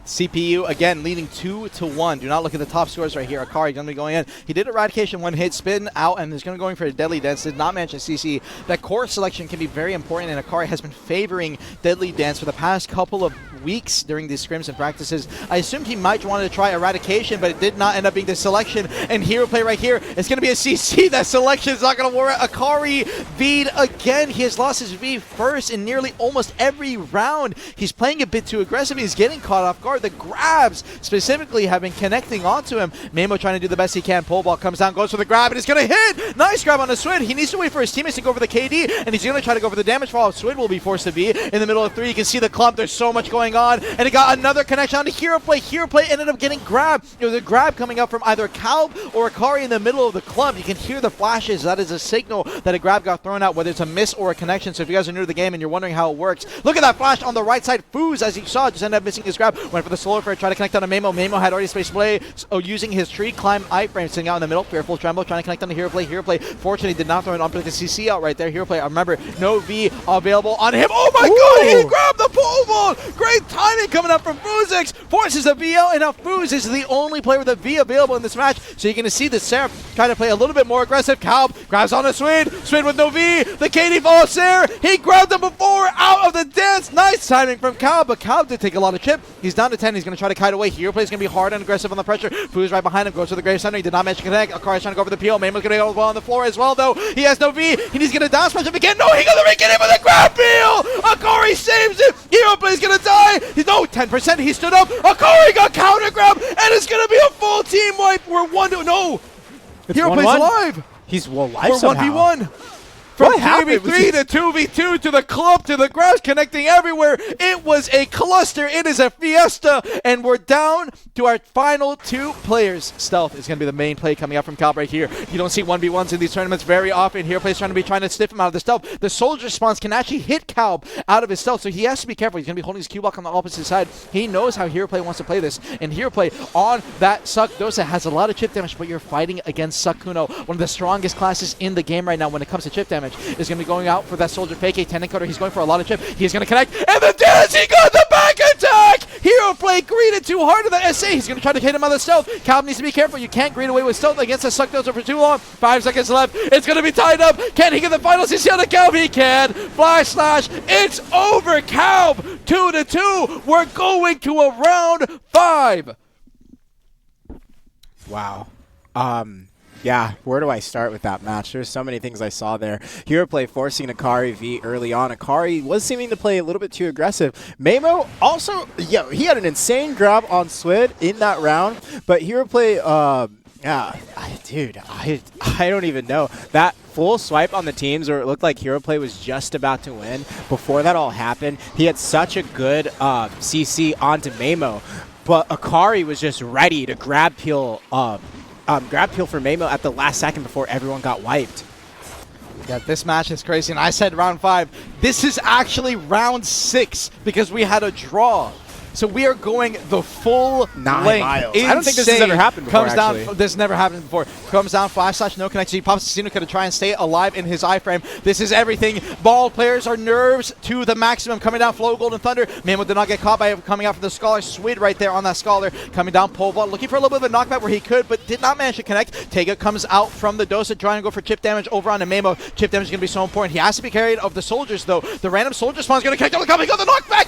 CPU again leading 2-1. Do not look at the top scores right here. Akari going to be going in. He did Eradication, one hit, spin out, and is going to going for a Deadly Dance. Did not mention CC. That core selection can be very important, and Akari has been favoring Deadly Dance for the past couple of weeks during these scrims and practices. I assumed he might want to try Eradication, but it did not end up being the selection. And hero play right here. It's going to be a CC. That selection is not going to work. Akari V'd again. He has lost his V first in nearly almost every round. He's playing a bit too aggressive. He's getting caught off guard. The grabs specifically have been connecting onto him. Mamo trying to do the best he can. Pole ball comes down, goes for the grab, and it's going to hit. Nice grab on the Swid. He needs to wait for his teammates to go for the KD, and he's going to try to go for the damage fall. Swid will be forced to be in the middle of 3. You can see the clump. There's so much going on, and he got another connection on to hero play. Hero play ended up getting grabbed. It was a grab coming up from either Calb or Akari in the middle of the clump. You can hear the flashes. That is a signal that a grab got thrown out, whether it's a miss or a connection. So if you guys are new to the game and you're wondering how it works, look at that flash on the right side. Foos, as you saw, just ended up missing his grab. Went for the slower fair, try to connect on to Mamo. Mamo had already space play, so using his tree climb iframe, sitting out in the middle. Fearful Tremble trying to connect on the hero play. Hero play fortunately did not throw it on the CC out right there. Hero play, remember, no V available on him. Oh my god, he grabbed the pole ball! Great timing coming up from Foozix. Forces a V out, and now Foos is the only player with a V available in this match. So you're going to see the Seraph trying to play a little bit more aggressive. Calb grabs on a Swid. Swid with no V. The KD follows Ser. He grabbed him before out of the dance. Nice timing from Calb, but Calb did take a lot of chip. He's down to 10. He's going to try to kite away. Hero play is going to be hard and aggressive on the pressure. Foos right behind him. Goes to the Grave Center. He did not manage to connect. Akari's trying to go for the PO. Mamo's going to go well on the floor as well, though. He has no V. He's going to down smash him again. No, he got the get him with a grab peel. Akari saves it. Hero play is going to die. He's no 10%. He stood up. Akari got counter grab, and it's going to be a full team wipe. We're 1-2. No. Hero plays alive. He's alive We're somehow. 1v1. From 2v3 to 2v2 to the club to the grabs connecting everywhere. It was a cluster. It is a fiesta. And we're down to our final 2 players. Stealth is going to be the main play coming out from Calb right here. You don't see 1v1s in these tournaments very often. Hero plays trying to stiff him out of the stealth. The soldier spawns can actually hit Calb out of his stealth, so he has to be careful. He's going to be holding his Q block on the opposite side. He knows how Hero play wants to play this. And Hero play on that Suck Dosa has a lot of chip damage, but you're fighting against Suck Kuno, one of the strongest classes in the game right now when it comes to chip damage. Is going to be going out for that soldier fake a 10 encoder. He's going for a lot of chip. He's going to connect, and the dance, he got the back attack! Hero play greeted too hard to the SA. He's going to try to hit him on the stealth. Calb needs to be careful. You can't greet away with stealth against a Suck Dozer for too long. 5 seconds left. It's going to be tied up. Can he get the final CC on the Calb? He can. Flash slash. It's over. Calb 2-2. We're going to a round 5. Wow. Yeah, where do I start with that match? There's so many things I saw there. Hero play forcing Akari V early on. Akari was seeming to play a little bit too aggressive. Mamo also, he had an insane grab on Swid in that round, but Hero play, dude, I don't even know. That full swipe on the teams where it looked like Hero play was just about to win, before that all happened, he had such a good CC onto Mamo, but Akari was just ready to grab peel for Mamo at the last second before everyone got wiped. Yeah, this match is crazy, and I said round 5. This is actually round 6 because we had a draw. So we are going the full 9 length. miles. Insane. I don't think this has ever happened before, This never happened before. Comes down, flash slash, no connection. He pops Casino to try and stay alive in his iframe. This is everything. Ball players are nerves to the maximum. Coming down, Flow Golden Thunder. Mamo did not get caught by coming out for the Scholar. Swid right there on that Scholar. Coming down, Pole Ball. Looking for a little bit of a knockback where he could, but did not manage to connect. Tega comes out from the Dosa, trying to go for chip damage over on the Mamo. Chip damage is going to be so important. He has to be carried of the soldiers, though. The random soldier spawn is going to connect on the He got the knockback.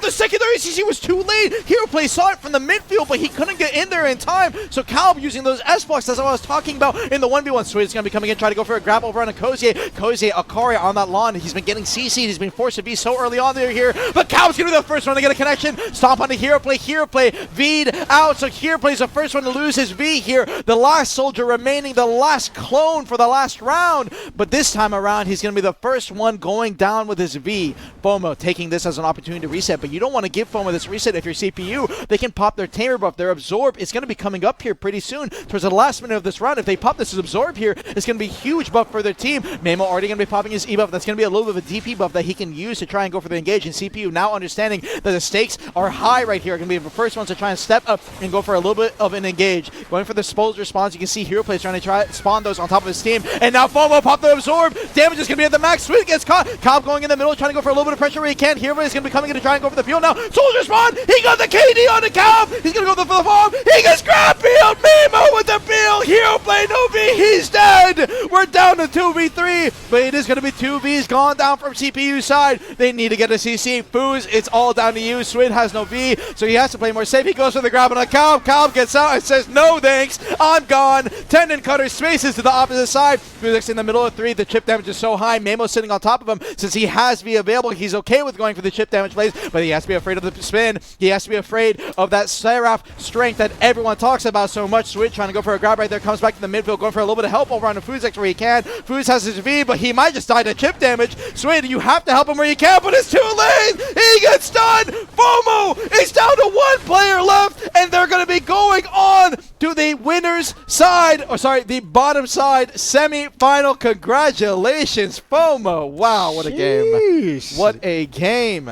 The secondary CC was too late. Hero play saw it from the midfield, but he couldn't get in there in time. So Calb using those S-blocks, as I was talking about in the 1v1. Swid is going to be coming in, trying to go for a grab over on a Kozier. Kozier, Akari on that lawn. He's been getting CC'd. He's been forced to be so early on there here. But Calb's going to be the first one to get a connection. Stomp on the Hero play. Hero play V'd out. So Hero play is the first one to lose his V here. The last soldier remaining, the last clone for the last round. But this time around, he's going to be the first one going down with his V. FOMO taking this as an opportunity to reset, but you don't want to give FOMO this reset if you're CPU. They can pop their Tamer buff, their Absorb. It's going to be coming up here pretty soon towards the last minute of this round. If they pop this Absorb here, it's going to be a huge buff for their team. Mamo already going to be popping his E buff. That's going to be a little bit of a DP buff that he can use to try and go for the engage. And CPU now understanding that the stakes are high right here, going to be the first ones to try and step up and go for a little bit of an engage. Going for the Spolster spawns. You can see Hero Play trying to spawn those on top of his team. And now FOMO pop the Absorb. Damage is going to be at the max. Swid gets caught. Calb going in the middle, trying to go for a little bit of pressure where he can. Hero Play is going to be coming in to try and go for the fuel now. Soldier spawn! on. He got the KD on the Calv. He's going to go for the farm. He gets grab field. Mimo with the build. Hero play no V. He's dead. We're down to 2v3, but it is going to be 2Vs gone down from CPU side. They need to get a CC. Foos, it's all down to you. Swid has no V, so he has to play more safe. He goes for the grab on a Calv. Calv gets out and says, no thanks, I'm gone. Tendon cutter spaces to the opposite side. Felix in the middle of 3. The chip damage is so high. Mamo sitting on top of him. Since he has V available, he's okay with going for the chip damage plays, but he has to be afraid of the spin. He has to be afraid of that Seraph strength that everyone talks about so much. Swid trying to go for a grab right there, comes back to the midfield, going for a little bit of help over on the Fuzix where he can. Fuz has his V, but he might just die to chip damage. Swid, you have to help him where you can, but it's too late. He gets done. FOMO is down to 1 player left, and they're going to be going on to the winner's side, or sorry, the bottom side semi-final. Congratulations, FOMO. Wow, what a game. What a game.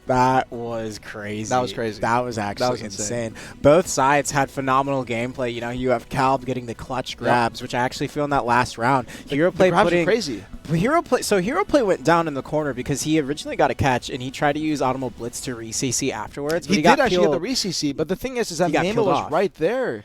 That was crazy. That was crazy. That was actually insane. Both sides had phenomenal gameplay. You know, you have Calb getting the clutch grabs, which I actually feel in that last round. Hero play putting crazy. Hero play went down in the corner because he originally got a catch and he tried to use Automobile Blitz to re-CC afterwards. But he did actually get the re-CC, but the thing is that Mamo was right there.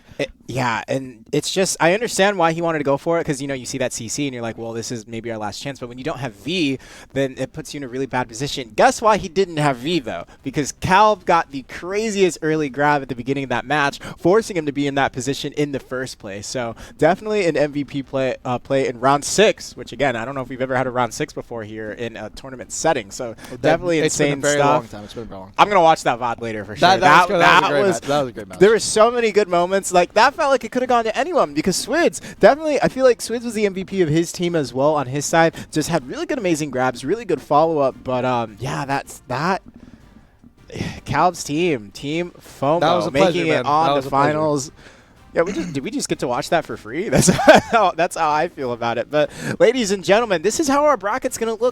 Yeah, and it's just, I understand why he wanted to go for it because, you know, you see that CC and you're like, well, this is maybe our last chance. But when you don't have V, then it puts you in a really bad position. Guess why he didn't have V, though? Because Calb got the craziest early grab at the beginning of that match, forcing him to be in that position in the first place. So definitely an MVP play in round 6, which, again, I don't know if we've ever had a round 6 before here in a tournament setting. So definitely insane stuff. Long time. It's been a very long time. I'm going to watch that VOD later for sure. That was a great match. There were so many good moments. Like, that felt like it could have gone to anyone because Swids, definitely, I feel like Swids was the MVP of his team as well on his side. Just had really good, amazing grabs, really good follow-up. But, yeah, that's that. Calb's team FOMO, making it on the finals. Yeah, did we just get to watch that for free? That's how I feel about it. But, ladies and gentlemen, this is how our bracket's going to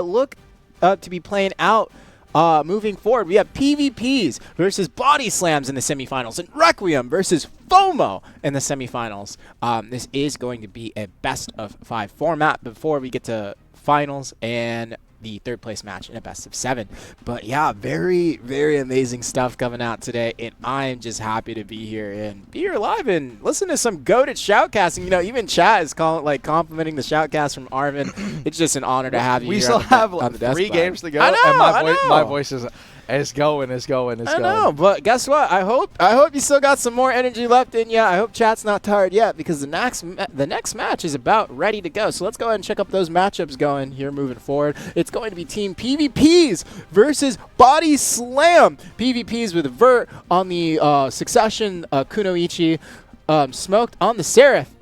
look to be playing out. Moving forward, we have PvPs versus BODYSLAMNs in the semifinals and Requiem versus FOMO in the semifinals. This is going to be a best-of-5 format before we get to finals and the third place match in a best-of-7. But yeah, very, very amazing stuff coming out today, and I'm just happy to be here live and listen to some goated shoutcasting. You know, even chat is complimenting the shoutcast from Arvin. It's just an honor to have you. We here still have on the 3 games to go. I know, and my voice is going. I know, but guess what? I hope you still got some more energy left in you. I hope chat's not tired yet because the next match is about ready to go. So let's go ahead and check up those matchups going here moving forward. It's going to be Team PvPs versus BODYSLAMN. PvPs with Vert on the Succession Kunoichi, Smoked on the Seraph,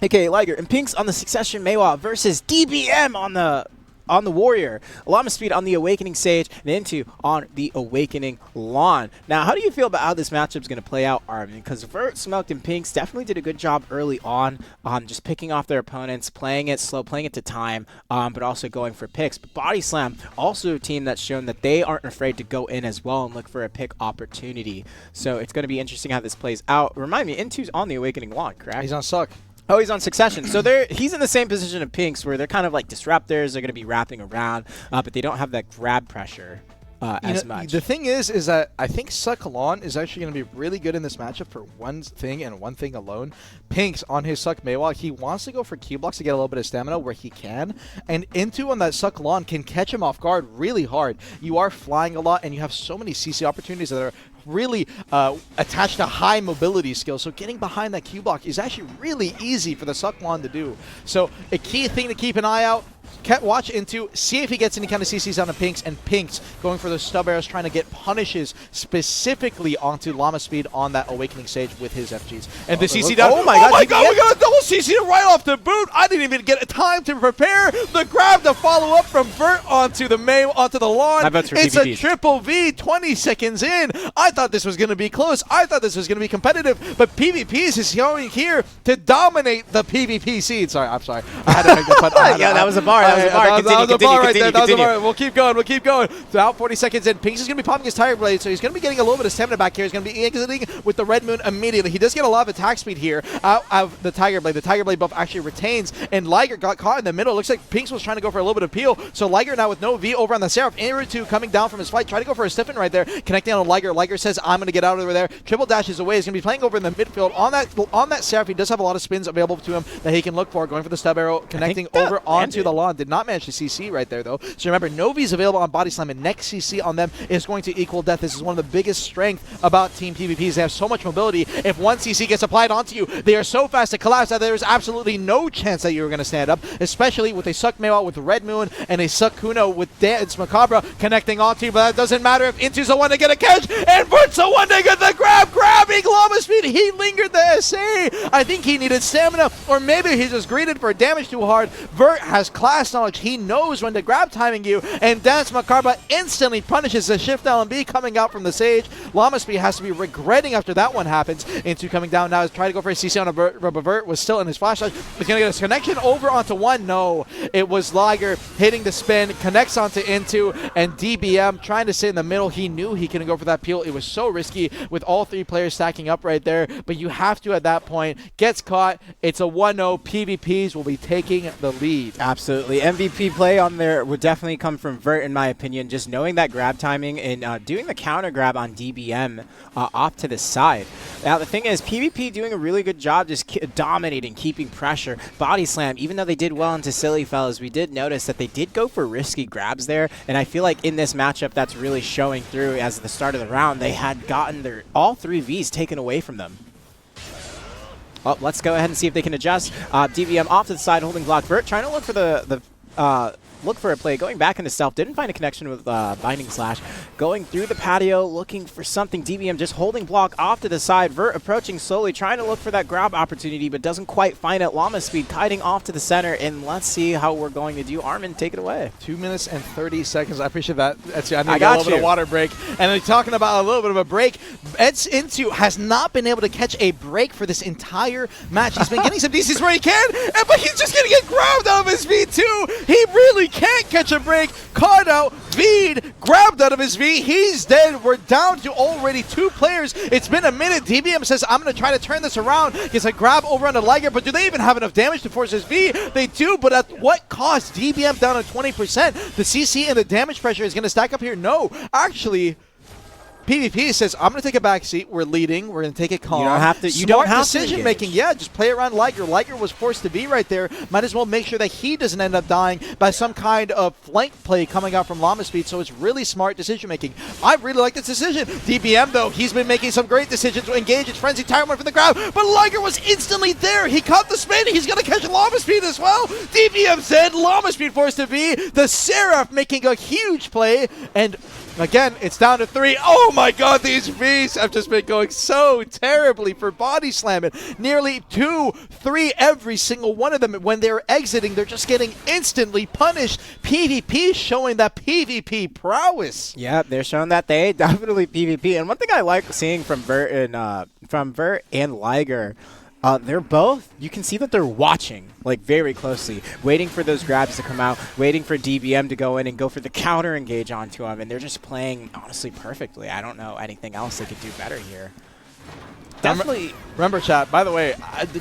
aka Liger, and Pinks on the Succession Meiwa versus DBM on the Warrior, Llama Speed on the Awakening Sage, and Into on the Awakening Lawn. Now, how do you feel about how this matchup is going to play out, Arvin? Because Vert, Smoked, and Pinks definitely did a good job early on, just picking off their opponents, playing it slow, playing it to time, but also going for picks. But BODYSLAMN, also a team that's shown that they aren't afraid to go in as well and look for a pick opportunity. So it's going to be interesting how this plays out. Remind me, Intu's on the Awakening Lawn, correct? He's on Suck. Oh, he's on Succession. So he's in the same position of Pinks where they're kind of like disruptors. They're going to be wrapping around, but they don't have that grab pressure as much. The thing is that I think Suck Lawn is actually going to be really good in this matchup for one thing and one thing alone. Pinks on his Suck Meiwa, he wants to go for Q blocks to get a little bit of stamina where he can, and Into on that Suck Lawn can catch him off guard really hard. You are flying a lot, and you have so many CC opportunities that are really attached to high mobility skills, so getting behind that Q block is actually really easy for the Suck Lawn to do. So a key thing to keep an eye out, watch Into, see if he gets any kind of CCs on the Pinks, and Pinks going for those stub arrows, trying to get punishes specifically onto Llama Speed on that Awakening Stage with his FGs. And the CC down. Oh my god, we got a double CC right off the boot. I didn't even get time to prepare the grab to follow up from Vert onto the lawn. It's a triple V 20 seconds in. I thought this was going to be close. I thought this was going to be competitive, but PvPs is going here to dominate the PvP seed. I'm sorry. I had to make the pun. Yeah, that was a bar. That was the bar right there. That was the Continue. bar. We'll keep going. We'll keep going. About 40 seconds in. Pinks is going to be popping his Tiger Blade, so he's going to be getting a little bit of stamina back here. He's going to be exiting with the Red Moon immediately. He does get a lot of attack speed here out of the Tiger Blade. The Tiger Blade buff actually retains, and Liger got caught in the middle. Looks like Pinks was trying to go for a little bit of peel, so Liger now with no V over on the Seraph. Irutu coming down from his flight, trying to go for a stiffen right there, connecting on Liger. Liger says, I'm going to get out over there. Triple dashes away. He's going to be playing over in the midfield. On that Seraph, he does have a lot of spins available to him that he can look for. Going for the stub arrow, connecting over onto the lawn. Did not manage to CC right there, though. So remember, no V's available on BODYSLAMN, and next CC on them is going to equal death. This is one of the biggest strengths about Team PvPs. They have so much mobility. If one CC gets applied onto you, they are so fast to collapse that there's absolutely no chance that you're going to stand up, especially with a Suck Mewa with Red Moon and a Suck Kuno with Dance Macabre connecting onto you. But that doesn't matter if Intu's the one to get a catch, and Vert's the one to get the grab. Grabbing Llama Speed. He lingered the SA. I think he needed stamina, or maybe he just greeted for damage too hard. Vert has class knowledge. He knows when to grab timing you, and Dance Macabre instantly punishes the shift LMB coming out from the Sage. Llama Speed has to be regretting after that one happens. Into coming down now is trying to go for a CC on a Vert. Vert was still in his flashlight. He's going to get a connection over onto one. No, it was Liger hitting the spin, connects onto Into, and DBM trying to sit in the middle. He knew he couldn't go for that peel. It was so risky with all three players stacking up right there, but you have to at that point. Gets caught. It's a 1-0. PvPs will be taking the lead. Absolutely. MVP play on there would definitely come from Vert, in my opinion. Just knowing that grab timing and doing the counter grab on DBM off to the side. Now, the thing is, PvP doing a really good job just dominating, keeping pressure. BODYSLAMN, even though they did well into SillyFellas, we did notice that they did go for risky grabs there, and I feel like in this matchup that's really showing through. As at the start of the round, they had gotten all 3 Vs taken away from them. Oh, let's go ahead and see if they can adjust. DBM off to the side, holding block. Vert trying to look for look for a play, going back into stealth, didn't find a connection with Binding Slash, going through the patio, looking for something. DBM just holding block off to the side. Vert approaching slowly, trying to look for that grab opportunity, but doesn't quite find it. Llama Speed kiting off to the center, and let's see how we're going to do. Armin, take it away. 2 minutes and 30 seconds. I appreciate that. I got a little bit of water break. And then talking about a little bit of a break, Ed's Into has not been able to catch a break for this entire match. He's been getting some DCs where he can, but he's just going to get grabbed out of his V2. He really can't catch a break. Caught out, V'd, grabbed out of his V. He's dead. We're down to already 2 players. It's been a minute. DBM says, I'm going to try to turn this around. Gets a grab over on the Liger, but do they even have enough damage to force his V? They do, but at what cost? DBM down to 20%. The CC and the damage pressure is going to stack up here. No, actually, PvP says, I'm going to take a back seat. We're leading. We're going to take it calm. You don't have to. Smart decision making. Yeah, just play around Liger. Liger was forced to be right there. Might as well make sure that he doesn't end up dying by some kind of flank play coming out from Llama Speed. So it's really smart decision making. I really like this decision. DBM, though, he's been making some great decisions to engage its Frenzy Tire One for the grab, but Liger was instantly there. He caught the spin. He's going to catch Llama Speed as well. DBM said Llama Speed forced to be. The Seraph making a huge play, and again, it's down to 3. Oh my god, these Vs have just been going so terribly for BODYSLAMN. Nearly 2, 3 every single one of them. When they're exiting, they're just getting instantly punished. PvP showing that PvP prowess. Yeah, they're showing that they definitely PvP. And one thing I like seeing from Vert and Liger, they're both, you can see that they're watching, like, very closely, waiting for those grabs to come out, waiting for DBM to go in and go for the counter engage onto him, and they're just playing, honestly, perfectly. I don't know anything else they could do better here. Definitely. Remember, chat, by the way,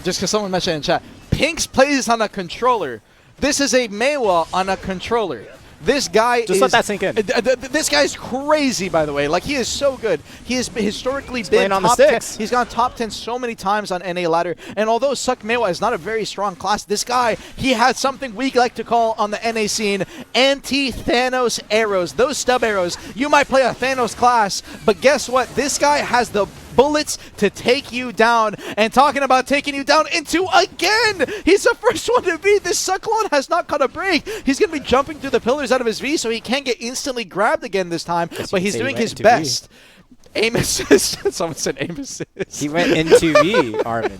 just because someone mentioned in chat, Pinks plays on a controller. This is a Mewa on a controller. This guy Just let that sink in. This guy's crazy, by the way. Like, he is so good. He has historically been on the top 10. sticks. He's gone top 10 so many times on NA ladder. And although Suck Mewa is not a very strong class, this guy, he has something we like to call on the NA scene anti-Thanos arrows. Those stub arrows, you might play a Thanos class, but guess what? This guy has the bullets to take you down. And talking about taking you down, Into again! He's the first one to beat. This Sucklon has not caught a break. He's going to be jumping through the pillars out of his V so he can't get instantly grabbed again this time, but he's doing his best. Aim assist. Someone said aim assist. He went into V, Armin.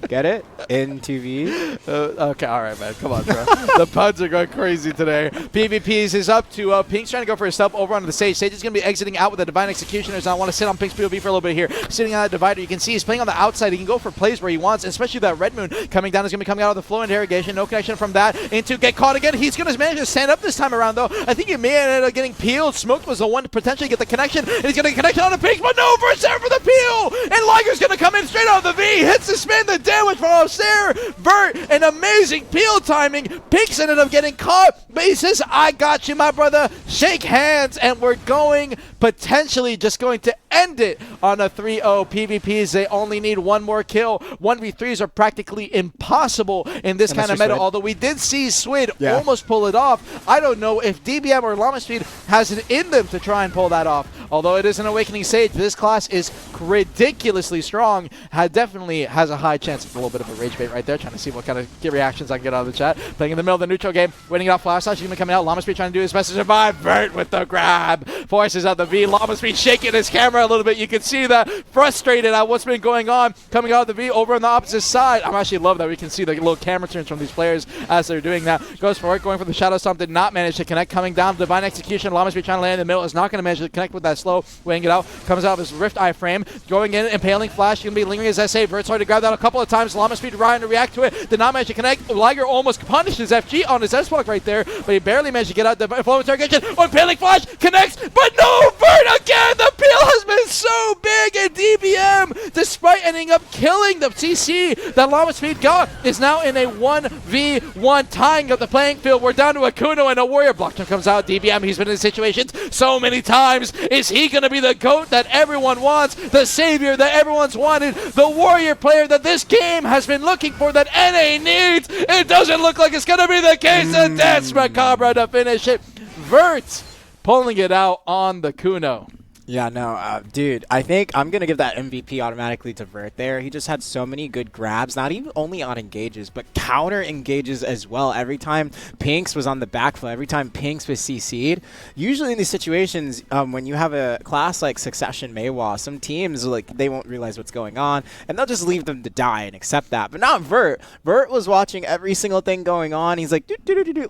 Get it? In TV. Okay, all right, man. Come on, bro. The puns are going crazy today. PvPs is up to Pink's trying to go for a step over onto the stage. Sage is going to be exiting out with a Divine Executioners. I want to sit on Pink's POV for a little bit here. Sitting on that divider, you can see he's playing on the outside. He can go for plays where he wants, especially that Red Moon coming down is going to be coming out of the flow interrogation. No connection from that into get caught again. He's going to manage to stand up this time around, though. I think he may have ended up getting peeled. Smoked was the one to potentially get the connection, and he's going to get connection on the Pinks, but no, Vert's there for the peel, and Liger's going to come in straight out of the V, hits the spin, the damage from upstairs. Vert, an amazing peel timing. Pinks ended up getting caught, but he says, I got you, my brother. Shake hands, and we're going, potentially just going to end it on a 3-0 PvPs. They only need one more kill. 1v3s are practically impossible in this kind of meta, although we did see Swid almost pull it off. I don't know if DBM or Llama Speed has it in them to try and pull that off. Although it is an Awakening Sage, this class is ridiculously strong. Definitely has a high chance. It's a little bit of a rage bait right there, trying to see what kind of reactions I can get out of the chat. Playing in the middle of the neutral game, waiting out Flash Slash, even coming out. Llama Speed trying to do his best to survive. Vert with the grab. Forces out the V. Llama Speed shaking his camera a little bit. You can see that frustrated at what's been going on. Coming out of the V over on the opposite side. I actually love that we can see the little camera turns from these players as they're doing that. Goes for it, going for the Shadow Stomp. Did not manage to connect. Coming down, Divine Execution. Llama Speed trying to land in the middle. Is not going to manage to connect with that slow. Weighing it out. Comes out of his Rift iframe. Going in, impaling Flash. Going to be lingering his SA. Vert's hard to grab that a couple of times. Llama Speed trying to react to it. Did not manage to connect. Liger almost punished his FG on his S-Block right there, but he barely managed to get out the flow interrogation. Impaling Flash connects, but no! Vert again! The peel has been so big, and DBM, despite ending up killing the CC that Llama Speed got, is now in a 1v1 tying up the playing field. We're down to a Kuno and a Warrior. Blockchain comes out. DBM, he's been in situations so many times. Is he going to be the GOAT that everyone wants? The savior that everyone's wanted? The Warrior player that this game has been looking for, that NA needs? It doesn't look like it's going to be the case, and that's Macabre to finish it. Vert pulling it out on the Kuno. Yeah, no, dude, I think I'm going to give that MVP automatically to Vert there. He just had so many good grabs, not even only on engages, but counter engages as well. Every time Pinks was on the backflow, every time Pinks was CC'd, usually in these situations, when you have a class like Succession Maywa, some teams, like, they won't realize what's going on, and they'll just leave them to die and accept that. But not Vert. Vert was watching every single thing going on. He's like,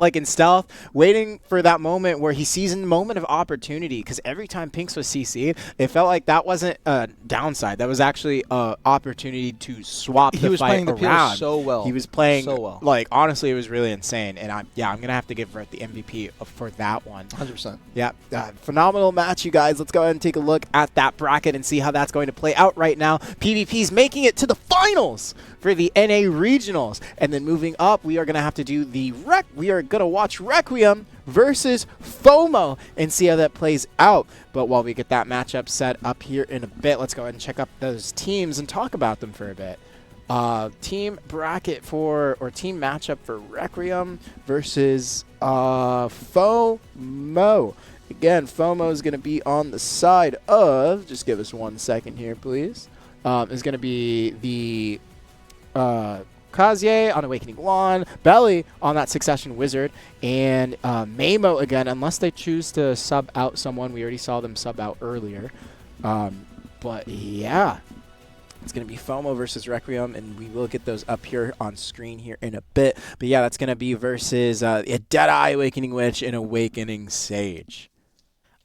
like in stealth, waiting for that moment where he sees a moment of opportunity, because every time Pinks was CC'd, it felt like that wasn't a downside. That was actually an opportunity to swap the fight around. He was playing the peel so well. He was playing so well. Like, honestly, it was really insane. And I'm going to have to give Vert the MVP for that one. 100%. Yeah, phenomenal match, you guys. Let's go ahead and take a look at that bracket and see how that's going to play out right now. PvP's making it to the finals for the NA Regionals. And then moving up, we are going to have to do the we are going to watch Requiem versus FOMO and see how that plays out. But while we get that matchup set up here in a bit, let's go ahead and check up those teams and talk about them for a bit. Team bracket or team matchup for Requiem versus FOMO. Again, FOMO is going to be on the side of, just give us 1 second here, please. Is going to be the Kazie on Awakening Lawn, Belly on that Succession Wizard, and Mamo again, unless they choose to sub out someone. We already saw them sub out earlier. But yeah, it's going to be FOMO versus Requiem, and we will get those up here on screen here in a bit. But yeah, that's going to be versus a Deadeye Awakening Witch and Awakening Sage.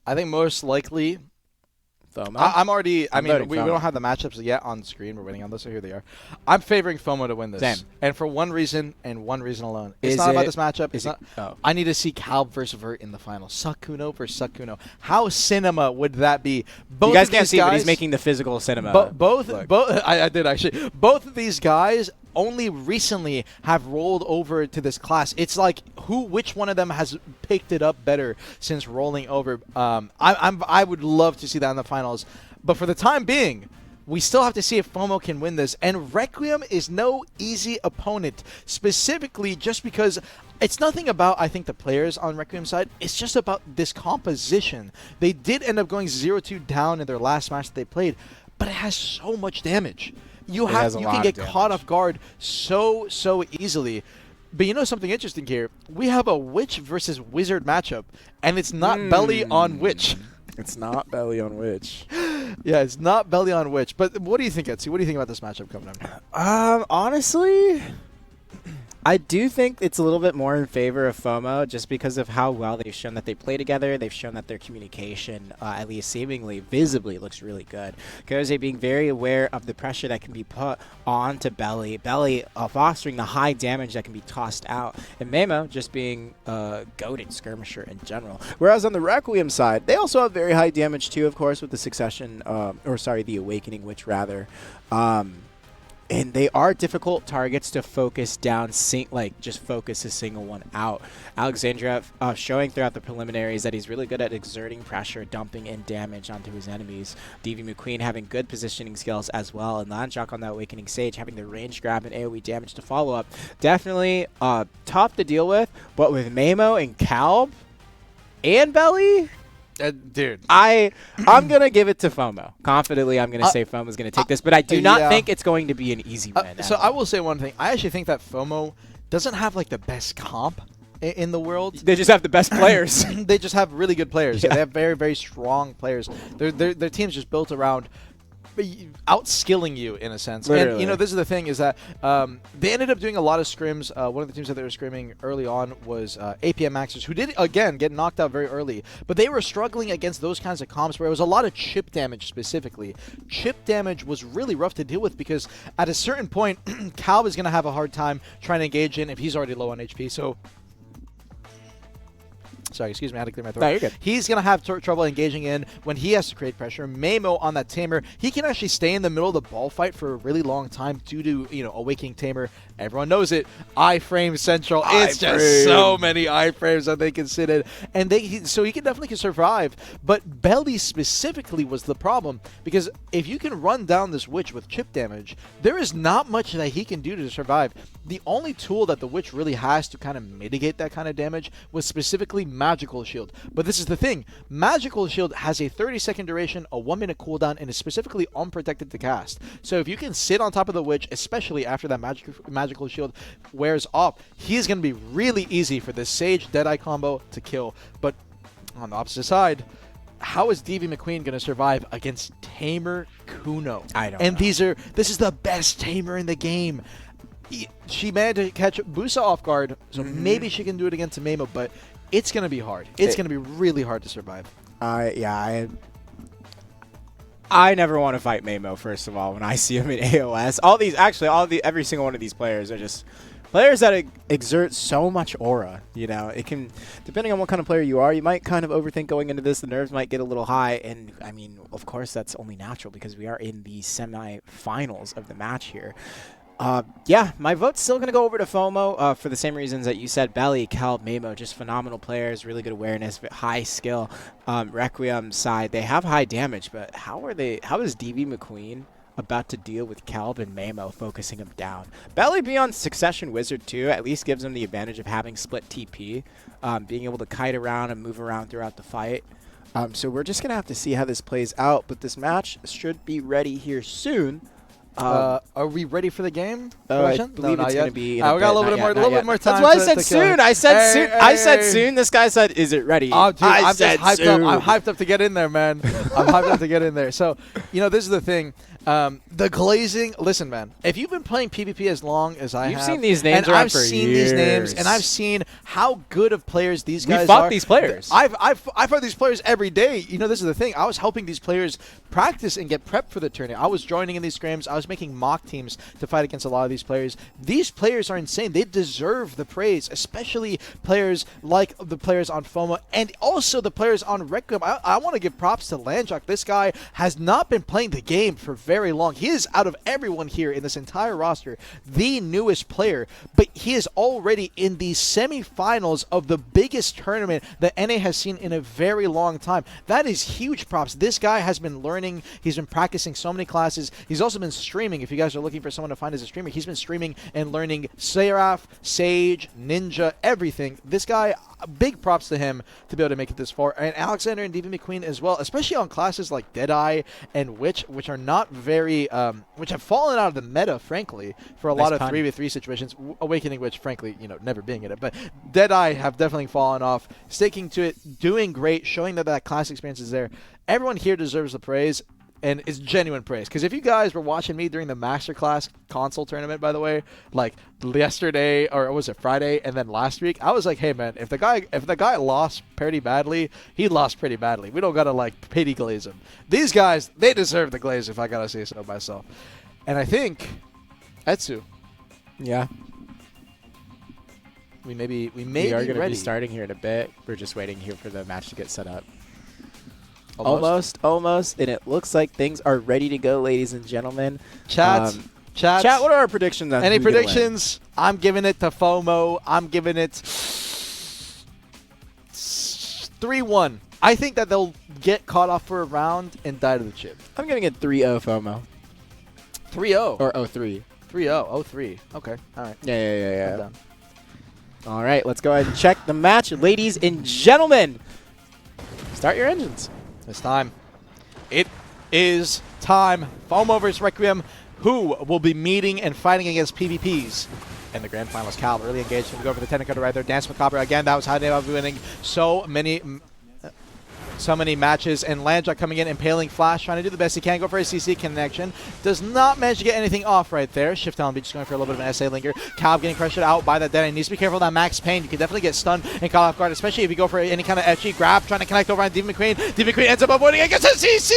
I think most likely FOMO. I'm already. I mean, we don't have the matchups yet on screen. We're waiting on those, so here they are. I'm favoring FOMO to win this. Same. And for one reason and one reason alone. It's not about this matchup. It's not. Oh. I need to see Calb versus Vert in the final. Sakuno versus Sakuno. How cinema would that be? Both you guys can't see, but he's making the physical cinema. Both. I did actually. Both of these guys only recently have rolled over to this class. It's like which one of them has picked it up better since rolling over. I would love to see that in the finals, but for the time being, we still have to see if FOMO can win this. And Requiem is no easy opponent, specifically just because it's nothing about, I think, the players on Requiem's side. It's just about this composition. They did end up going 0-2 down in their last match that they played, but it has so much damage. You can get caught off guard so easily. But you know something interesting here? We have a Witch versus Wizard matchup, and it's not Belly on Witch. It's not Belly on Witch. Yeah, it's not Belly on Witch. But what do you think, Etsy? What do you think about this matchup coming up? Honestly, I do think it's a little bit more in favor of FOMO just because of how well they've shown that they play together. They've shown that their communication, at least seemingly, visibly, looks really good. Goze being very aware of the pressure that can be put onto Belly. Belly fostering the high damage that can be tossed out. And Memo just being a goated skirmisher in general. Whereas on the Requiem side, they also have very high damage too, of course, with the Succession, the Awakening Witch, rather. And they are difficult targets to focus down, just focus a single one out. Alexandra showing throughout the preliminaries that he's really good at exerting pressure, dumping in damage onto his enemies. DV McQueen having good positioning skills as well. And Lanjak on that Awakening Sage having the range grab and AoE damage to follow up. Definitely tough to deal with, but with Mamo and Calb and Belly... Dude, I'm going to give it to FOMO. Confidently, I'm going to say FOMO's going to take this, but I do not think it's going to be an easy win. So I will say one thing. I actually think that FOMO doesn't have like the best comp in the world. They just have the best players. They just have really good players. Yeah. They have very, very strong players. Their team's just built around outskilling you in a sense. Literally. And this is the thing is that they ended up doing a lot of scrims. One of the teams that they were scrimming early on was APM Maxers, who did again get knocked out very early, but they were struggling against those kinds of comps where it was a lot of chip damage specifically. Chip damage was really rough to deal with because at a certain point Cal is going to have a hard time trying to engage in if he's already low on HP. So sorry, excuse me, I had to clear my throat. No, you're good. He's going to have trouble engaging in when he has to create pressure. Mamo on that Tamer, he can actually stay in the middle of the ball fight for a really long time due to, Awakening Tamer. Everyone knows it. Iframe Central. It's just so many iframes that they can sit in. And so he can definitely survive. But Belly specifically was the problem because if you can run down this Witch with chip damage, there is not much that he can do to survive. The only tool that the Witch really has to kind of mitigate that kind of damage was specifically Magical Shield. But this is the thing. Magical Shield has a 30-second duration, a 1-minute cooldown, and is specifically unprotected to cast. So if you can sit on top of the Witch, especially after that Magical Shield wears off, he's going to be really easy for the Sage Deadeye combo to kill. But on the opposite side, how is DV McQueen going to survive against Tamer Kuno? I don't know. This is the best Tamer in the game. She managed to catch Busa off guard, so maybe she can do it against Mamo, but it's going to be hard. It's going to be really hard to survive. I never want to fight Mamo, first of all, when I see him in AOS. Every single one of these players are just players that exert so much aura. It can, depending on what kind of player you are, you might kind of overthink going into this. The nerves might get a little high, and I mean, of course, that's only natural because we are in the semi-finals of the match here. Yeah, my vote's still going to go over to FOMO for the same reasons that you said. Belly, Cal, Mamo, just phenomenal players, really good awareness, high skill. Requiem side, they have high damage, but how is DV McQueen about to deal with Calb and Mamo focusing him down? Belly being on Succession Wizard too at least gives him the advantage of having split TP, being able to kite around and move around throughout the fight. So we're just going to have to see how this plays out, but this match should be ready here soon. Are we ready for the game? I believe it's going to be. We got a little bit more time. That's why I said soon. I said soon. This guy said, "Is it ready?" Oh, dude, I'm just hyped up. I'm hyped up to get in there, man. I'm hyped up to get in there. So, this is the thing. The glazing. Listen, man. If you've been playing PvP as long as I have, you've seen these names and around I've for seen years. these names, and I've seen how good of players these guys are. We fought these players. I've fought these players every day. This is the thing. I was helping these players practice and get prepped for the tournament. I was joining in these scrims. I was making mock teams to fight against a lot of these players. These players are insane. They deserve the praise, especially players like the players on FOMO and also the players on Requiem. I want to give props to Lanjak. This guy has not been playing the game for very long. He is, out of everyone here in this entire roster, the newest player, but he is already in the semifinals of the biggest tournament that NA has seen in a very long time. That is huge props. This guy has been learning. He's been practicing so many classes. He's also been streaming. If you guys are looking for someone to find as a streamer, he's been streaming and learning Seraph, Sage, Ninja, everything. This guy, big props to him to be able to make it this far. And Alexander and DV McQueen as well, especially on classes like Deadeye and Witch, which are not very, which have fallen out of the meta, frankly, for a lot of 3v3 situations. Awakening Witch, frankly, never being in it. But Deadeye have definitely fallen off. Sticking to it, doing great, showing that class experience is there. Everyone here deserves the praise. and it's genuine praise. Because if you guys were watching me during the Masterclass console tournament, by the way, like yesterday or was it Friday, and then last week, I was like, hey man, if the guy lost pretty badly, he lost pretty badly. We don't gotta like pity glaze him. These guys, they deserve the glaze if I gotta say so myself. And I think Etsu. Yeah. We are going to be starting here in a bit. We're just waiting here for the match to get set up. Almost, and it looks like things are ready to go, ladies and gentlemen. Chat, what are our predictions on any predictions? I'm giving it to FOMO. I'm giving it 3-1. I think that they'll get caught off for a round and die to the chip. I'm giving it 3-0 FOMO. 3-0? Or 0-3. 3-0. 0-3. Okay. All right. Yeah. I'm done. All right, let's go ahead and check the match. Ladies and gentlemen, start your engines. It's time. It is time. FOMO versus Requiem, who will be meeting and fighting against PvPs in the grand finals. Cal early engaged to go for the technical right there. Dance with Copper again. That was how they were winning so many matches, and Landja coming in, impaling Flash, trying to do the best he can, go for a CC connection. Does not manage to get anything off right there. Shift down B just going for a little bit of an SA linger. Calb getting pressured out by that dead. He needs to be careful of that max pain. You can definitely get stunned and caught off guard, especially if you go for any kind of etchy grab, trying to connect over on Demon McQueen. Demon McQueen ends up avoiding against a CC!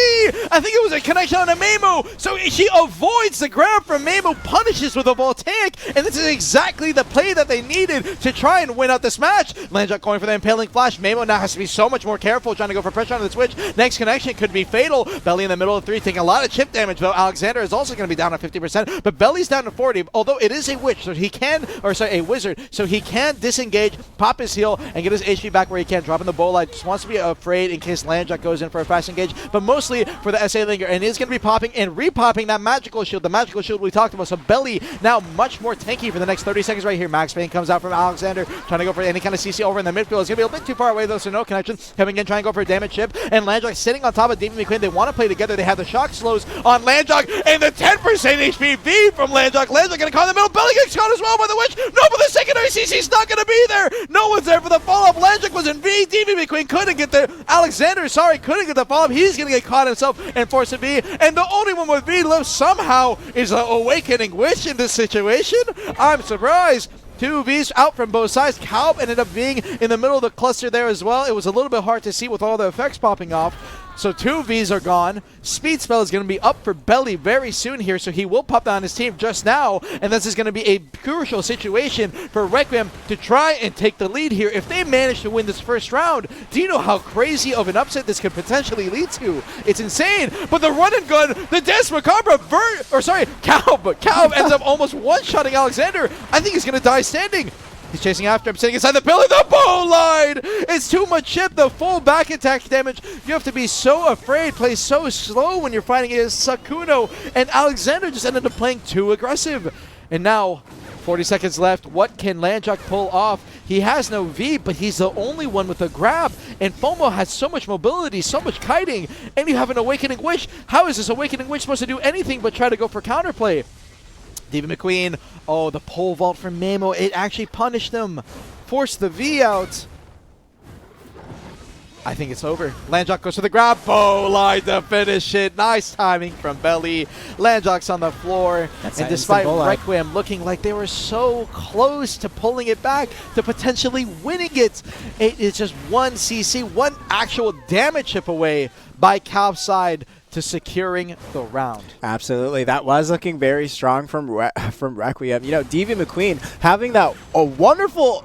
I think it was a connection on a Mamo, so she avoids the grab from Mamo, punishes with a Voltaic, and this is exactly the play that they needed to try and win out this match. Landja going for the impaling Flash. Mamo now has to be so much more careful, trying to go for pressure on the switch. Next connection could be fatal. Belly in the middle of 3, taking a lot of chip damage, though. Alexander is also going to be down to 50%, but Belly's down to 40, although it is a witch, so he can, a wizard, so he can disengage, pop his heal, and get his HP back where he can, dropping the bow light. Just wants to be afraid in case Landjack goes in for a fast engage, but mostly for the SA Linger, and is going to be popping and repopping that magical shield, the magical shield we talked about, so Belly now much more tanky for the next 30 seconds right here. Max Payne comes out from Alexander, trying to go for any kind of CC over in the midfield. It's going to be a bit too far away, though, so no connection. Coming in, trying to go for a damage chip, and Landjack sitting on top of Demon McQueen. They want to play together. They have the shock slows on Landjack, and the 10% HP V from Landjack. Landjack going to caught in the middle. Belly gets caught as well by the witch. No, but the secondary CC's not going to be there. No one's there for the follow-up. Landjack was in V. Demon McQueen couldn't get there. Alexander, couldn't get the follow-up. He's going to get caught himself and forced to V. And the only one with V left somehow is the Awakening Witch in this situation. I'm surprised. 2 Vs out from both sides. Calb ended up being in the middle of the cluster there as well. It was a little bit hard to see with all the effects popping off. So 2 Vs are gone. Speed Spell is going to be up for Belly very soon here, so he will pop down his team just now, and this is going to be a crucial situation for Requiem to try and take the lead here. If they manage to win this first round, do you know how crazy of an upset this could potentially lead to? It's insane, but the run and gun, the Dance Macabre, Calb ends up almost one-shotting Alexander. I think he's going to die standing. He's chasing after him, sitting inside the pillar. The bow line! It's too much chip, the full back attack damage. You have to be so afraid, play so slow when you're fighting against Sakuno. And Alexander just ended up playing too aggressive. And now, 40 seconds left. What can Landjack pull off? He has no V, but he's the only one with a grab. And FOMO has so much mobility, so much kiting. And you have an Awakening Witch. How is this Awakening Witch supposed to do anything but try to go for counterplay? Demon McQueen, oh, the pole vault from Mamo, it actually punished him. Forced the V out. I think it's over. Landjack goes for the grab. Bow line to finish it. Nice timing from Belly. Landjack's on the floor. And despite Requiem looking like they were so close to pulling it back, to potentially winning it, it is just one CC, one actual damage chip away by Calb's side to securing the round. Absolutely. That was looking very strong from Requiem. You know, Devi McQueen having that wonderful,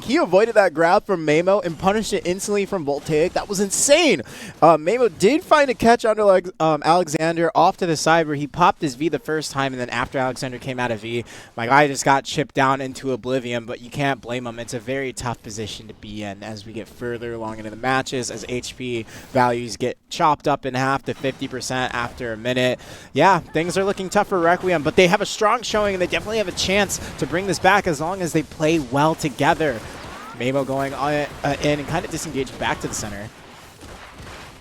he avoided that grab from Mamo and punished it instantly from Voltaic. That was insane. Mamo did find a catch under Alexander off to the side where he popped his V the first time, and then after Alexander came out of V, my guy just got chipped down into oblivion, but you can't blame him. It's a very tough position to be in as we get further along into the matches, as HP values get chopped up in half to 50% after a minute. Yeah, things are looking tough for Requiem, but they have a strong showing, and they definitely have a chance to bring this back as long as they play well together. Mamo going in and kind of disengaged back to the center.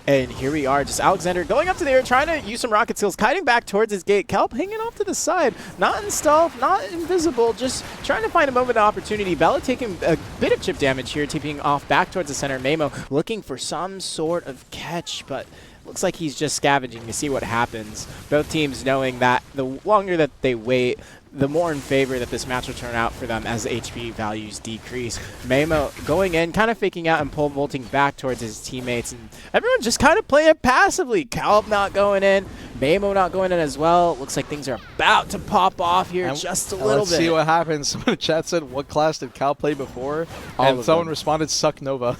And here we are, just Alexander going up to there, trying to use some rocket skills, kiting back towards his gate. Kelp hanging off to the side, not in stealth, not invisible, just trying to find a moment of opportunity. Bella taking a bit of chip damage here, tipping off back towards the center. Mamo looking for some sort of catch, but looks like he's just scavenging to see what happens. Both teams knowing that the longer that they wait, the more in favor that this match will turn out for them as the HP values decrease. Mamo going in, kind of faking out and pole vaulting back towards his teammates, and everyone just kind of playing passively. Calb not going in, Mamo not going in as well. Looks like things are about to pop off here and just a little let's bit. See what happens. Someone in chat said, what class did Cal play before? And someone responded, Suck Nova.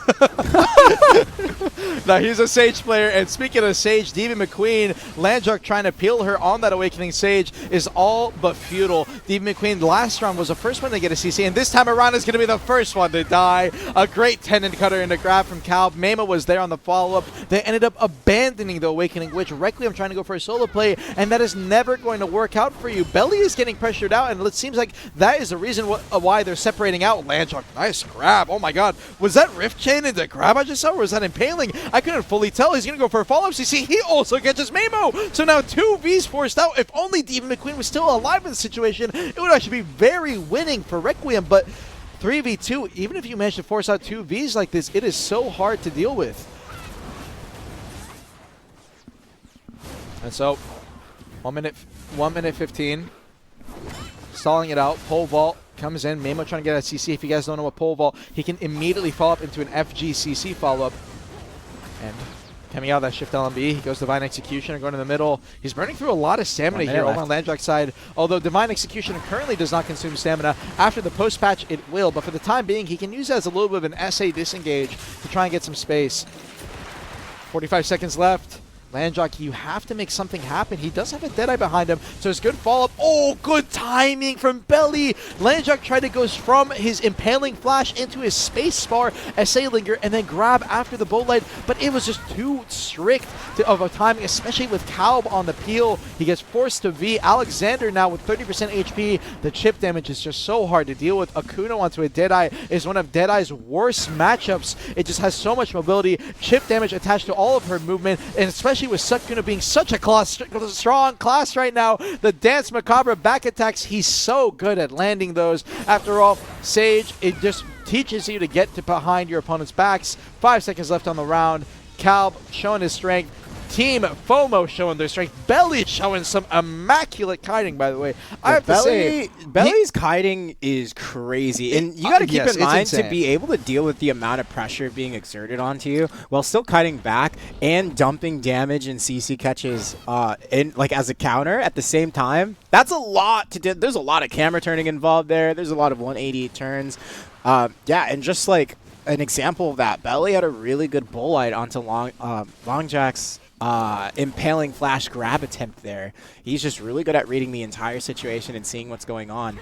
Now he's a Sage player, and speaking of Sage, Diva McQueen, Landruck trying to peel her on that Awakening Sage is all but futile. Diva McQueen last round was the first one to get a CC, and this time around is going to be the first one to die. A great tendon cutter and a grab from Calb. Mamo was there on the follow-up. They ended up abandoning the Awakening Witch. Requiem trying to go for a solo play, and that is never going to work out for you. Belly is getting pressured out, and it seems like that is the reason why they're separating out. Landruck, nice grab. Oh my god. Was that Rift Chain into grab I just saw, or was that impaling? I couldn't fully tell. He's going to go for a follow-up CC. He also catches Mamo. So now 2 Vs forced out. If only Diva McQueen was still alive in the situation, it would actually be very winning for Requiem. But 3v2, even if you manage to force out 2 Vs like this, it is so hard to deal with. And so, 1 minute 15. Stalling it out. Pole vault comes in. Mamo trying to get a CC. If you guys don't know what pole vault, he can immediately follow up into an FGCC follow-up. And coming out of that shift LMB, he goes Divine Executioner, going in the middle. He's burning through a lot of stamina here over on Landruck's side, although Divine Executioner currently does not consume stamina. After the post-patch, it will, but for the time being, he can use it as a little bit of an SA disengage to try and get some space. 45 seconds left. Landruck, you have to make something happen. He does have a Deadeye behind him, so it's good follow-up. Oh, good timing from Belly. Landruck tried to go from his Impaling Flash into his Space Bar SA Linger and then grab after the Bolt Light, but it was just too strict of a timing, especially with Calb on the peel. He gets forced to V. Alexander now with 30% HP. The chip damage is just so hard to deal with. Akuno onto a Deadeye is one of Deadeye's worst matchups. It just has so much mobility, chip damage attached to all of her movement, and especially with Sukuna being such a strong class right now. The Dance Macabre back attacks, he's so good at landing those. After all, Sage, it just teaches you to get to behind your opponent's backs. 5 seconds left on the round. Calb showing his strength. Team FOMO showing their strength. Belly showing some immaculate kiting, by the way. I have to say, Belly's kiting is crazy. And you got to keep in mind to be able to deal with the amount of pressure being exerted onto you while still kiting back and dumping damage and CC catches as a counter at the same time. That's a lot to do. There's a lot of camera turning involved there. There's a lot of 180 turns. Yeah, and just like an example of that, Belly had a really good bull light onto Longjack's Impaling Flash grab attempt there. He's just really good at reading the entire situation and seeing what's going on.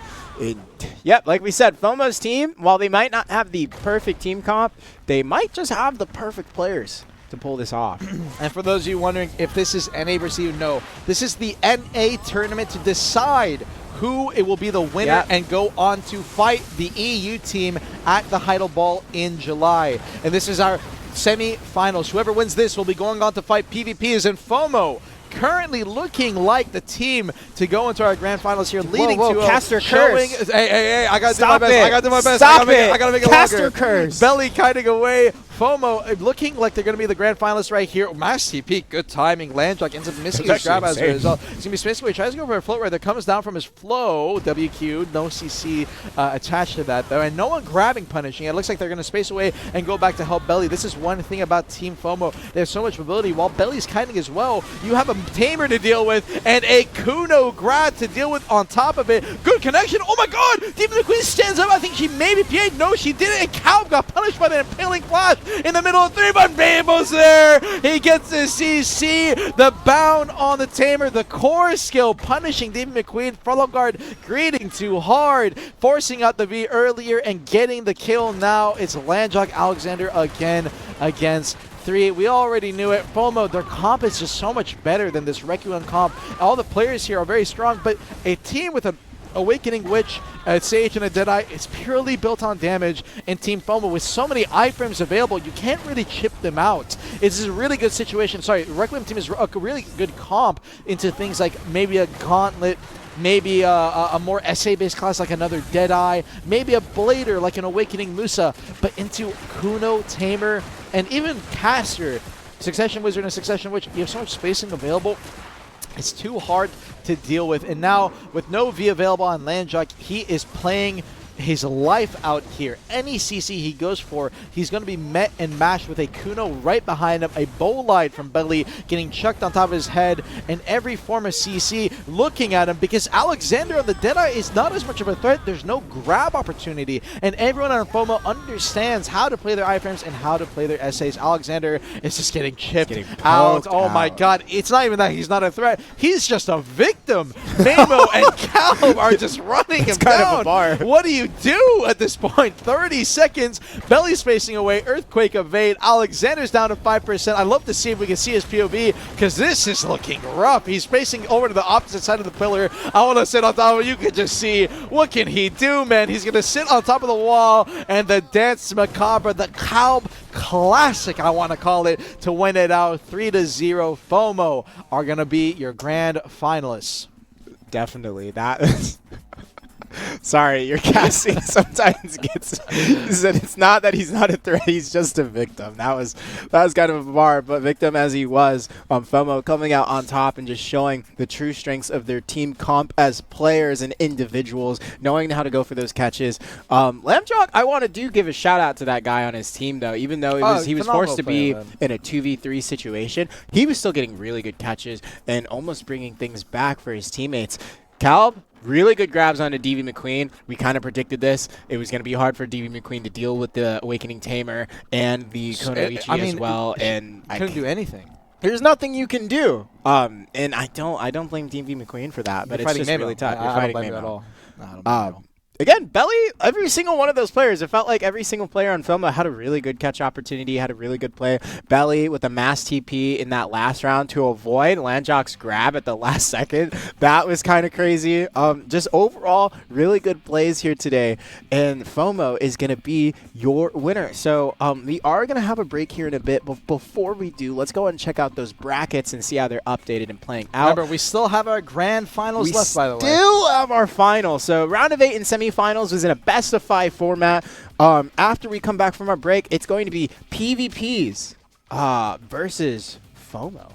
Yep, like we said, FOMO's team, while they might not have the perfect team comp, they might just have the perfect players to pull this off. And for those of you wondering if this is NA versus EU, no. This is the NA tournament to decide who it will be the winner and go on to fight the EU team at the Heidel Ball in July. And this is our semi-finals. Whoever wins this will be going on to fight PvPs, and FOMO currently looking like the team to go into our grand finals here, leading to Caster showing. Curse. Hey, I gotta do my best. I gotta do my best. Stop I gotta make it Caster longer. Curse. Belly kiting away. FOMO looking like they're going to be the grand finalists right here. Mass TP, good timing. Landruck ends up missing his grab as a result. He's going to be spacing away. Tries to go for a float right there. Comes down from his flow. WQ, no CC attached to that though. And no one grabbing, punishing. It looks like they're going to space away and go back to help Belly. This is one thing about Team FOMO. They have so much mobility. While Belly's kiting as well, you have a Tamer to deal with and a Kuno grad to deal with on top of it. Good connection. Oh my god! Diva McQueen stands up. I think she maybe PA'd. No, she didn't. And Calb got punished by the Impaling Flash in the middle of 3, but Mamo's there. He gets the CC, the bound on the Tamer, the core skill punishing Diva McQueen. Follow guard greeting too hard, forcing out the V earlier and getting the kill. Now it's Landruck Alexander again against 3. We already knew it. FOMO, their comp is just so much better than this Requiem comp. All the players here are very strong, but a team with an Awakening Witch, a Sage, and a Deadeye is purely built on damage. And Team FOMO, with so many iframes available, you can't really chip them out. It's a really good situation. Sorry, Requiem team is a really good comp into things like maybe a Gauntlet, maybe a more SA-based class like another Deadeye, maybe a Blader like an Awakening Musa, but into Kuno, Tamer, and even Caster. Succession Wizard and Succession Witch, you have so much spacing available. It's too hard to deal with. And now, with no V available on Landjock, he is playing his life out here. Any CC he goes for, he's going to be met and mashed with a Kuno right behind him, a Bolide from Belly getting chucked on top of his head, and every form of CC looking at him because Alexander on the Deadeye is not as much of a threat. There's no grab opportunity, and everyone on FOMO understands how to play their iframes and how to play their essays. Alexander is just getting chipped out. Oh my god, it's not even that he's not a threat. He's just a victim. Mamo and Calb are just running him kind down. of a bar. What do you do at this point? 30 seconds. Belly's facing away. Earthquake evade. Alexander's down to 5%. I'd love to see if we can see his POV because this is looking rough. He's facing over to the opposite side of the pillar. I want to sit on top of it. You can just see what can he do, man. He's going to sit on top of the wall and the Dance Macabre, the Calb Classic, I want to call it, to win it out 3-0. FOMO are going to be your grand finalists. Definitely. That is... Sorry, your casting sometimes gets said it's not that he's not a threat, he's just a victim. That was kind of a bar, but victim as he was, FOMO coming out on top and just showing the true strengths of their team comp as players and individuals, knowing how to go for those catches. Lambjock, I want to give a shout out to that guy on his team though, even though he was forced to be in a 2v3 situation, he was still getting really good catches and almost bringing things back for his teammates. Calb, really good grabs onto DV McQueen. We kind of predicted this. It was going to be hard for DV McQueen to deal with the Awakening Tamer and the Konoichi as well. And I couldn't do anything. There's nothing you can do. And I don't blame DV McQueen for that, but it's just really tough. You're fighting Mamo at all. No, I don't blame him. Again, Belly, every single one of those players, it felt like every single player on FOMO had a really good catch opportunity, had a really good play. Belly with a mass TP in that last round to avoid Landjock's grab at the last second. That was kind of crazy. Just overall, really good plays here today. And FOMO is going to be your winner. So we are going to have a break here in a bit. But before we do, let's go ahead and check out those brackets and see how they're updated and playing out. Remember, we still have our grand finals left, by the way. We still have our final. So round of 8 and semifinals was in a best-of-5 format. After we come back from our break, it's going to be PvPs versus FOMO.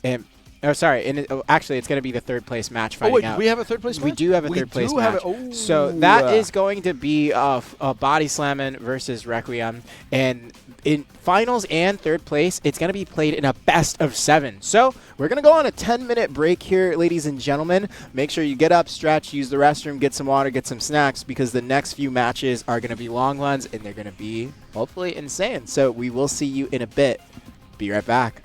And actually, it's going to be the third-place match fighting out. We have a third-place match? We do have a third-place match. So that is going to be BODYSLAMN versus Requiem. And in finals and third place, it's going to be played in a best-of-7. So we're going to go on a 10-minute break here, ladies and gentlemen. Make sure you get up, stretch, use the restroom, get some water, get some snacks, because the next few matches are going to be long ones, and they're going to be hopefully insane. So we will see you in a bit. Be right back.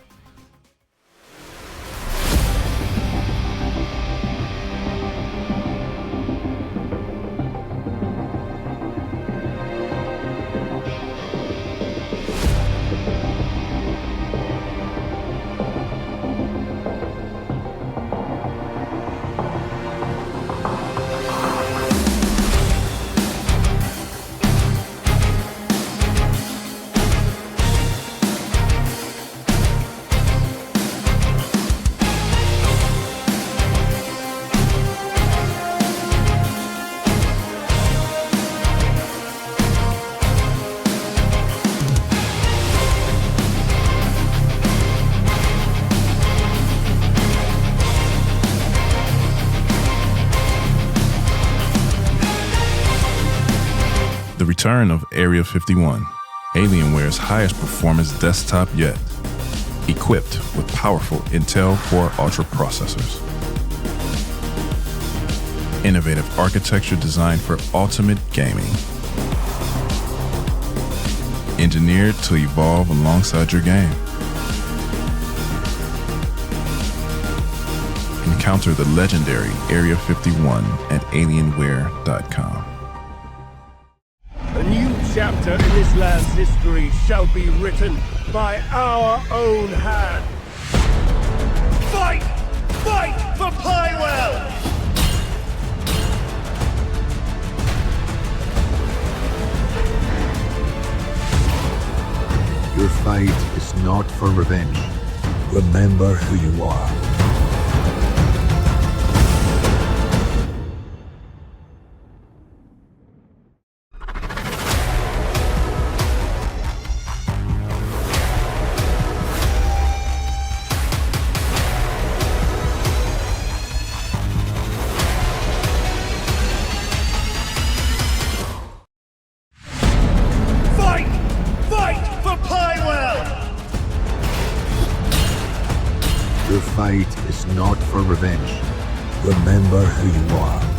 The return of Area 51, Alienware's highest performance desktop yet, equipped with powerful Intel Core Ultra processors. Innovative architecture designed for ultimate gaming. Engineered to evolve alongside your game. Encounter the legendary Area 51 at Alienware.com. A new chapter in this land's history shall be written by our own hand. Fight! Fight for Pywell! Your fight is not for revenge. Remember who you are. Your fight is not for revenge. Remember who you are.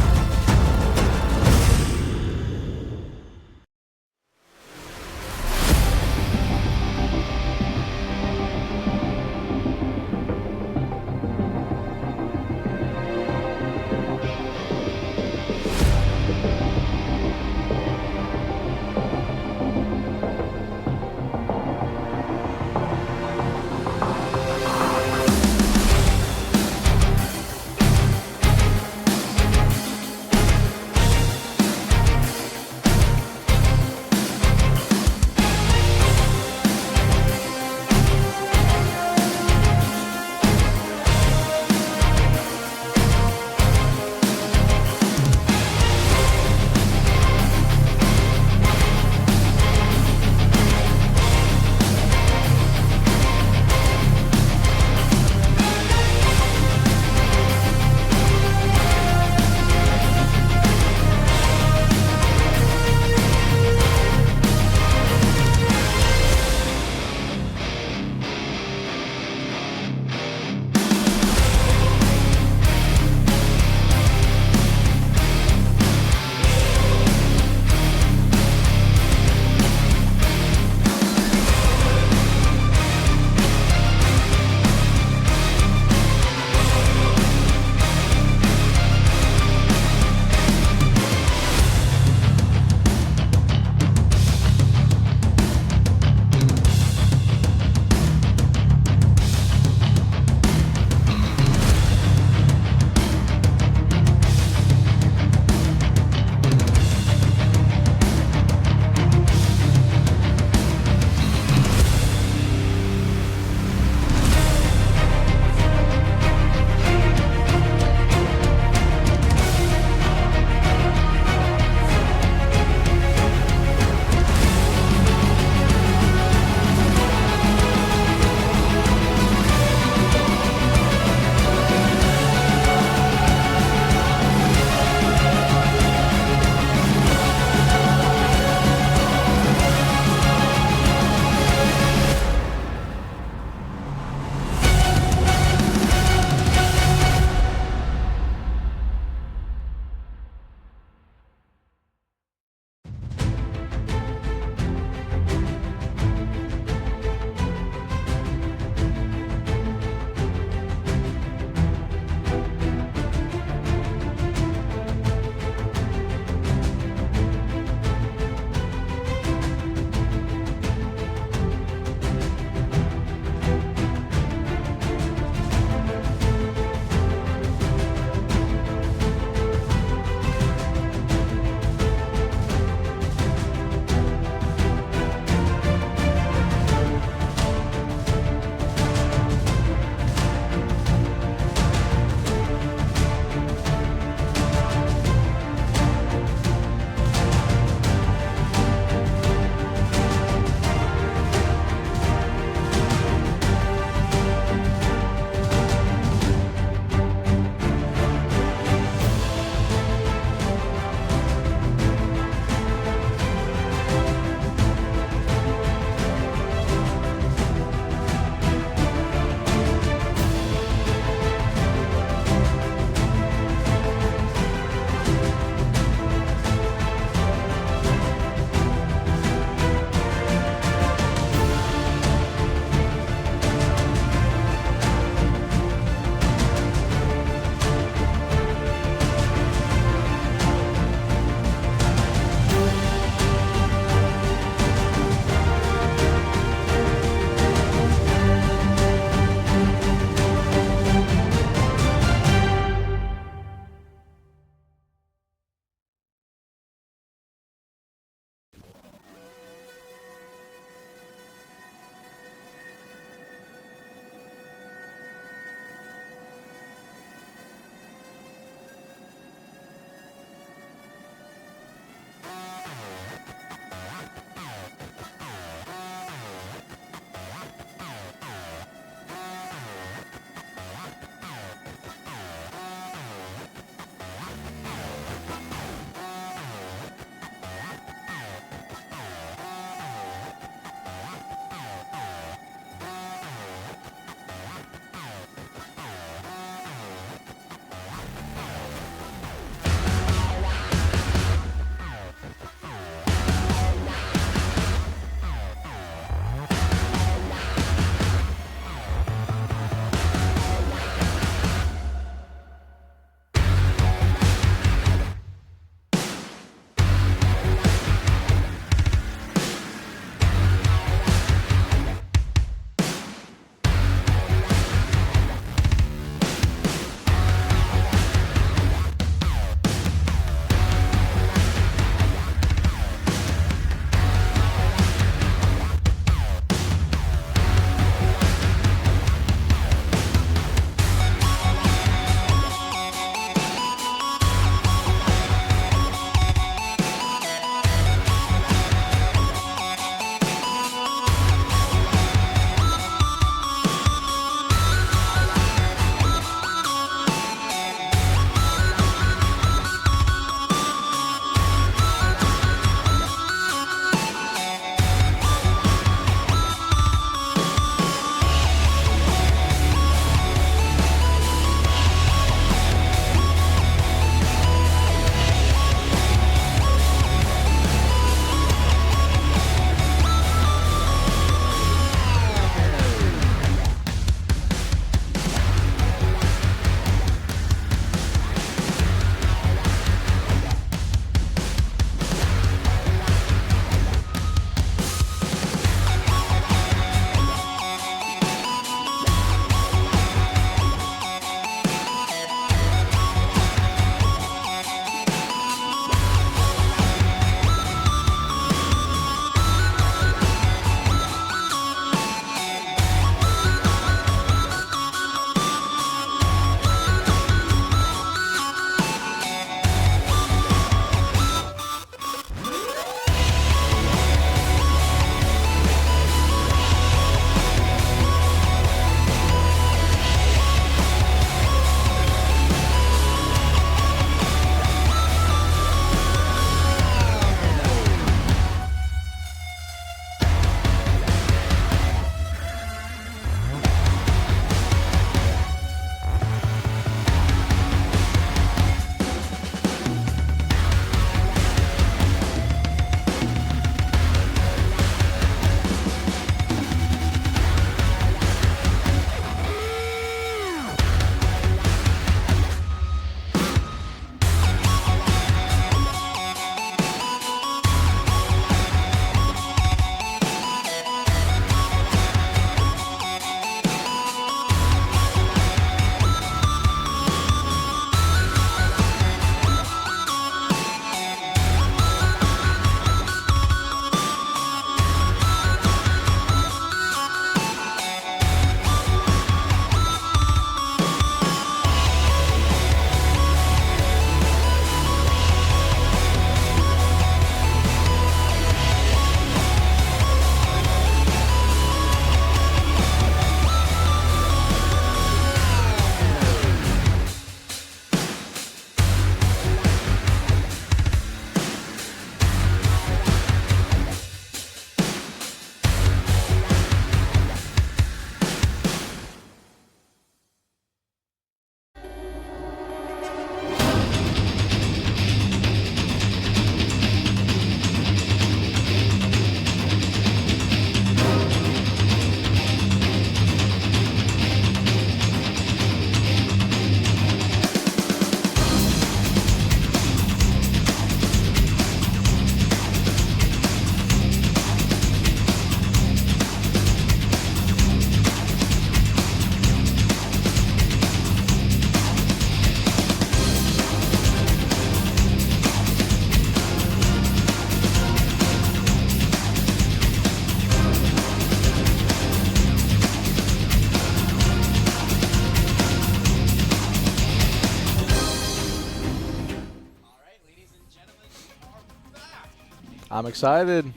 I'm excited.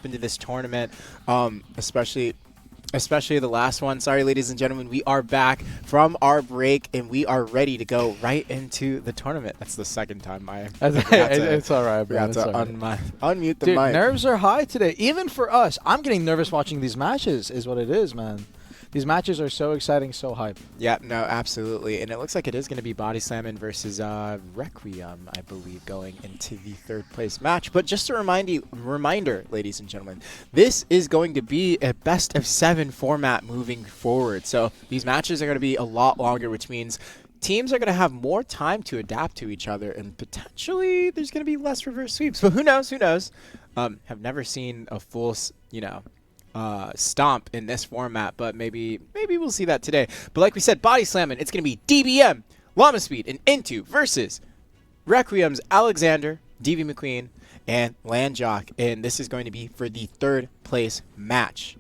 Into this tournament, especially the last one. Sorry, ladies and gentlemen, we are back from our break and we are ready to go right into the tournament. That's the second time It's all right, we bro. have to unmute the Dude, mic. nerves are high today. Even for us, I'm getting nervous watching these matches. Is what it is, man. These matches are so exciting, so hype. Yeah, no, absolutely. And it looks like it is going to be BODYSLAMN versus Requiem, I believe, going into the third place match. But just a reminder, ladies and gentlemen, this is going to be a best of 7 format moving forward. So these matches are going to be a lot longer, which means teams are going to have more time to adapt to each other, and potentially there's going to be less reverse sweeps. But who knows? Who knows? Have never seen a full, stomp in this format, but maybe we'll see that today. But like we said, BODYSLAMN, it's going to be DBM, Llama Speed, and Into versus Requiem's Alexander, DV McQueen, and Landjock, and this is going to be for the third place match.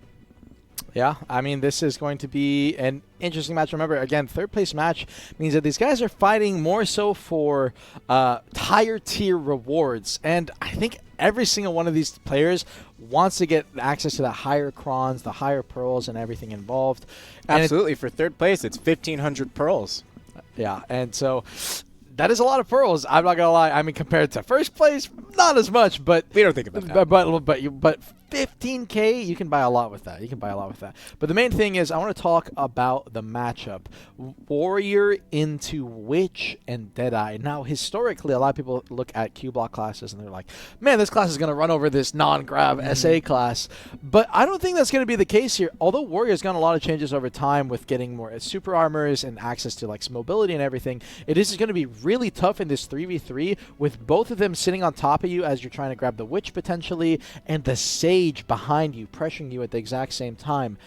Yeah, I mean, this is going to be an interesting match. Remember, again, third place match means that these guys are fighting more so for higher tier rewards. And I think every single one of these players wants to get access to the higher crons, the higher pearls, and everything involved. And absolutely. For third place, it's 1,500 pearls. Yeah, and so that is a lot of pearls. I'm not going to lie. I mean, compared to first place, not as much, but we don't think about that. But 15K, you can buy a lot with that. But the main thing is I want to talk about the matchup. Warrior into Witch and Deadeye. Now, historically, a lot of people look at Q-block classes and they're like, man, this class is going to run over this non-grab SA class. But I don't think that's going to be the case here. Although Warrior's gotten a lot of changes over time with getting more super armors and access to like mobility and everything, it is going to be really tough in this 3v3 with both of them sitting on top of you as you're trying to grab the Witch potentially and the Sage behind you, pressuring you at the exact same time.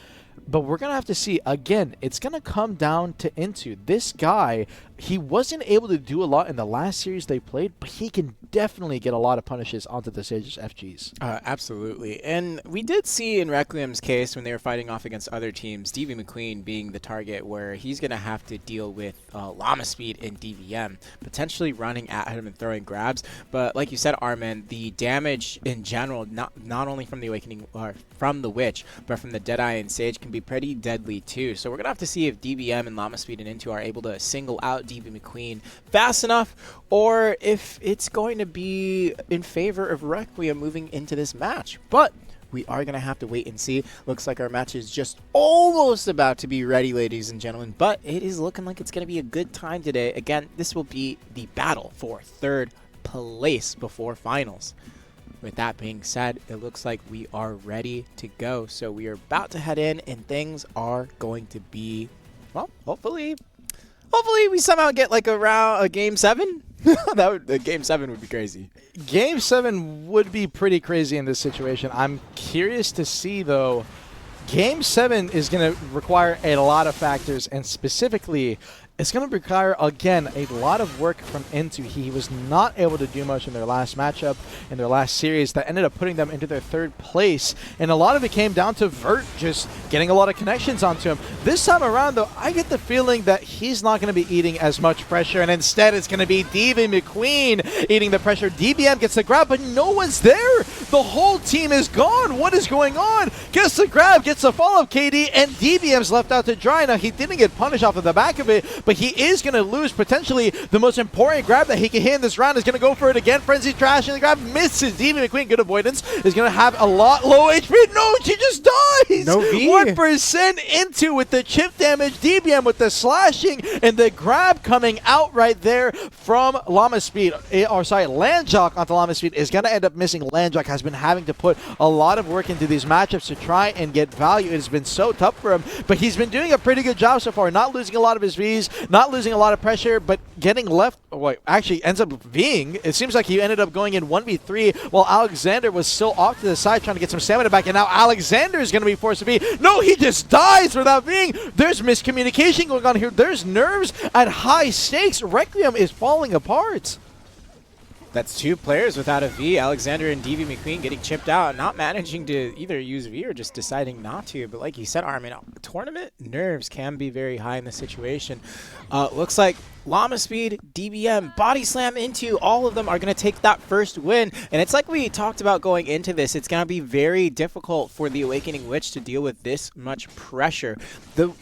But we're going to have to see, again, it's going to come down to Into. This guy, he wasn't able to do a lot in the last series they played, but he can definitely get a lot of punishes onto the Sage's FGs. Absolutely. And we did see in Requiem's case when they were fighting off against other teams, DV McQueen being the target where he's going to have to deal with Llama Speed and DVM, potentially running at him and throwing grabs. But like you said, Armin, the damage in general, not only from the Awakening or from the Witch, but from the Deadeye and Sage can be pretty deadly too. So we're going to have to see if DVM and Llama Speed and Into are able to single out DV McQueen fast enough, or if it's going to be in favor of Requiem moving into this match. But we are going to have to wait and see. Looks like our match is just almost about to be ready, ladies and gentlemen, but it is looking like it's going to be a good time today. Again, this will be the battle for third place before finals. With that being said, it looks like we are ready to go. So we are about to head in, and things are going to be, well, hopefully we somehow get like a game 7. Game 7 would be crazy. Game 7 would be pretty crazy in this situation. I'm curious to see, though. Game 7 is going to require a lot of factors, and specifically, it's going to require, again, a lot of work from Into. He was not able to do much in their last matchup, in their last series, that ended up putting them into their third place. And a lot of it came down to Vert just getting a lot of connections onto him. This time around, though, I get the feeling that he's not going to be eating as much pressure, and instead it's going to be DV McQueen eating the pressure. DBM gets the grab, but no one's there. The whole team is gone. What is going on? Gets the grab, gets the follow-up KD, and DBM's left out to dry. Now, he didn't get punished off of the back of it, but he is going to lose potentially the most important grab that he can hit in this round. Is going to go for it again. Frenzy trash, and the grab misses. DV McQueen, good avoidance, is going to have a lot low HP. No, she just dies. No V. 1% Into with the chip damage. DBM with the slashing, and the grab coming out right there from Llama Speed. Landjock onto Llama Speed is going to end up missing. Landjock has been having to put a lot of work into these matchups to try and get value. It has been so tough for him, but he's been doing a pretty good job so far, not losing a lot of his Vs, not losing a lot of pressure, but getting left. Well, actually ends up being, it seems like he ended up going in 1v3 while Alexander was still off to the side trying to get some stamina back, and now Alexander is going to be forced to be. No, he just dies without being. There's miscommunication going on here. There's nerves at high stakes. Requiem is falling apart. That's 2 players without a V. Alexander and DV McQueen getting chipped out, not managing to either use V or just deciding not to. But like you said, Armin, tournament nerves can be very high in this situation. Looks like Llama Speed, DBM, Body Slam into, all of them are going to take that first win. And it's like we talked about going into this, it's going to be very difficult for the Awakening Witch to deal with this much pressure. There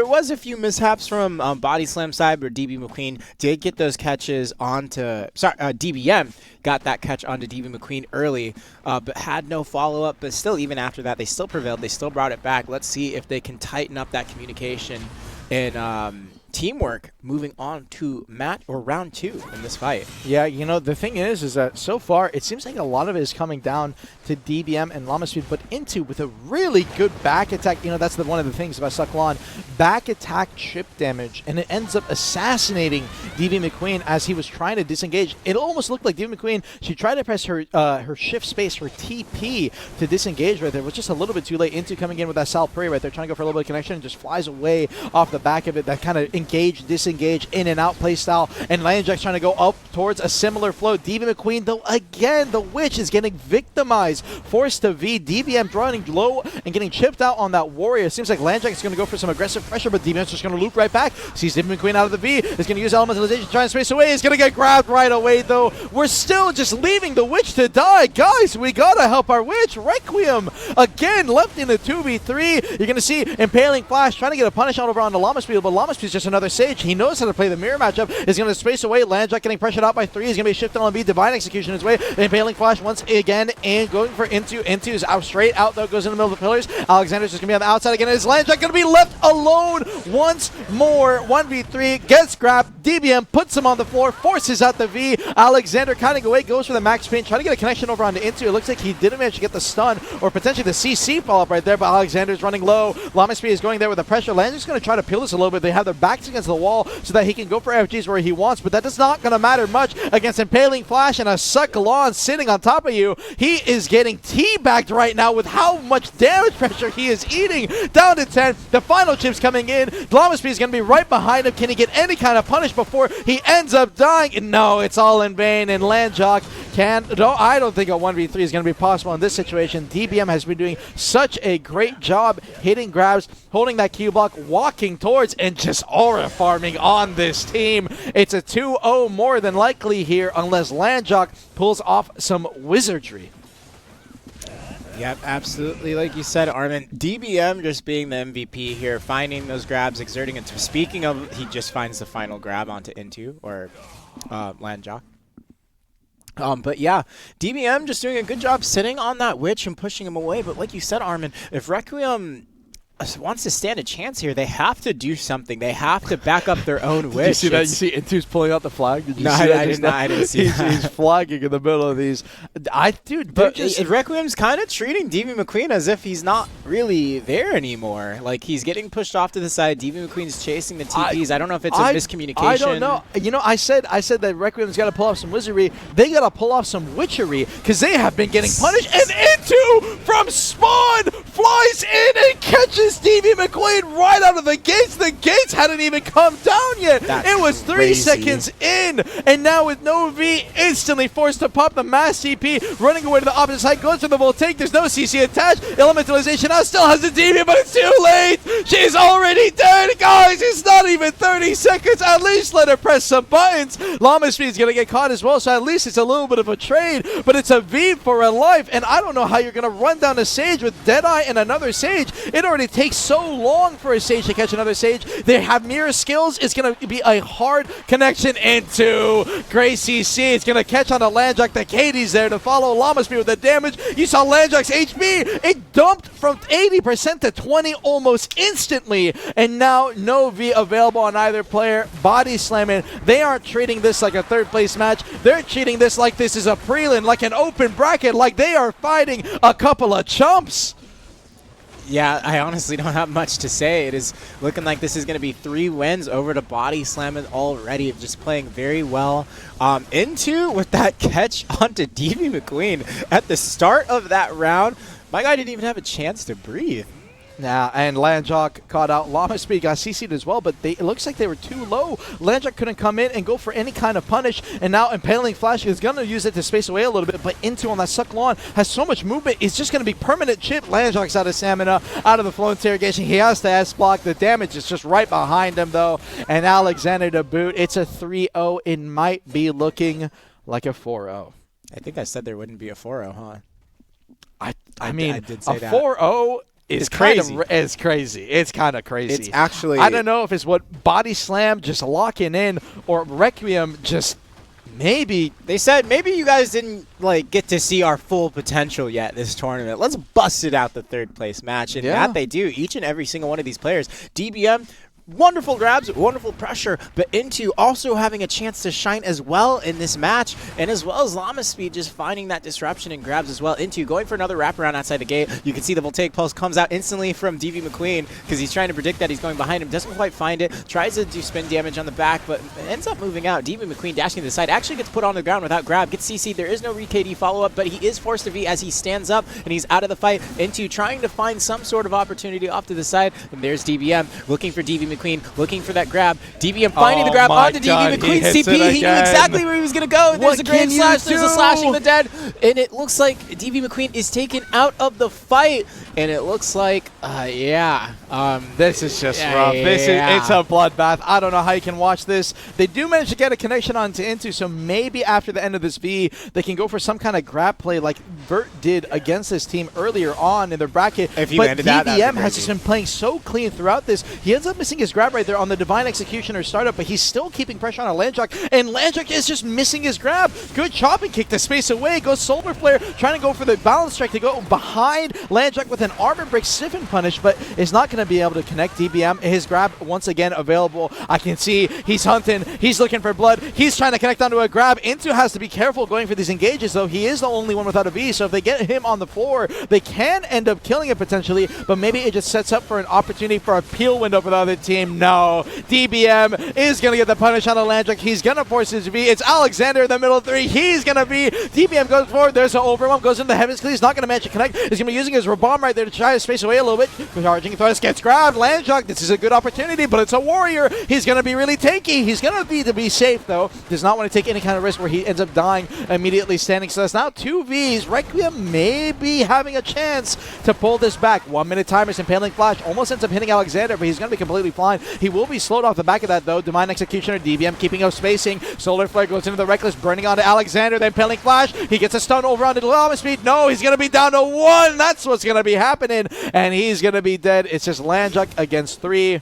was a few mishaps from Body Slam side where DB McQueen did get those catches onto, DBM got that catch onto DB McQueen early, but had no follow-up. But still, even after that, they still prevailed. They still brought it back. Let's see if they can tighten up that communication and teamwork moving on to round 2 in this fight. Yeah, the thing is that so far it seems like a lot of it is coming down to DBM and Llama Speed, but into with a really good back attack. That's one of the things about Sucklon, back attack chip damage, and it ends up assassinating DB McQueen as he was trying to disengage. It almost looked like DB McQueen, she tried to press her shift space, her TP to disengage right there. It was just a little bit too late. Into coming in with that Sal Prey right there, trying to go for a little bit of connection, and just flies away off the back of it. That kind of engage, disengage, in and out play style, and Landjack's trying to go up towards a similar flow. DB McQueen, though, again, the Witch is getting victimized, forced to V. DBM running low and getting chipped out on that Warrior. Seems like Landjack is going to go for some aggressive pressure, but DBM's just going to loop right back. Sees DB McQueen out of the V, is going to use elementalization, trying to space away, is going to get grabbed right away, though. We're still just leaving the Witch to die. Guys, we got to help our Witch. Requiem, again, left in the 2v3. You're going to see Impaling Flash trying to get a punish out over on the Llama Speed, but Llama Speed is just another Sage. He knows how to play the mirror matchup. Is going to space away. Landjack getting pressured out by 3. He's going to be shifted on B. Divine Execution his way. Impaling Flash once again and going for Into. Intu's out straight out though. Goes in the middle of the pillars. Alexander's just going to be on the outside again. Is Landjack going to be left alone once more? 1v3. Gets grabbed. DBM puts him on the floor. Forces out the V. Alexander cutting away. Goes for the max pain. Trying to get a connection over onto Into. It looks like he didn't manage to get the stun or potentially the CC follow-up right there, but Alexander's running low. Llama Speed is going there with the pressure. Landjack's going to try to peel this a little bit. They have their backs against the wall so that he can go for FGs where he wants, but that is not going to matter much against Impaling Flash and a Sucklon sitting on top of you. He is getting teabagged right now with how much damage pressure he is eating. Down to 10. The final chips coming in. Llama Speed is going to be right behind him. Can he get any kind of punish before he ends up dying? No, it's all in vain, and Landjack I don't think a 1v3 is going to be possible in this situation. DBM has been doing such a great job hitting grabs, holding that Q block, walking towards, and just aura farming on this team. It's a 2-0 more than likely here unless Landjack pulls off some wizardry. Yep, absolutely. Like you said, Armin, DBM just being the MVP here, finding those grabs, exerting it. Speaking of, he just finds the final grab onto Into or Landjack. But yeah, DBM just doing a good job sitting on that Witch and pushing him away. But like you said, Armin, if Requiem wants to stand a chance here, they have to do something. They have to back up their own Witch. Did you see that? You see Intu's pulling out the flag? Did you see that? I didn't see that. He's flagging in the middle of these. But Requiem's kind of treating DB McQueen as if he's not really there anymore. Like, he's getting pushed off to the side. DB McQueen's chasing the TPs. I don't know if it's a miscommunication. I don't know. I said that Requiem's got to pull off some wizardry. They got to pull off some witchery because they have been getting punished. And Into from spawn flies in and catches DB McQueen right out of the gates. The gates hadn't even come down yet. It was 3 seconds in, and now with no V, instantly forced to pop the mass TP, running away to the opposite side, goes for the Voltaic. There's no CC attached. Elementalization now still has the DB, but it's too late. She's already dead, guys. It's not even 30 seconds. At least let her press some buttons. Llama Speed's gonna get caught as well, so at least it's a little bit of a trade, but it's a V for a life, and I don't know how you're gonna run down a Sage with Deadeye and another Sage. It already takes so long for a Sage to catch another Sage. They have mirror skills. It's going to be a hard connection into Gray CC. It's going to catch on the Landjack. The Katie's there to follow Llama Speed with the damage. You saw Landjack's HP. It dumped from 80% to 20 almost instantly. And now no V available on either player. Body slamming. They aren't treating this like a third place match. They're treating this like this is a prelim, like an open bracket, like they are fighting a couple of chumps. Yeah, I honestly don't have much to say. It is looking like this is going to be 3 wins over to Body Slamming already. Just playing very well. Into with that catch onto DB McQueen at the start of that round. My guy didn't even have a chance to breathe. Yeah, and Landjock caught out. Llama Speed got CC'd as well, but it looks like they were too low. Landjock couldn't come in and go for any kind of punish, and now Impaling Flash is going to use it to space away a little bit, but Into on that Suck Lawn has so much movement, it's just going to be permanent chip. Landjock's out of stamina, out of the flow interrogation. He has to S-block. The damage is just right behind him, though, and Alexander to boot. It's a 3-0. It might be looking like a 4-0. I think I said there wouldn't be a 4-0, huh? I mean, I did say a that. 4-0 It's crazy. crazy. It's crazy. It's kind of crazy. It's actually... I don't know if it's what Body Slam just locking in or Requiem just maybe... They said maybe you guys didn't get to see our full potential yet this tournament. Let's bust it out the third place match. And that they do. Each and every single one of these players. DBM... wonderful grabs, wonderful pressure, but Into also having a chance to shine as well in this match, and as well as Llama Speed just finding that disruption and grabs as well. Into going for another wraparound outside the gate. You can see the Voltaic Pulse comes out instantly from DV McQueen because he's trying to predict that he's going behind him. Doesn't quite find it. Tries to do spin damage on the back, but ends up moving out. DV McQueen dashing to the side. Actually gets put on the ground without grab. Gets CC'd. There is no re-KD follow-up, but he is forced to V as he stands up, and he's out of the fight. Into trying to find some sort of opportunity off to the side, and there's DBM looking for DV McQueen, looking for that grab. DBM finding the grab onto DV McQueen. CP, he knew exactly where he was going to go. There's a great slash. There's a slashing the dead. And it looks like DV McQueen is taken out of the fight. And it looks like, this is just rough. It's a bloodbath. I don't know how you can watch this. They do manage to get a connection onto Into, so maybe after the end of this V, they can go for some kind of grab play like Vert did against this team earlier on in their bracket. If he but landed that, DBM has just been playing so clean throughout this. He ends up missing his grab right there on the Divine Executioner startup, but he's still keeping pressure on Landjock, and Landjock is just missing his grab. Good chopping kick to space away. Goes Solar Flare, trying to go for the balance strike to go behind Landjock with an armor break stiffen punish, but is not going to be able to connect. DBM, his grab once again available. I can see he's hunting. He's looking for blood. He's trying to connect onto a grab. Into has to be careful going for these engages, though. He is the only one without a V, so if they get him on the floor, they can end up killing it potentially, but maybe it just sets up for an opportunity for a peel window for the other team. No. DBM is going to get the punish on the Landjock. He's going to force his V. It's Alexander in the middle three. He's going to be. DBM goes forward. There's an overwhelm. Goes into the heavens. He's not going to manage to connect. He's going to be using his Robomb right there to try to space away a little bit. Charging Threats gets grabbed. Landjock, this is a good opportunity, but it's a warrior. He's going to be really tanky. He's going to be safe, though. Does not want to take any kind of risk where he ends up dying immediately standing. So that's now 2 Vs. Requiem may be having a chance to pull this back. 1 minute timers. Impaling Flash almost ends up hitting Alexander, but he's going to be completely fine. He will be slowed off the back of that, though. Divine Executioner, DBM keeping up spacing. Solar Flare goes into the Reckless, burning onto Alexander, then Impaling Flash. He gets a stun over onto Llama Speed. No, he's going to be down to 1. That's what's going to be happening, and he's going to be dead. It's just Landjock against 3.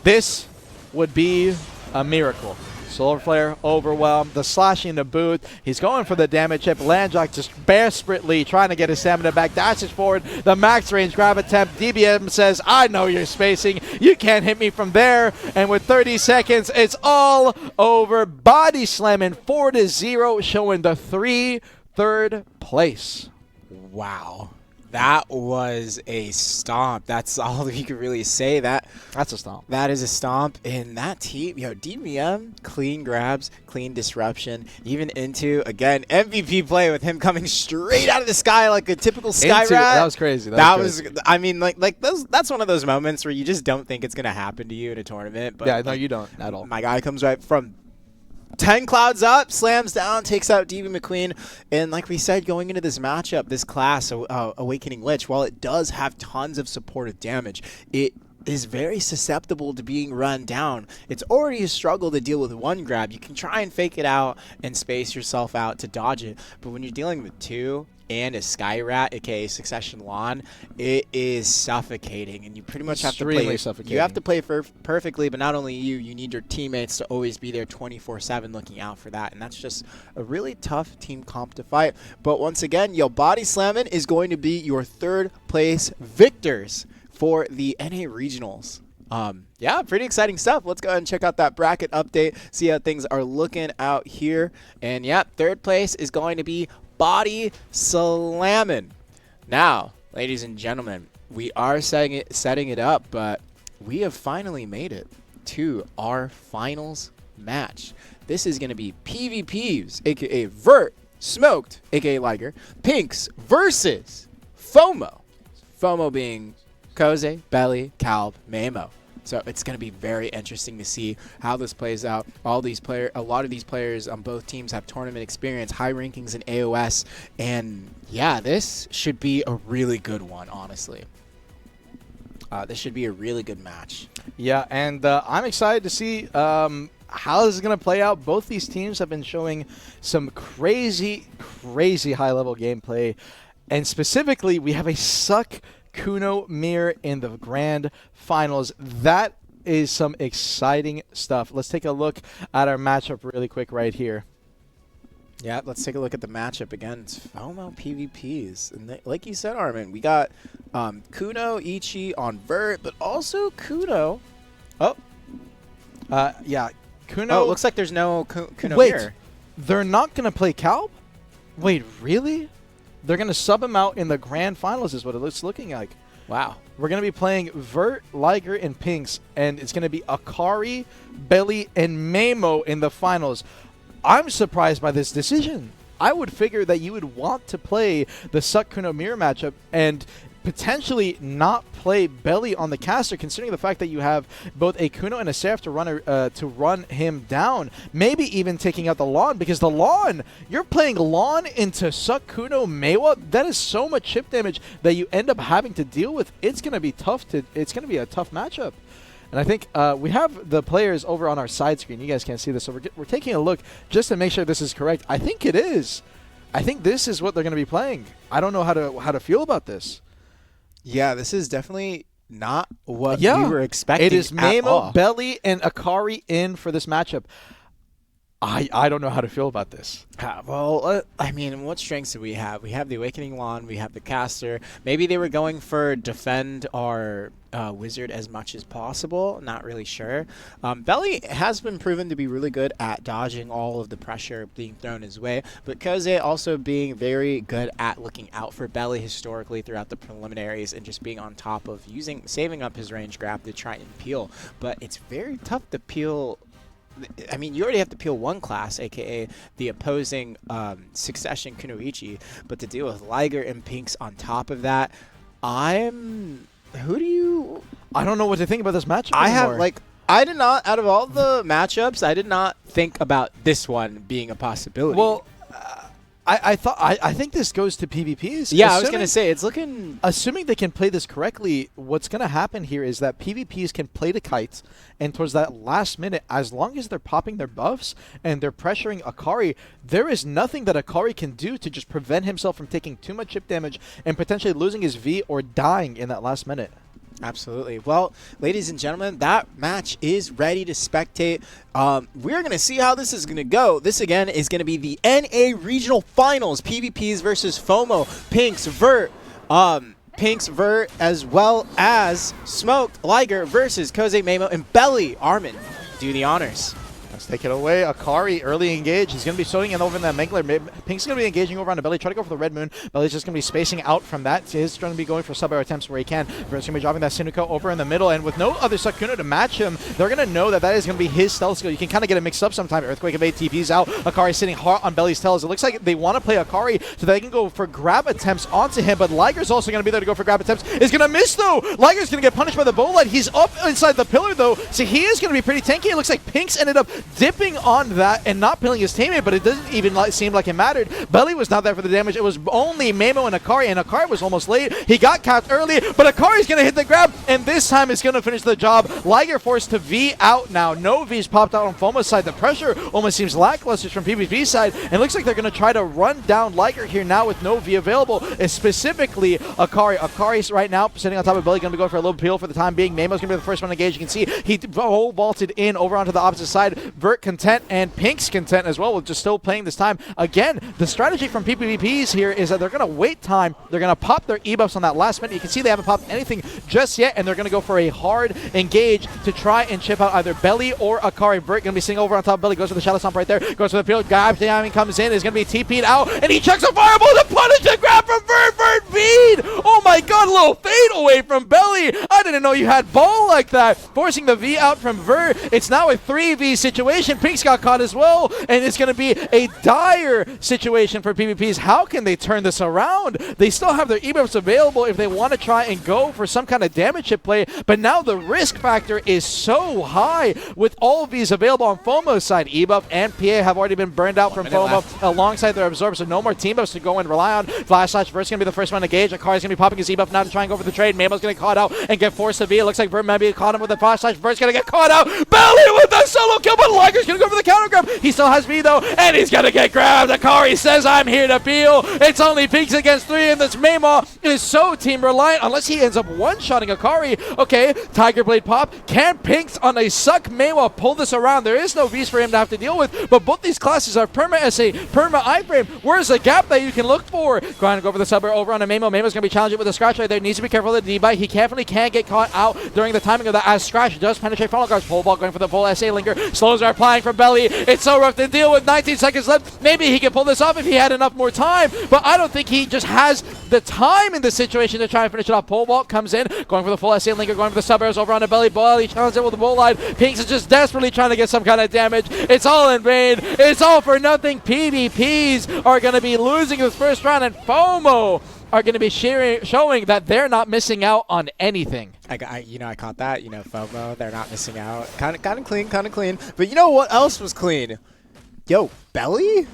This would be a miracle. Solar Flare overwhelmed, the slashing to boot. He's going for the damage chip. Landjock just desperately trying to get his stamina back. Dashes forward. The max range grab attempt. DBM says, I know you're spacing. You can't hit me from there. And with 30 seconds, it's all over. Body slamming 4-0, showing the 3rd place. Wow. That was a stomp. That's all we could really say. That's a stomp. That is a stomp. In that team, DBM, clean grabs, clean disruption, even Into, again, MVP play with him coming straight out of the sky like a typical sky rat. That was crazy. That was I mean, that's one of those moments where you just don't think it's going to happen to you in a tournament. But yeah, no, you don't at all. My guy comes right from 10 clouds up, slams down, takes out DV McQueen. And like we said, going into this matchup, this class, Awakening Lich, while it does have tons of supportive damage, it is very susceptible to being run down. It's already a struggle to deal with one grab. You can try and fake it out and space yourself out to dodge it. But when you're dealing with 2 and a Sky Rat, aka Succession Lawn, it is suffocating, and you pretty much have to play. You have to play perfectly, but not only you need your teammates to always be there 24/7 looking out for that, and that's just a really tough team comp to fight. But once again, BODYSLAMN is going to be your 3rd place victors for the NA Regionals. Yeah, pretty exciting stuff. Let's go ahead and check out that bracket update, see how things are looking out here. And yeah, 3rd place is going to be BODYSLAMN. Now, ladies and gentlemen, we are setting it up, but we have finally made it to our finals match. This is going to be PvPs, aka Vert, Smoked, aka Liger, Pinks versus FOMO. FOMO being Koze, Belly, Calb, Mamo. So it's going to be very interesting to see how this plays out. A lot of these players on both teams have tournament experience, high rankings in AOS, and yeah, this should be a really good one, honestly. This should be a really good match. Yeah, and I'm excited to see how this is going to play out. Both these teams have been showing some crazy high-level gameplay, and specifically, we have a Suck Kuno Mir in the grand finals. That is some exciting stuff. Let's take a look at our matchup really quick right here. Yeah, let's take a look at the matchup again. It's FOMO PvPs. And like you said, Armin, we got Kuno, Ichi on Vert, but also Kuno. Yeah, Kuno. Oh, it looks like there's no Kuno Wait, here. they're not going to play Calb? Wait, really? They're going to sub him out in the grand finals is what it's looking like. Wow. We're going to be playing Vert, Liger, and Pinks, and it's going to be Akari, Belly, and Mamo in the finals. I'm surprised by this decision. I would figure that you would want to play the Suck Kuno Mir matchup and potentially not play Belly on the caster, considering the fact that you have both a Kuno and a Seraph to run him down. Maybe even taking out the Lawn, because the Lawn, you're playing Lawn into Suck Kuno Mewa. That is so much chip damage that you end up having to deal with. It's going to be tough it's going to be a tough matchup. And I think we have the players over on our side screen. You guys can't see this, so we're taking a look just to make sure this is correct. I think it is. I think this is what they're going to be playing. I don't know how to feel about this. Yeah, this is definitely not what we were expecting. It is Mamo, Mamo, Belly, and Akari in for this matchup. I don't know how to feel about this. Well, I mean, what strengths do we have? We have the Awakening Lawn, we have the Caster. Maybe they were going for defend our Wizard as much as possible. Not really sure. Belly has been proven to be really good at dodging all of the pressure being thrown his way, but Koze also being very good at looking out for Belly historically throughout the preliminaries and just being on top of saving up his range grab to try and peel. But it's very tough to peel. I mean, you already have to peel one class, a.k.a. the opposing Succession Kunoichi, but to deal with Liger and Pinks on top of that, I don't know what to think about this matchup anymore. I did not, out of all the matchups, I did not think about this one being a possibility. Well, I think this goes to PvPs. Yeah, I was going to say, it's looking... Assuming they can play this correctly, what's going to happen here is that PvPs can play the kites, and towards that last minute, as long as they're popping their buffs and they're pressuring Akari, there is nothing that Akari can do to just prevent himself from taking too much chip damage and potentially losing his V or dying in that last minute. Absolutely. Well, ladies and gentlemen, that match is ready to spectate. We're going to see how this is going to go. This, again, is going to be the NA Regional Finals. PvPs versus FOMO. Pinks, Vert, as well as Smoked, Liger versus Koze, Mamo, and Belly. Armin, do the honors. Let's take it away. Akari, early engage. He's going to be showing in over in that Mangler. Pink's going to be engaging over on the Belly. Try to go for the Red Moon. Belly's just going to be spacing out from that. He's going to be going for sub-air attempts where he can. Vert's going to be dropping that Sinuko over in the middle. And with no other Sukuno to match him, they're going to know that is going to be his stealth skill. You can kind of get it mixed up sometime. Earthquake Evade TP's out. Akari sitting hard on Belly's tails. It looks like they want to play Akari so they can go for grab attempts onto him. But Liger's also going to be there to go for grab attempts. Is going to miss, though. Liger's going to get punished by the bow light. He's up inside the pillar, though. So he is going to be pretty tanky. It looks like Pinks ended up dipping on that and not killing his teammate, but it doesn't even seem like it mattered. Belly was not there for the damage. It was only Mamo and Akari was almost late. He got capped early, but Akari's going to hit the grab, and this time it's going to finish the job. Liger forced to V out now. No V's popped out on FOMO's side. The pressure almost seems lackluster from PvP's side, and it looks like they're going to try to run down Liger here now with no V available, and specifically Akari. Akari's right now sitting on top of Belly, going to be going for a little peel for the time being. Mamo's going to be the first one to engage. You can see he whole vaulted in over onto the opposite side. Vert content and Pink's content as well with just still playing this time. Again, the strategy from PvPs here is that they're going to wait time. They're going to pop their E-buffs on that last minute. You can see they haven't popped anything just yet, and they're going to go for a hard engage to try and chip out either Belly or Akari. Vert going to be sitting over on top of Belly, goes for the Shadow Stomp right there, goes for the peel. Gab timing comes in, is going to be TP'd out, and he checks a Fireball to punish the grab from Vert. Vert V'd! Oh my god, a little fade away from Belly. I didn't know you had Ball like that. Forcing the V out from Vert. It's now a 3v situation. Pink's got caught as well, and it's going to be a dire situation for PvPs. How can they turn this around? They still have their ebuffs available if they want to try and go for some kind of damage chip play, but now the risk factor is so high with all of these available on FOMO's side. Ebuff and PA have already been burned out from FOMO alongside their absorb, so no more team buffs to go and rely on. Flash Slash Vert's going to be the first one to engage. Akari's going to be popping his ebuff now to try and go for the trade. Mamo's going to get caught out and get forced to V. It looks like Vert might be caught him with the Flash Slash. Vert's going to get caught out. Belly with the solo kill, but Liger's going to go for the counter grab. He still has V though, and he's going to get grabbed. Akari says, I'm here to peel. It's only Pinks against 3, and this Mamo is so team reliant unless he ends up one-shotting Akari. Okay, Tiger Blade pop. Can Pinks on a suck Mamo pull this around? There is no Vs for him to have to deal with, but both these classes are perma SA, perma iframe. Where's the gap that you can look for? Going to go for the subber over on a Mamo. Mamo's going to be challenging with a Scratch right there. Needs to be careful of the D-bite. He definitely can't get caught out during the timing of that as Scratch does penetrate follow guards. Pole ball going for the full SA linger. Slows are applying from Belly. It's so rough to deal with. 19 seconds left. Maybe he can pull this off if he had enough more time, but I don't think he just has the time in this situation to try and finish it off. Pole ball comes in, going for the full SA linger, going for the sub arrows over on the Belly. Belly challenges it with the bull line. Pinks is just desperately trying to get some kind of damage. It's all in vain. It's all for nothing. PvPs are going to be losing this first round, and FOMO are going to be showing that they're not missing out on anything. I caught that. FOMO, they're not missing out. Kind of clean. But you know what else was clean? Yo, Belly?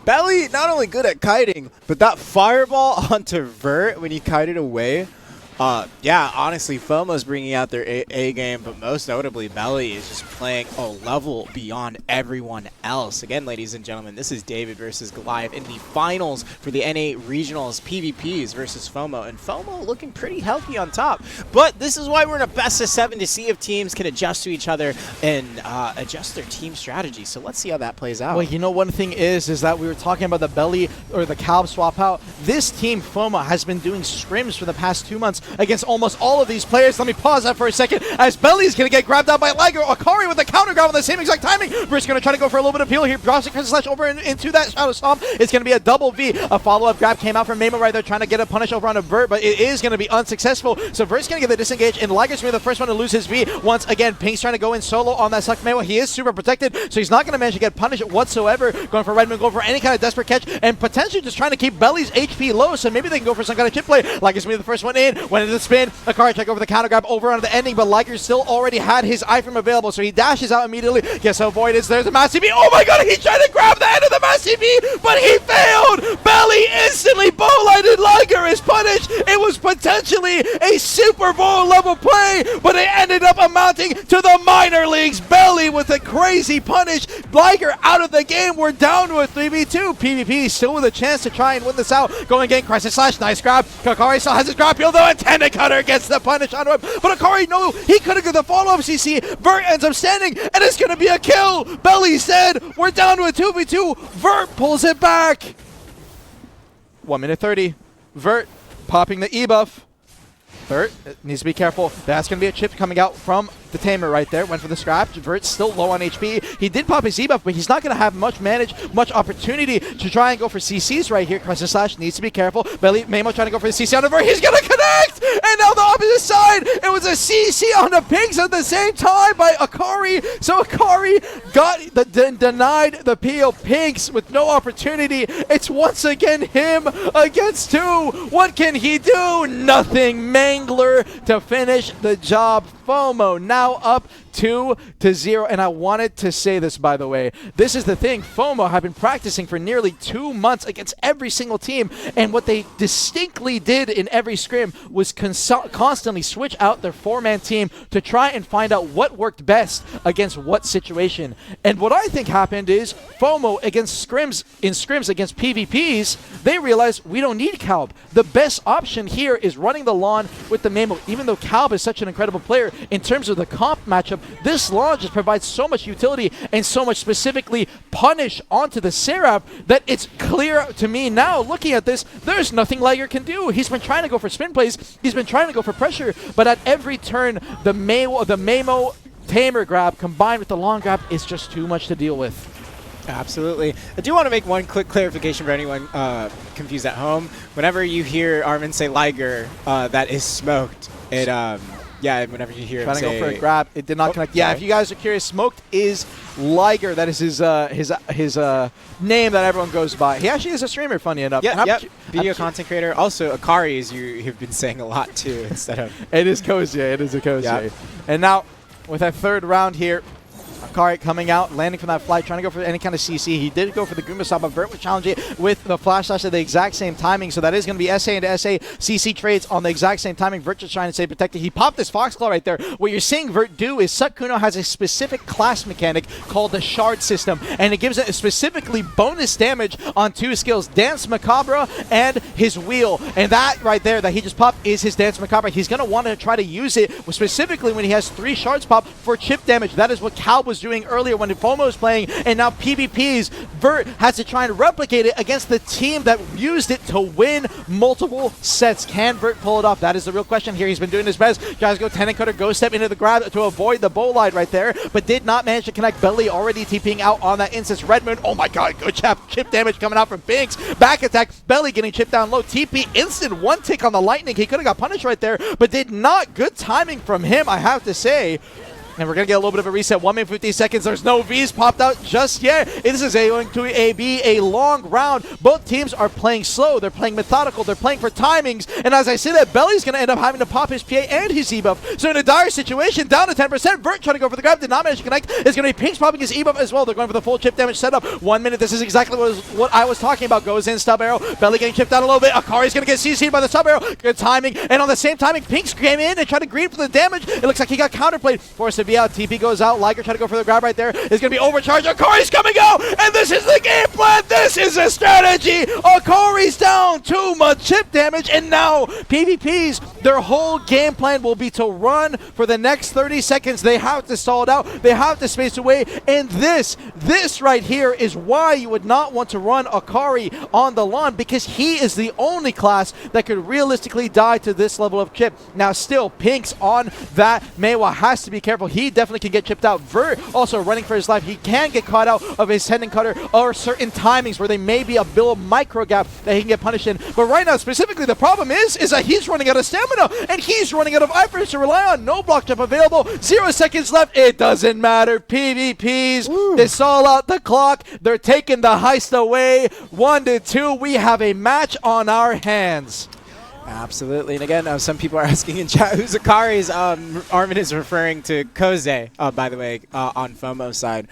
Belly, not only good at kiting, but that fireball onto Vert when he kited away. Yeah, honestly, FOMO's bringing out their A game, but most notably, Belly is just playing a level beyond everyone else. Again, ladies and gentlemen, this is David versus Goliath in the finals for the NA Regionals PvPs versus FOMO, and FOMO looking pretty healthy on top. But this is why we're in a best of 7 to see if teams can adjust to each other and adjust their team strategy. So let's see how that plays out. Well, one thing is that we were talking about the Belly or the Calb swap out. This team, FOMO, has been doing scrims for the past 2 months against almost all of these players. Let me pause that for a second as Belly's going to get grabbed out by Liger. Akari with the counter grab on the same exact timing. Britt's going to try to go for a little bit of peel here. Drops the slash over into that Shadow Stomp. It's going to be a double V. A follow-up grab came out from Mamo right there trying to get a punish over on a Vert, but it is going to be unsuccessful. So Vert's going to get the disengage, and Liger's going to be the first one to lose his V. Once again, Pink's trying to go in solo on that Suck Mamo. He is super protected, so he's not going to manage to get punished whatsoever. Going for Redmond, going for any kind of desperate catch, and potentially just trying to keep Belly's HP low, so maybe they can go for some kind of chip play. Liger's going to be the first one in. Went into the spin. Akari check over the counter grab over on the ending, but Liger still already had his iframe available, so he dashes out immediately. Gets avoided. There's a massive V. Oh my god, he tried to grab the end of the massive V, but he failed. Belly instantly bow-lighted. Liger is punished. It was potentially a Super Bowl level play, but it ended up amounting to the minor leagues. Belly with a crazy punish. Liger out of the game. We're down to a 3v2. PvP still with a chance to try and win this out. Going again, Crisis Slash, nice grab. Akari still has his grab heal though, and Tendon Cutter gets the punish on him. But Akari, no, he could have got the follow-up CC. Vert ends up standing, and it's going to be a kill. Belly said, we're down to a 2v2. Vert pulls it back. 1 minute 30. Vert popping the E-buff. Vert needs to be careful. That's going to be a chip coming out from the Tamer right there. Went for the scrap. Vert's still low on HP. He did pop his E-buff, but he's not going to have much opportunity to try and go for CCs right here. Crescent Slash needs to be careful. Belly Mamo trying to go for the CC on the Vert. He's going to connect! And now the opposite side. It was a CC on the Pinks at the same time by Akari. So Akari got denied the PO. Pinks with no opportunity. It's once again him against 2. What can he do? Nothing. Mangler to finish the job. FOMO now up 2-0. And I wanted to say this, by the way. This is the thing. FOMO have been practicing for nearly 2 months against every single team. And what they distinctly did in every scrim was constantly switch out their 4-man team to try and find out what worked best against what situation. And what I think happened is FOMO against scrims against PvPs, they realized we don't need Calb. The best option here is running the lawn with the Mamo. Even though Calb is such an incredible player, in terms of the comp matchup, this lawn just provides so much utility and so much specifically punish onto the Seraph that it's clear to me now, looking at this, there's nothing Liger can do. He's been trying to go for spin plays, he's been trying to go for pressure, but at every turn, the Mamo Tamer grab combined with the long grab is just too much to deal with. Absolutely. I do want to make one quick clarification for anyone confused at home. Whenever you hear Armin say Liger, that is smoked. It yeah, whenever you hear Trying him to say, go for a grab. It did not connect. Yeah, sorry. if you guys are curious, Smoked is Liger. That is his name that everyone goes by. He actually is a streamer, funny enough. Yeah, And yep. Video content creator. Also, Akari, as you have been saying a lot too, instead of. It is Kozie. It is a Kozie. Yep. And now, with that third round here, Akari coming out, landing from that flight, trying to go for any kind of CC. He did go for the Griiiiiim, but Vert was challenging it with the flash slash at the exact same timing. So that is going to be SA into SA CC trades on the exact same timing. Vert just trying to stay protected. He popped this Fox Claw right there. What you're seeing Vert do is Sukuna has a specific class mechanic called the Shard System, and it gives it specifically bonus damage on 2 skills, Dance Macabre and his Wheel. And that right there that he just popped is his Dance Macabre. He's going to want to try to use it specifically when he has 3 shards pop for chip damage. That is what Cal was doing earlier when FOMO was playing, and now PvP's Vert has to try and replicate it against the team that used it to win multiple sets. Can Vert pull it off? That is the real question here. He's been doing his best. Tries to go Tenon Cutter, go step into the grab to avoid the Bolide right there, but did not manage to connect. Belly already TPing out on that instance. Redmond, oh my god, good chip damage coming out from Binks. Back attack, Belly getting chipped down low. TP instant 1 tick on the Lightning. He could have got punished right there, but did not. Good timing from him, I have to say. And we're going to get a little bit of a reset. 1 minute 50 seconds. There's no Vs popped out just yet. This is going to be a long round. Both teams are playing slow. They're playing methodical. They're playing for timings. And as I say that, Belly's going to end up having to pop his PA and his E-buff. So in a dire situation, down to 10%. Vert trying to go for the grab. Did not manage to connect. It's going to be Pink's popping his E-buff as well. They're going for the full chip damage setup. 1 minute. This is exactly what I was talking about. Goes in, stub arrow. Belly getting chipped down a little bit. Akari's going to get CC'd by the sub arrow. Good timing. And on the same timing, Pink's came in and tried to green for the damage. It looks like he got counterplayed. Forced to be out. TP goes out. Liger trying to go for the grab right there. It's going to be overcharged. Akari's coming out, and this is the game plan. This is a strategy. Akari's down. Too much chip damage, and now PvP's, their whole game plan will be to run for the next 30 seconds. They have to stall it out. They have to space away, and this right here is why you would not want to run Akari on the lawn, because he is the only class that could realistically die to this level of chip. Now still, Pink's on that. Meiwa has to be careful. He definitely can get chipped out. Vert also running for his life. He can get caught out of his Tenon Cutter or certain timings where they may be a little micro gap that he can get punished in. But right now, specifically, the problem is that he's running out of stamina and he's running out of items to rely on. No block jump available. 0 seconds left. It doesn't matter. PvPs, they stall out the clock. They're taking the heist away. 1-2. We have a match on our hands. Absolutely. And again, some people are asking in chat, who's Akari's? Armin is referring to Koze, by the way, on FOMO's side.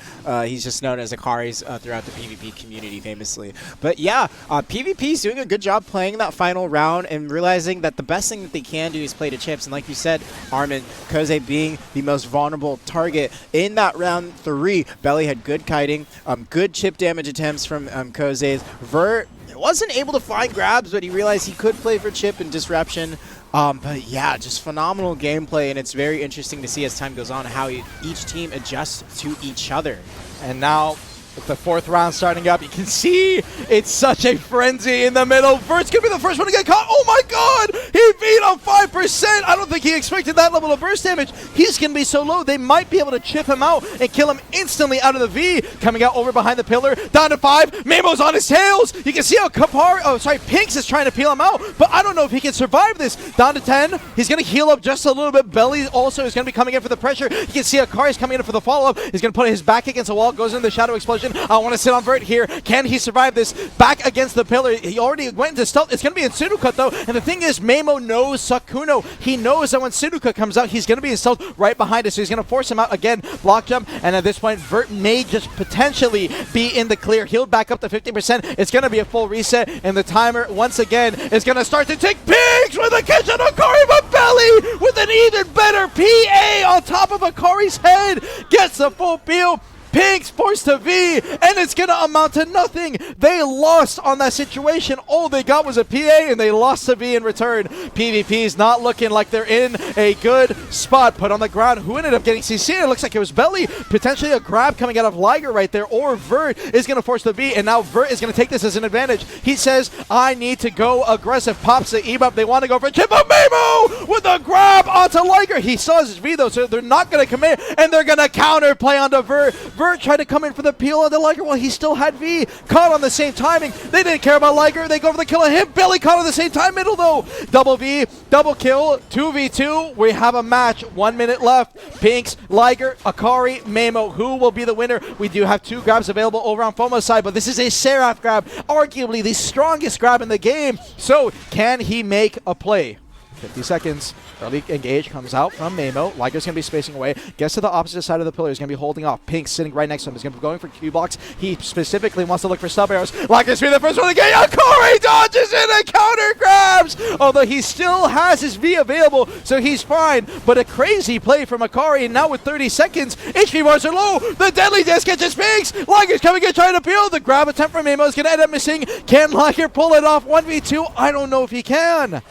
He's just known as Akari's throughout the PvP community, famously. But yeah, PvP's doing a good job playing that final round and realizing that the best thing that they can do is play to chips. And like you said, Armin, Koze being the most vulnerable target in that round 3. Belly had good kiting, good chip damage attempts from Koze's. Vert wasn't able to find grabs, but he realized he could play for chip and disruption. But yeah, just phenomenal gameplay, and it's very interesting to see as time goes on how each team adjusts to each other. And now, with the 4th round starting up, you can see it's such a frenzy in the middle. Vert's going to be the first one to get caught. Oh my god! He beat him 5%! I don't think he expected that level of burst damage. He's going to be so low, they might be able to chip him out and kill him instantly out of the V. Coming out over behind the pillar, down to 5. Memo's on his tails! You can see how Pinks is trying to peel him out, but I don't know if he can survive this. Down to 10. He's going to heal up just a little bit. Belly also is going to be coming in for the pressure. You can see Akari's coming in for the follow-up. He's going to put his back against the wall, goes into the Shadow Explosion. I want to sit on Vert here. Can he survive this? Back against the pillar. He already went into stealth. It's going to be in Sudoku though. And the thing is, Memo knows Sukuna. He knows that when Sudoku comes out, he's going to be in stealth right behind us. So he's going to force him out again. Block jump. And at this point, Vert may just potentially be in the clear. Healed back up to 50%. It's going to be a full reset. And the timer, once again, is going to start to tick. Pigs with a catch on Akari, but Belly with an even better PA on top of Akari's head. Gets the full peel. Pigs forced to V, and it's going to amount to nothing. They lost on that situation. All they got was a PA, and they lost to V in return. PvP's not looking like they're in a good spot. Put on the ground. Who ended up getting CC? It looks like it was Belly. Potentially a grab coming out of Liger right there, or Vert is going to force the V, and now Vert is going to take this as an advantage. He says, I need to go aggressive. Pops the E-buff. They want to go for Chip Memo with a grab onto Liger. He saw his V, though, so they're not going to commit, and they're going to counter play onto Vert. Vert tried to come in for the peel on the Liger while he still had V. Caught on the same timing. They didn't care about Liger. They go for the kill on him. Belly caught on the same time. Middle though. Double V, double kill, 2v2. We have a match. 1 minute left. Pinks, Liger, Akari, Mamo. Who will be the winner? We do have 2 grabs available over on FOMO's side, but this is a Seraph grab. Arguably the strongest grab in the game. So can he make a play? 50 seconds. Early engage comes out from Mamo. Liger's going to be spacing away. Gets to the opposite side of the pillar. He's going to be holding off. Pink sitting right next to him. He's going to be going for Q blocks. He specifically wants to look for stub arrows. Liger's be the first one to get. Akari dodges in and counter grabs! Although he still has his V available, so he's fine. But a crazy play from Akari, and now with 30 seconds, HP bars are low. The deadly disc catches Pinks. Liger's coming in trying to peel. The grab attempt from Mamo is going to end up missing. Can Liger pull it off 1v2? I don't know if he can.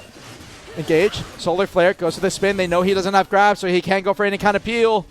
Engage. Solar Flare goes to the spin. They know he doesn't have grab, so he can't go for any kind of peel.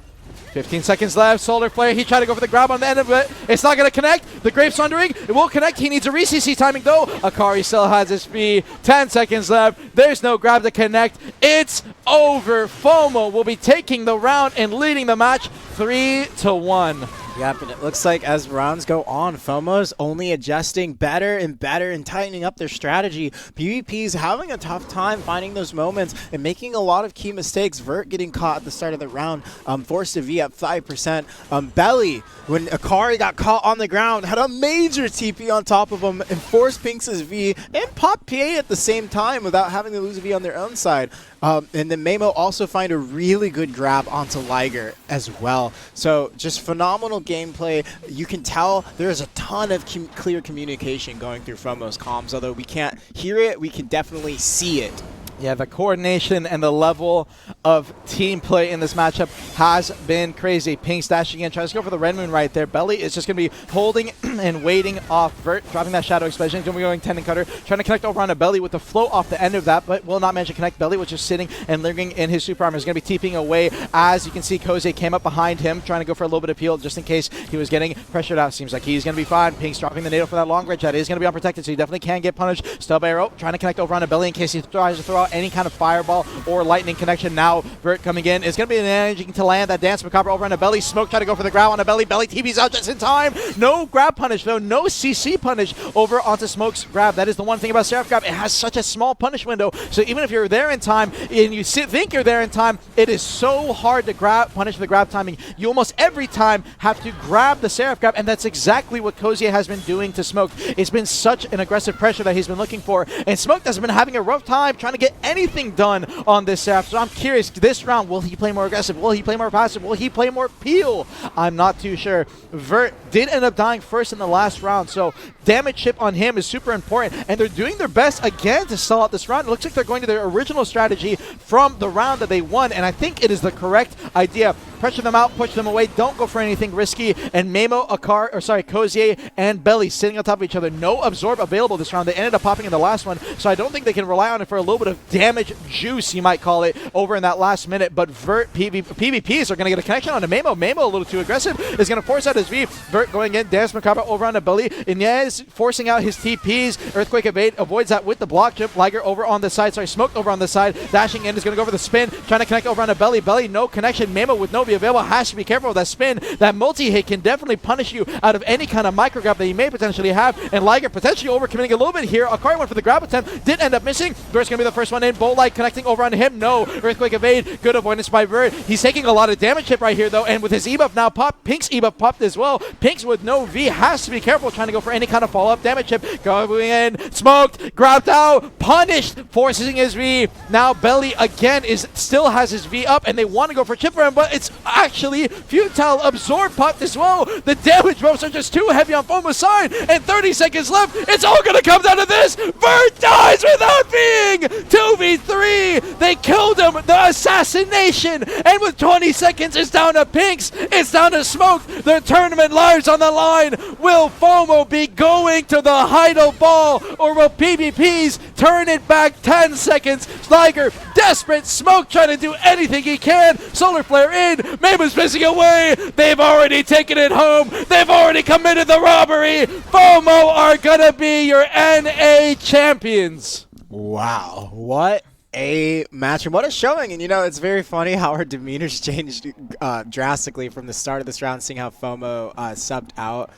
15 seconds left. Solar Flare. He tried to go for the grab on the end of it. It's not going to connect. The Grape Sundering. It will connect. He needs a re-CC timing, though. Akari still has his speed. 10 seconds left. There's no grab to connect. It's over. FOMO will be taking the round and leading the match 3-1. Yep, and it looks like as rounds go on, FOMO's only adjusting better and better and tightening up their strategy. PvP's having a tough time finding those moments and making a lot of key mistakes. Vert getting caught at the start of the round, forced to V up 5%. Belly, when Akari got caught on the ground, had a major TP on top of him and forced Pinks' V and pop PA at the same time without having to lose a V on their own side. And then Mamo also find a really good grab onto Liger as well. So just phenomenal gameplay. You can tell there's a ton of clear communication going through FOMO's comms. Although we can't hear it, we can definitely see it. Yeah, the coordination and the level of team play in this matchup has been crazy. Pinks dashing in, tries to go for the Red Moon right there. Belly is just going to be holding and waiting off Vert, dropping that Shadow Explosion. He's going to be going Tendon Cutter, trying to connect over on a Belly with the float off the end of that, but will not manage to connect. Belly was just sitting and lingering in his super armor. He's going to be TPing away. As you can see, Koze came up behind him, trying to go for a little bit of peel just in case he was getting pressured out. Seems like he's going to be fine. Pinks dropping the Nado for that long range. That is going to be unprotected, so he definitely can get punished. Stub Arrow, trying to connect over on a Belly in case he tries to throw out any kind of fireball or lightning connection. Now Vert coming in is going to be managing to land that Dance Macabre over on a Belly. Smoke try to go for the grab on a Belly. Belly TV's out just in time. No grab punish though. No CC punish over onto Smoke's grab. That is the one thing about Seraph grab. It has such a small punish window. So even if you're there in time and you think you're there in time, it is so hard to punish the grab timing. You almost every time have to grab the Seraph grab, and that's exactly what Koze has been doing to Smoke. It's been such an aggressive pressure that he's been looking for, and Smoke has been having a rough time trying to get anything done on this Seraph. So I'm curious, this round, will he play more aggressive? Will he play more passive? Will he play more peel? I'm not too sure. Vert did end up dying first in the last round, so damage chip on him is super important, and they're doing their best again to sell out this round. It looks like they're going to their original strategy from the round that they won, and I think it is the correct idea. Pressure them out, push them away, don't go for anything risky, and Mamo, Koze, and Belly sitting on top of each other. No absorb available this round. They ended up popping in the last one, so I don't think they can rely on it for a little bit of damage juice, you might call it, over in that last minute. But Vert PvPs are going to get a connection on to Mamo. Mamo, a little too aggressive, is going to force out his V. Vert going in, Dance Macabre over on the Belly. Inez forcing out his TPs. Earthquake evade, avoids that with the block jump. Liger over on the side, Smoke over on the side. Dashing in is going to go for the spin, trying to connect over on the Belly. Belly, no connection. Mamo with no V available, has to be careful with that spin. That multi-hit can definitely punish you out of any kind of micro grab that you may potentially have. And Liger potentially overcommitting a little bit here. Akari went for the grab attempt, did end up missing. Vert's going to be the first one in. Bowl Light connecting over on him. No. Earthquake evade. Good avoidance by Vert. He's taking a lot of damage hit right here, though. And with his E-buff now popped, Pink's E-buff popped as well. Pink's with no V has to be careful trying to go for any kind of follow-up damage chip. Going in. Smoked. Grabbed out. Punished. Forcing his V. Now Belly again still has his V up, and they want to go for chip for him, but it's actually futile. Absorb popped as well. The damage buffs are just too heavy on FOMO's side, and 30 seconds left. It's all going to come down to this. Vert dies without being 2v3. They killed him. The assassination. And with 20 seconds, it's down to Pinks. It's down to Smoke. Their tournament lives on the line. Will FOMO be going to the Heidel Ball, or will PvPs turn it back 10 seconds? Liger desperate. Smoke trying to do anything he can. Solar Flare in. Mamo's missing away. They've already taken it home. They've already committed the robbery. FOMO are gonna be your NA champions. Wow, what a match, and what a showing. And, you know, it's very funny how our demeanors changed drastically from the start of this round, seeing how FOMO subbed out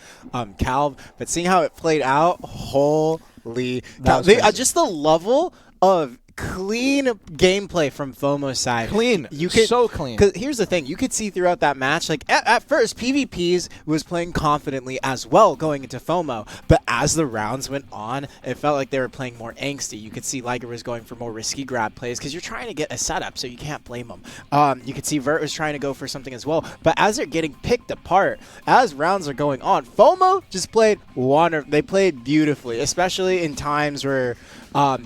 Calv. But seeing how it played out, holy cow. Just the level of clean gameplay from FOMO's side. Clean. So clean. Because here's the thing. You could see throughout that match, like, at first, PvPs was playing confidently as well going into FOMO. But as the rounds went on, it felt like they were playing more angsty. You could see Liger was going for more risky grab plays because you're trying to get a setup, so you can't blame them. You could see Vert was trying to go for something as well. But as they're getting picked apart, as rounds are going on, FOMO just played wonderful. They played beautifully, especially in times where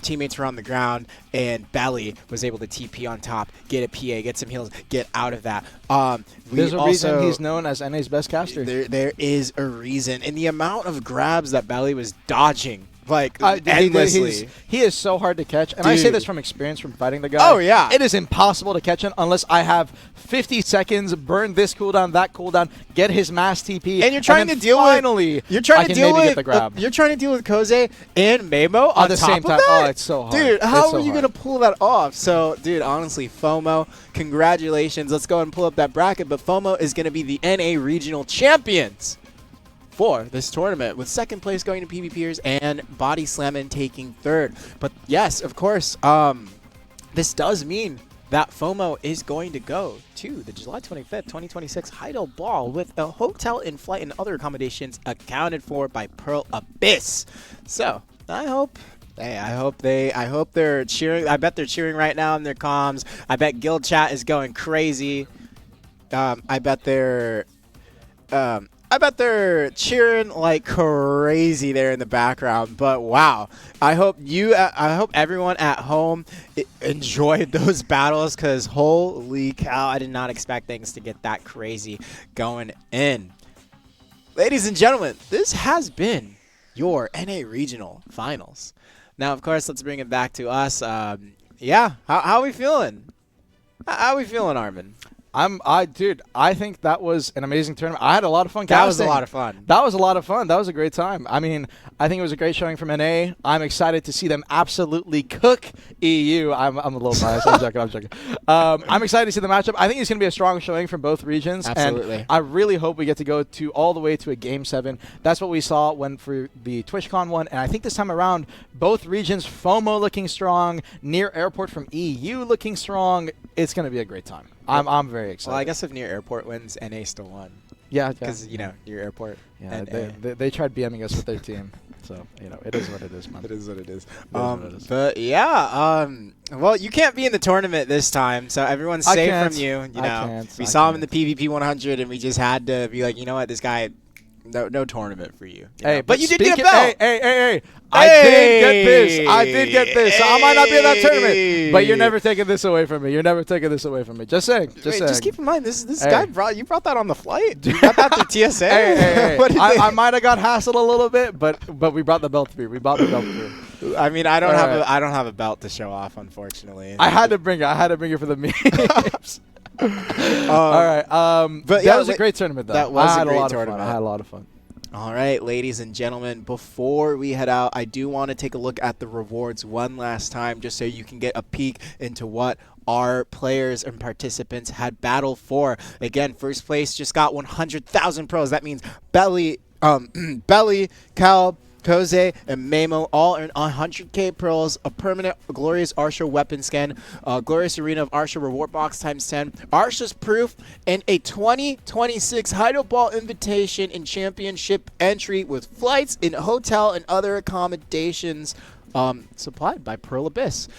teammates were on the ground and Belly was able to TP on top, get a PA, get some heals, get out of that. There's a reason he's known as NA's best caster. There is a reason. And the amount of grabs that Belly was dodging, like, endlessly. He is so hard to catch. And I say this from experience from fighting the guy. Oh, yeah. It is impossible to catch him unless I have 50 seconds, burn this cooldown, that cooldown, get his mass TP. And you're trying to deal with you're trying to deal with Koze and Mamo on the top same of time. that? Oh, it's so hard. Dude, how are you going to pull that off? So, dude, honestly, FOMO, congratulations. Let's go ahead and pull up that bracket. But FOMO is going to be the NA regional champions for this tournament, with second place going to PvPers and BODYSLAMN taking third. But yes, of course, this does mean that FOMO is going to go to the July 25th, 2026 Heidel Ball with a hotel in flight and other accommodations accounted for by Pearl Abyss. So I hope they're cheering. I bet they're cheering right now in their comms. I bet guild chat is going crazy. I bet they're cheering like crazy there in the background. But wow, I hope everyone at home enjoyed those battles, because holy cow, I did not expect things to get that crazy going in. Ladies and gentlemen, this has been your NA Regional Finals. Now, of course, let's bring it back to us. Yeah, how are we feeling? How are we feeling, Armin? Dude, I think that was an amazing tournament. I had a lot of fun. That was a lot of fun. That was a lot of fun. That was a great time. I mean, I think it was a great showing from NA. I'm excited to see them absolutely cook EU. I'm a little biased. I'm joking. I'm excited to see the matchup. I think it's going to be a strong showing from both regions. Absolutely. And I really hope we get to go all the way to a Game 7. That's what we saw for the TwitchCon one. And I think this time around, both regions, FOMO looking strong, Near Airport from EU looking strong. It's going to be a great time. I'm very excited. Well, I guess if Near Airport wins, NA still won. Yeah. Because, you know, Near Airport. Yeah, they tried BMing us with their team. So, you know, it is what it is, man. It is what it is. But, yeah, well, you can't be in the tournament this time, so everyone's safe from you. You know, we saw him in the PvP 100, and we just had to be like, you know what, this guy, no tournament for you. Hey, but you did get a belt. Hey. I did get this. So I might not be in that tournament, but you're never taking this away from me. Just saying. Just keep in mind, this guy brought that on the flight. You got that through TSA. Hey. I might have got hassled a little bit, but we brought the belt through. I mean, I don't have a belt to show off, unfortunately. I had to bring it for the memes. All right. But that was a great tournament, though. That was a great tournament. I had a lot of fun. All right, ladies and gentlemen, before we head out, I do want to take a look at the rewards one last time, just so you can get a peek into what our players and participants had battled for. Again, first place just got 100,000 pros. That means Belly, Cal, Koze, and Mamo all earn 100k pearls, a permanent Glorious Arsha weapon skin, Glorious Arena of Arsha reward box times 10, Arsha's proof, and a 2026 Heidel Ball invitation and championship entry with flights in hotel and other accommodations supplied by Pearl Abyss.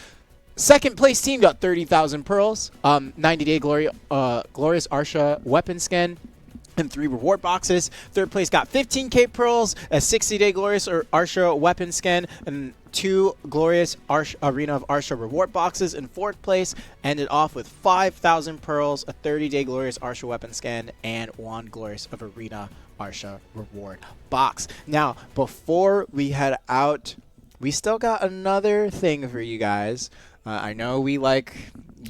Second place team got 30,000 pearls, 90-day Glorious Arsha weapon skin, and 3 reward boxes. Third place got 15k pearls, a 60-day Glorious Arsha weapon skin, and 2 Glorious Arena of Arsha reward boxes. And fourth place ended off with 5,000 pearls, a 30-day Glorious Arsha weapon skin, and 1 Glorious of Arena Arsha reward box. Now, before we head out, we still got another thing for you guys. I know we like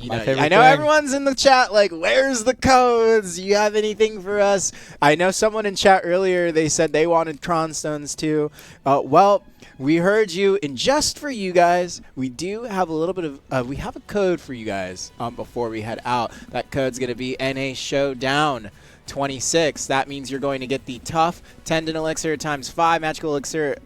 You My know, favorite I know thing. everyone's in the chat like, where's the codes? Do you have anything for us? I know someone in chat earlier, they said they wanted Cronstones too. Well, we heard you, and just for you guys, we do have a little bit of, we have a code for you guys before we head out. That code's going to be NA Showdown 26. That means you're going to get the tough Tendon Elixir times 5, Magical Elixir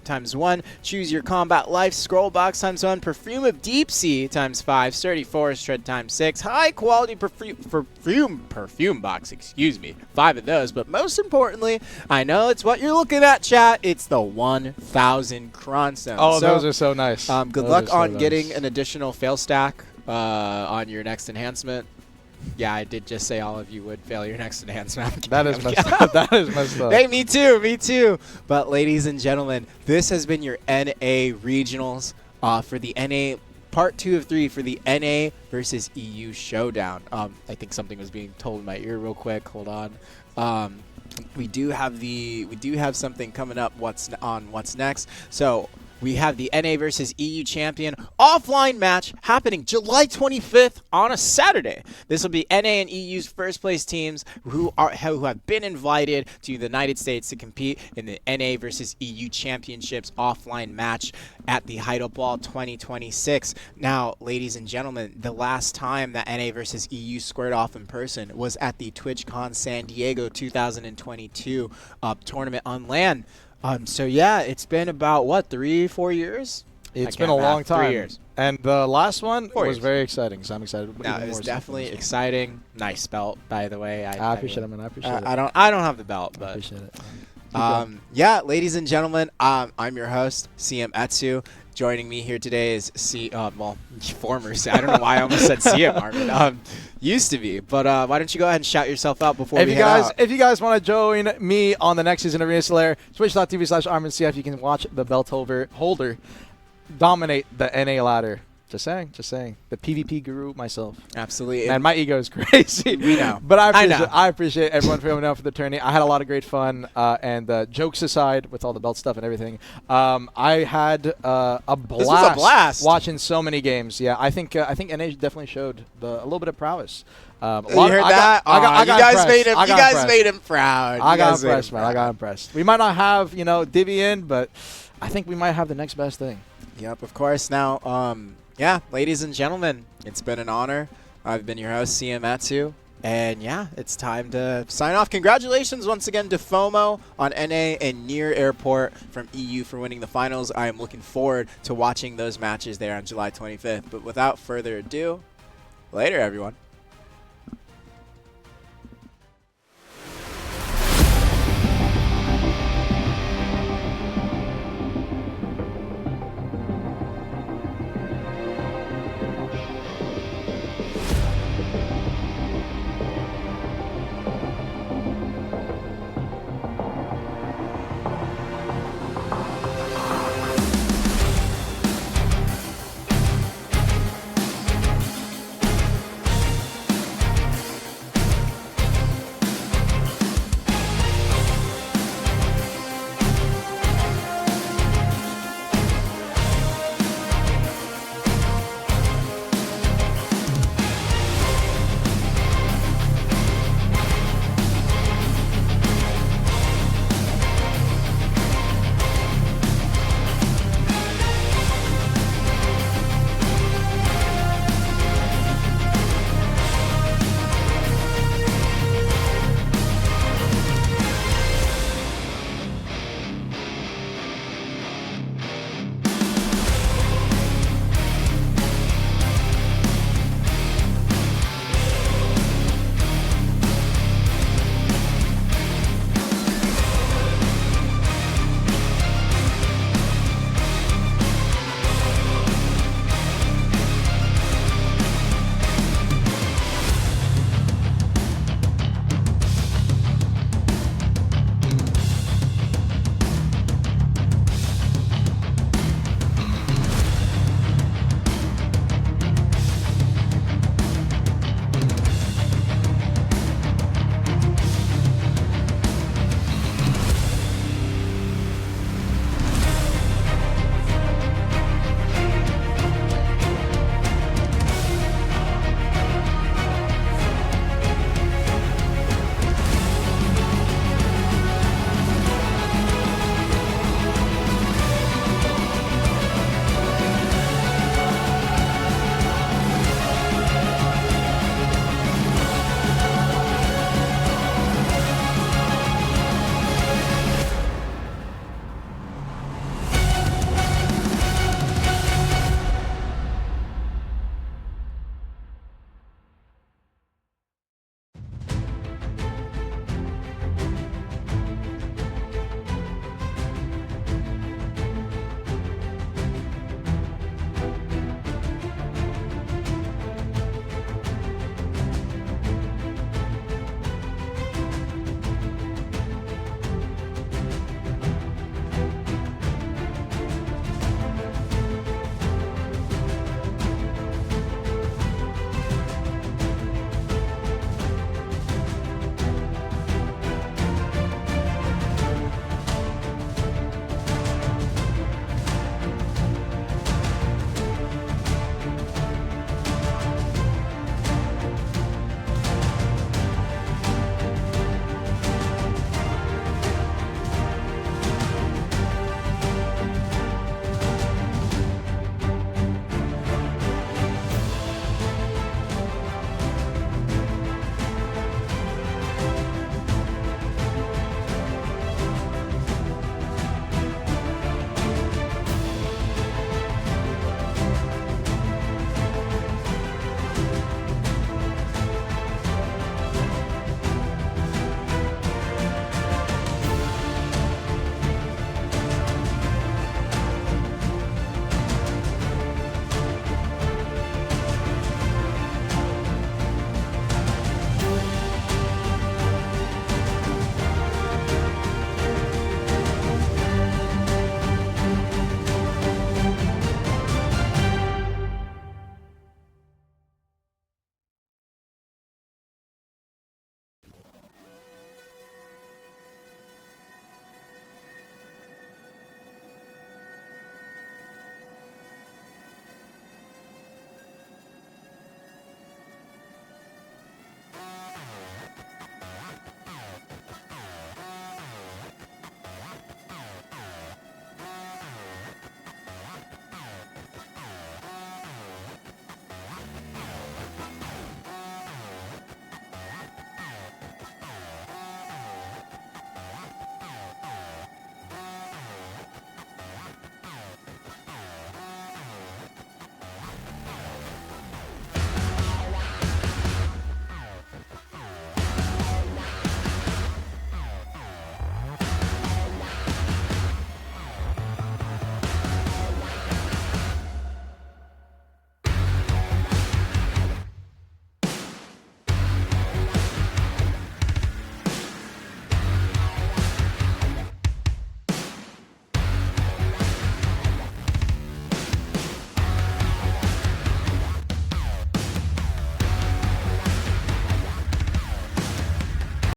times 1, Choose Your Combat Life, Scroll Box times 1, Perfume of Deep Sea times 5, Sturdy Forest Tread times 6, High Quality Perfume Box, excuse me, 5 of those. But most importantly, I know it's what you're looking at, chat, it's the 1,000 Cronstones. Oh, those are so nice. Good luck on getting an additional fail stack on your next enhancement. Yeah, I did just say all of you would fail your next enhancement. That is messed up. That is messed up. Hey, me too, me too. But ladies and gentlemen, this has been your NA Regionals for the NA Part 2 of 3 for the NA versus EU Showdown. I think something was being told in my ear real quick. Hold on. We do have something coming up. What's next? So we have the NA versus EU champion offline match happening July 25th on a Saturday. This will be NA and EU's first place teams who have been invited to the United States to compete in the NA versus EU championships offline match at the Heidel Ball 2026. Now, ladies and gentlemen, the last time that NA versus EU squared off in person was at the TwitchCon San Diego 2022 tournament on LAN. So yeah, it's been about, what, 3-4 years? It's been a long time. 3 years. And the last one 4 was years. very exciting, so I'm excited. No, even it was more so. definitely exciting. Nice belt, by the way. I appreciate it, man. I appreciate it. I don't have the belt, I but appreciate it. yeah, ladies and gentlemen, I'm your host, CM Etsu. Joining me here today is former. I don't know why I almost said CM Armin. Used to be, but why don't you go ahead and shout yourself out before we head out? If you guys want to join me on the next season of Arena Slayer, twitch.tv/ArminCF, you can watch the belt holder dominate the NA ladder. Just saying. The PvP guru myself. Absolutely. Man, my ego is crazy. We know. But I know. appreciate everyone for coming out for the tourney. I had a lot of great fun. And jokes aside, with all the belt stuff and everything, I had a blast. This was a blast. Watching so many games. Yeah, I think NA definitely showed a little bit of prowess. You heard that? You guys made him proud. I got impressed, man. I got impressed. We might not have, Divi in, but I think we might have the next best thing. Yep, of course. Now, yeah, ladies and gentlemen, it's been an honor. I've been your host, CM Atsu. And yeah, it's time to sign off. Congratulations once again to FOMO on NA and Near Airport from EU for winning the finals. I am looking forward to watching those matches there on July 25th. But without further ado, later, everyone.